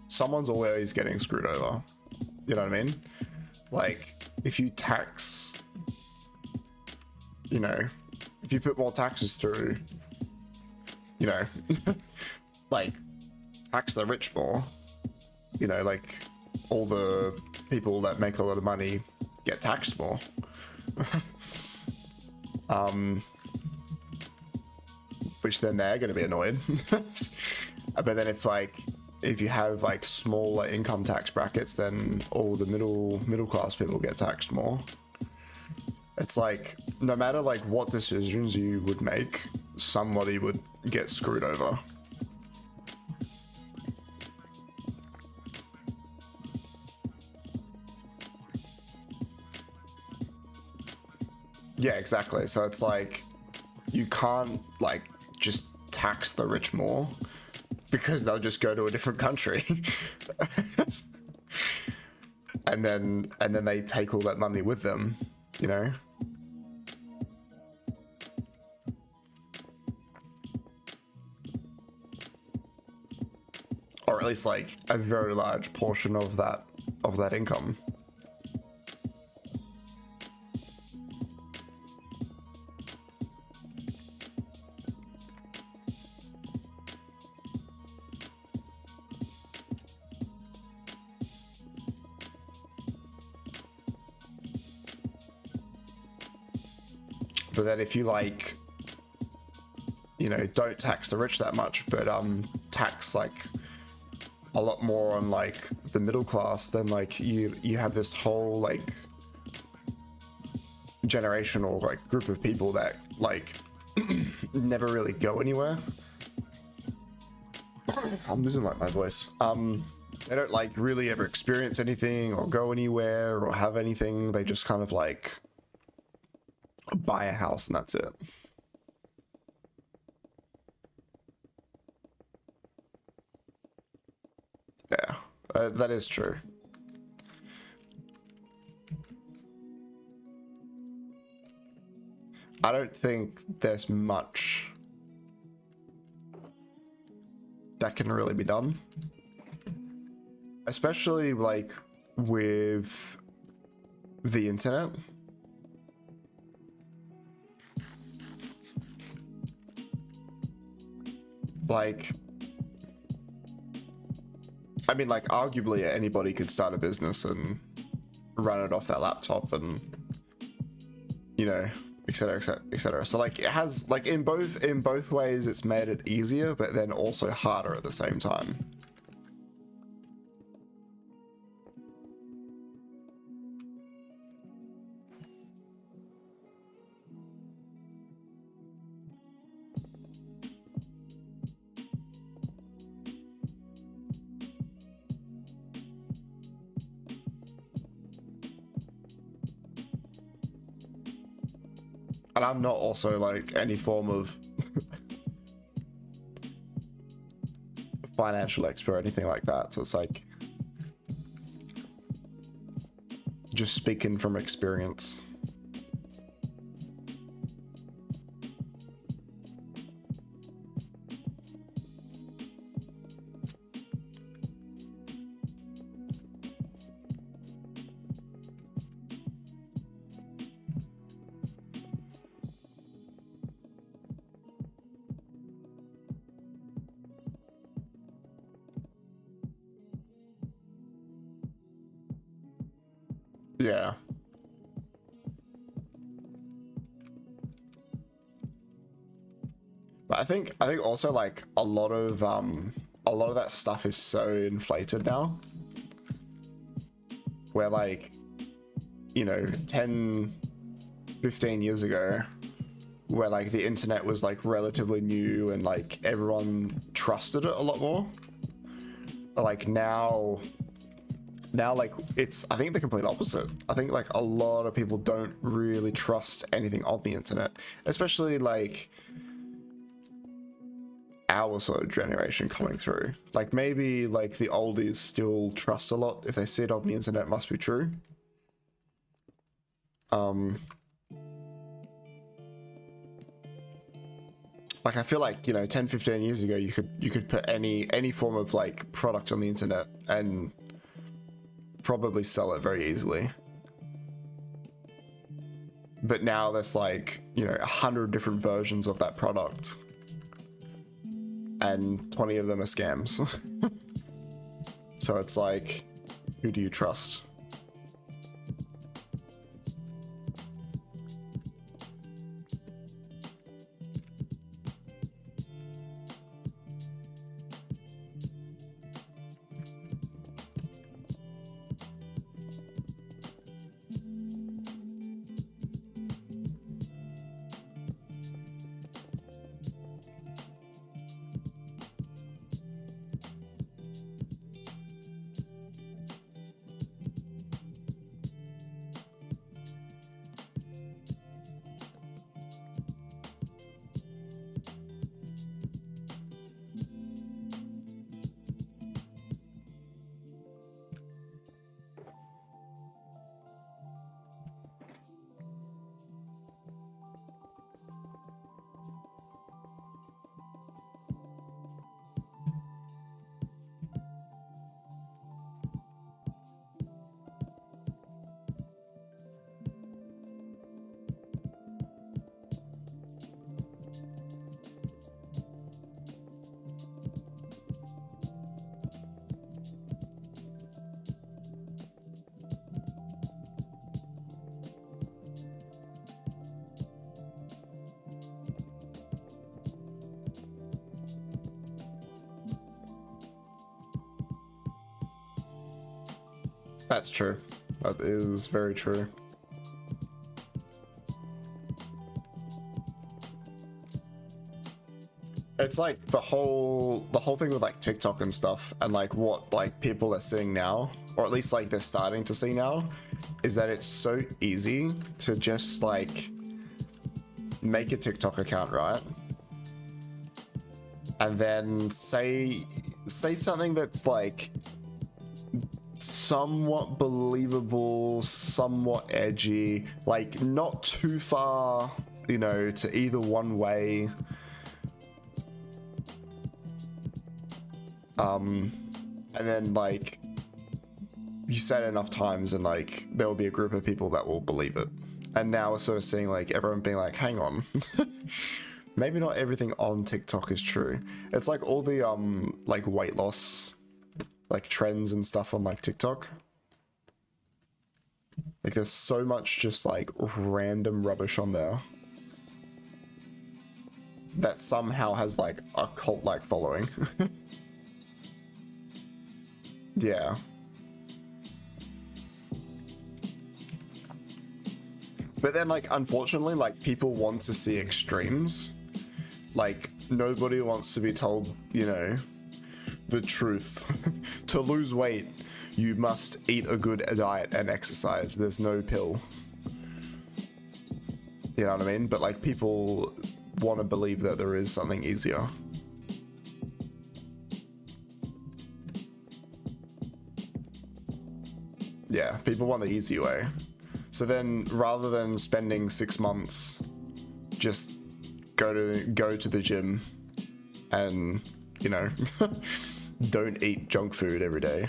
Speaker 1: someone's always getting screwed over. You know what I mean? Like if you tax, you know, if you put more taxes through, you know, like tax the rich more, you know, like all the people that make a lot of money get taxed more. Which then they're going to be annoyed. But then if you have like smaller income tax brackets, then all the middle class people get taxed more. It's like no matter like what decisions you would make, somebody would get screwed over. Yeah, exactly. So it's like you can't like just tax the rich more because they'll just go to a different country. and then they take all that money with them, you know? Or at least like a very large portion of that income. But then if you like, you know, don't tax the rich that much, but tax like a lot more on like the middle class, then like you have this whole like generational like group of people that like never really go anywhere. I'm losing like my voice. They don't like really ever experience anything or go anywhere or have anything. They just kind of like buy a house and that's it. Yeah, that is true. I don't think there's much that can really be done, especially like with the internet. Like, I mean, like, arguably anybody could start a business and run it off their laptop and, you know, et cetera, et cetera, et cetera. So, like, it has, like, in both ways, it's made it easier, but then also harder at the same time. And I'm not also like any form of financial expert or anything like that. So it's like just speaking from experience. Yeah. But I think also like a lot of that stuff is so inflated now. Where like, you know, 10, 15 years ago, where like the internet was like relatively new and like everyone trusted it a lot more. But like now like it's, I think the complete opposite. I think like a lot of people don't really trust anything on the internet, especially like our sort of generation coming through. Like maybe like the oldies still trust a lot. If they see it on the internet, it must be true. Like I feel like, you know, 10, 15 years ago you could put any form of like product on the internet and probably sell it very easily. But now there's like, you know, 100 different versions of that product and 20 of them are scams. So it's like, who do you trust? That's true. That is very true. It's like the whole thing with like TikTok and stuff, and like what like people are seeing now, or at least like they're starting to see now, is that it's so easy to just like make a TikTok account, right? And then say something that's like somewhat believable, somewhat edgy, like not too far, you know, to either one way. And then like you say it enough times and like there will be a group of people that will believe it. And now we're sort of seeing like everyone being like, hang on, maybe not everything on TikTok is true. It's like all the like weight loss like trends and stuff on like TikTok. Like there's so much just like random rubbish on there that somehow has like a cult like following. Yeah. But then like unfortunately like people want to see extremes. Like nobody wants to be told, you know, the truth. To lose weight, you must eat a good diet and exercise. There's no pill. You know what I mean? But like people want to believe that there is something easier. Yeah, people want the easy way. So then rather than spending 6 months, just go to the gym and, you know, don't eat junk food every day.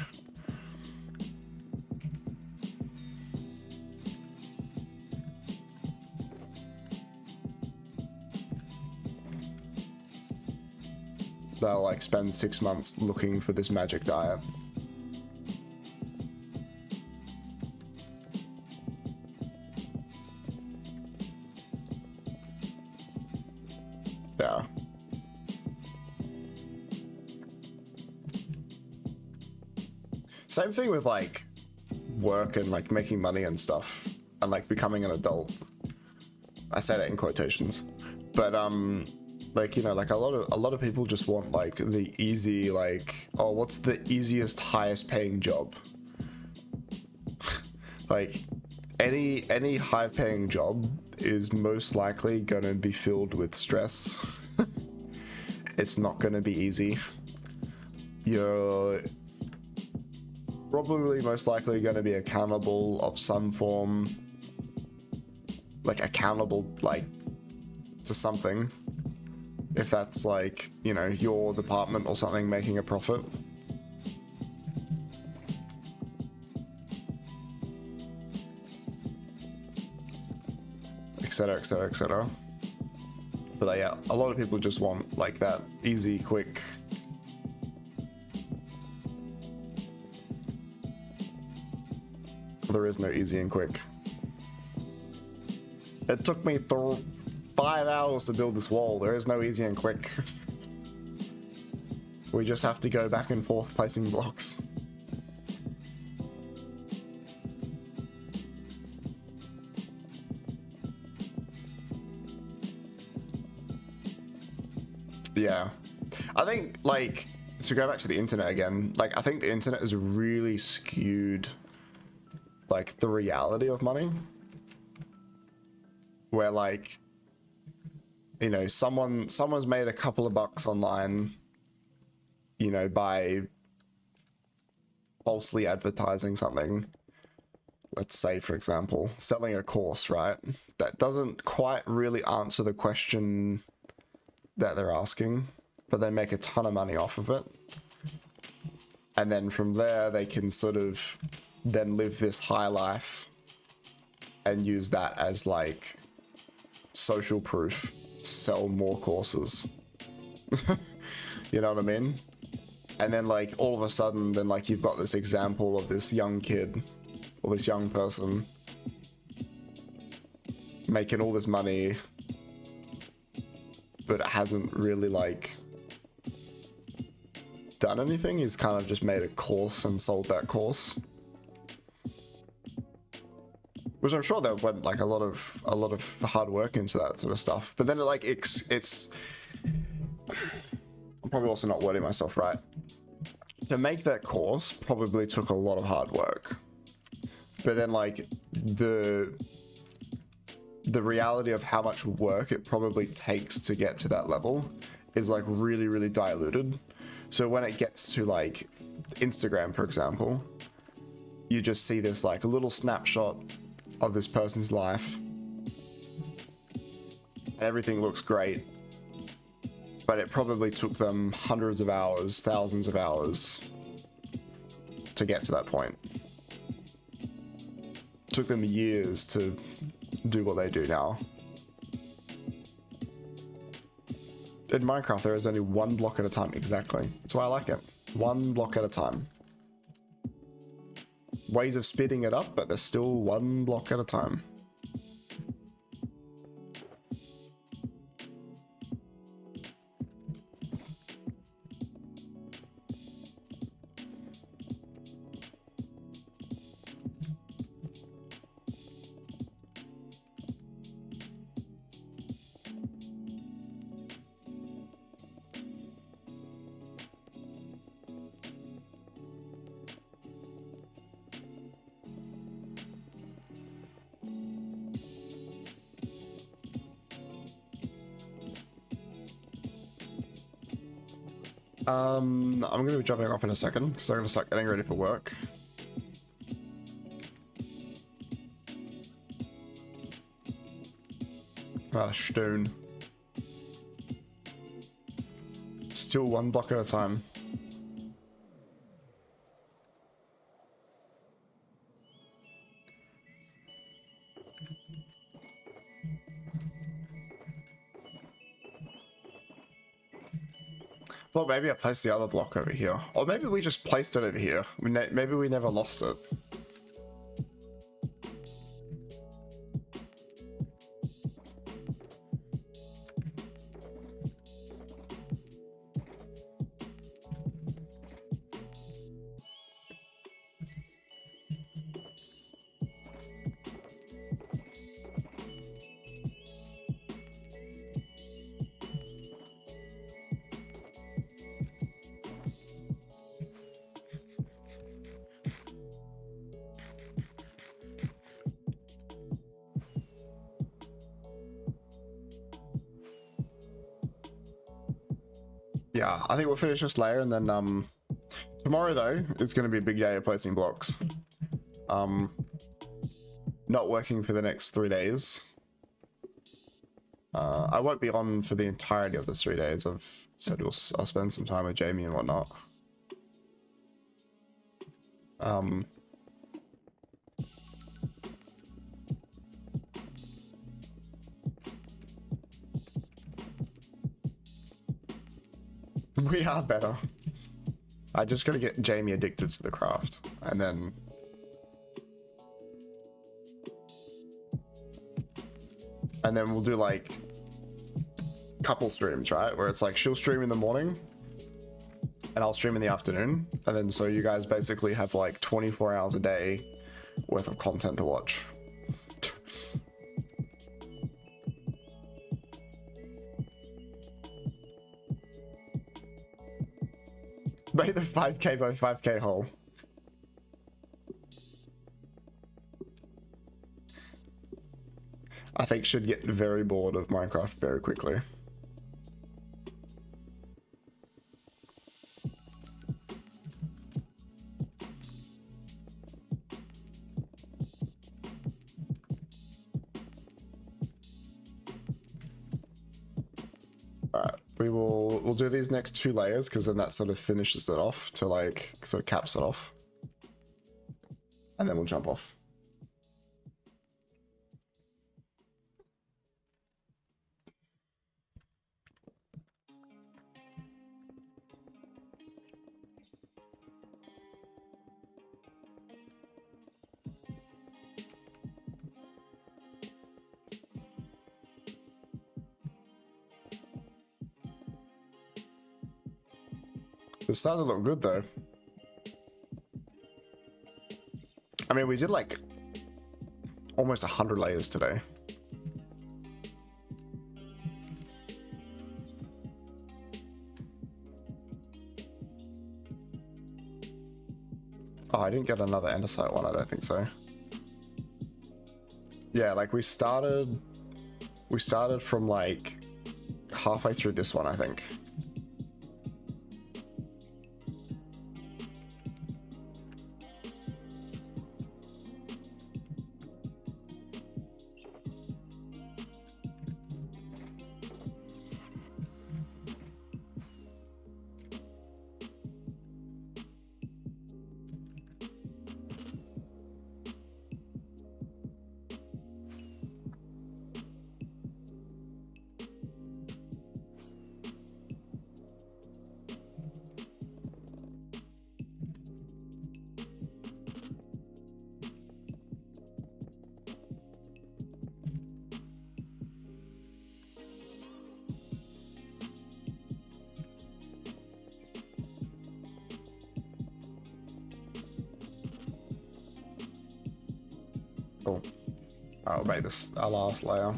Speaker 1: They'll like spend 6 months looking for this magic diet. Yeah. Same thing with like work and like making money and stuff and like becoming an adult. I say that in quotations. But like, you know, like a lot of people just want like the easy, like, oh, what's the easiest, highest paying job? Like any high paying job is most likely gonna be filled with stress. It's not gonna be easy. You're probably most likely gonna be accountable of some form, like accountable like to something. if that's like, you know, your department or something making a profit. Etc, etc, etc. But yeah, a lot of people just want like that easy, quick. There is no easy and quick. It took me 5 hours to build this wall. There is no easy and quick. We just have to go back and forth placing blocks. Yeah. I think, like, to go back to the internet again, like, I think the internet has really skewed, like, the reality of money. Where, like, you know, someone's made a couple of bucks online, you know, by falsely advertising something. Let's say, for example, selling a course, right? That doesn't quite really answer the question that they're asking, but they make a ton of money off of it. And then from there, they can sort of then live this high life and use that as like social proof to sell more courses. You know what I mean? And then like all of a sudden, then like you've got this example of this young kid or this young person making all this money, but it hasn't really like done anything. He's kind of just made a course and sold that course, which I'm sure there went like a lot of hard work into that sort of stuff. But then like it's I'm probably also not wording myself right. To make that course probably took a lot of hard work, but then like the reality of how much work it probably takes to get to that level is like really, really diluted. So when it gets to like Instagram, for example, you just see this like a little snapshot of this person's life and everything looks great, but it probably took them hundreds of hours, thousands of hours to get to that point. It took them years to do what they do now. In Minecraft, there is only one block at a time. Exactly. That's why I like it. One block at a time. Ways of speeding it up, but there's still one block at a time. I'm going to be jumping off in a second because I'm going to start getting ready for work. Ah, stone. Still one block at a time. Well, maybe I placed the other block over here. Or maybe we just placed it over here. Maybe we never lost it. Yeah, I think we'll finish this layer and then tomorrow though it's going to be a big day of placing blocks. Not working for the next 3 days. I won't be on for the entirety of the 3 days. I've said I'll spend some time with Jamie and whatnot. We are better. I just gotta get Jamie addicted to the craft, and then we'll do like couple streams, right? Where it's like she'll stream in the morning and I'll stream in the afternoon, and then so you guys basically have like 24 hours a day worth of content to watch. Make the 5k by 5k hole. I think should get very bored of Minecraft very quickly. Alright, we'll do these next 2 layers because then that sort of finishes it off to like sort of caps it off. And then we'll jump off. It's starting to look good though. I mean, we did like almost 100 layers today. Oh, I didn't get another andesite one, I don't think so. Yeah, like we started from like halfway through this one, I think. Cool. I'll make this our last layer.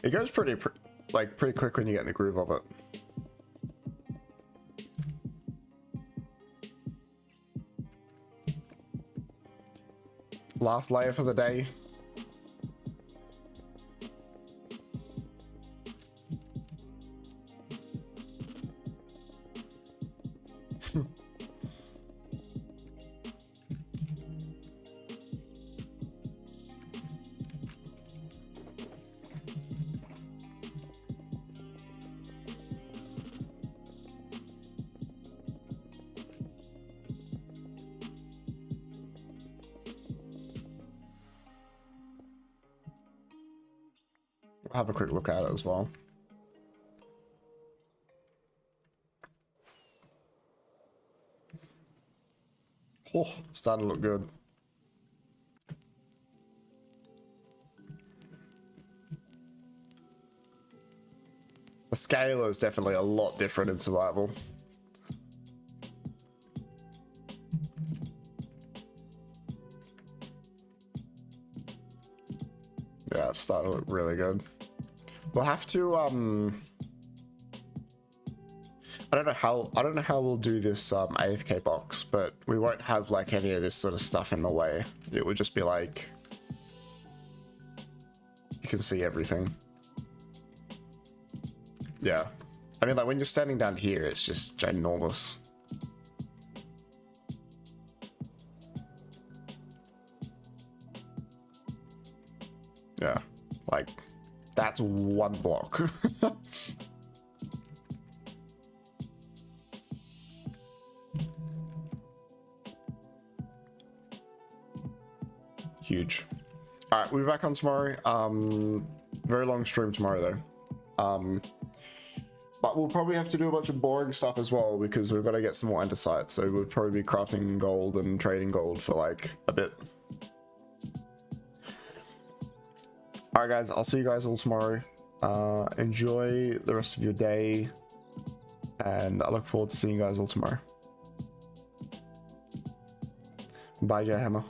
Speaker 1: It goes pretty quick when you get in the groove of it. Last layer for the day. Have a quick look at it as well. Oh, starting to look good. The scale is definitely a lot different in survival. Yeah, it's starting to look really good. We'll have to I don't know how we'll do this AFK box, but we won't have like any of this sort of stuff in the way. It would just be like you can see everything. Yeah. I mean, like when you're standing down here, it's just ginormous. Like, that's one block. Huge. All right, we'll be back on tomorrow. Very long stream tomorrow though. But we'll probably have to do a bunch of boring stuff as well because we've got to get some more andesite. So we'll probably be crafting gold and trading gold for like a bit. All right, guys. I'll see you guys all tomorrow. Enjoy the rest of your day, and I look forward to seeing you guys all tomorrow. Bye, Jay Hammer.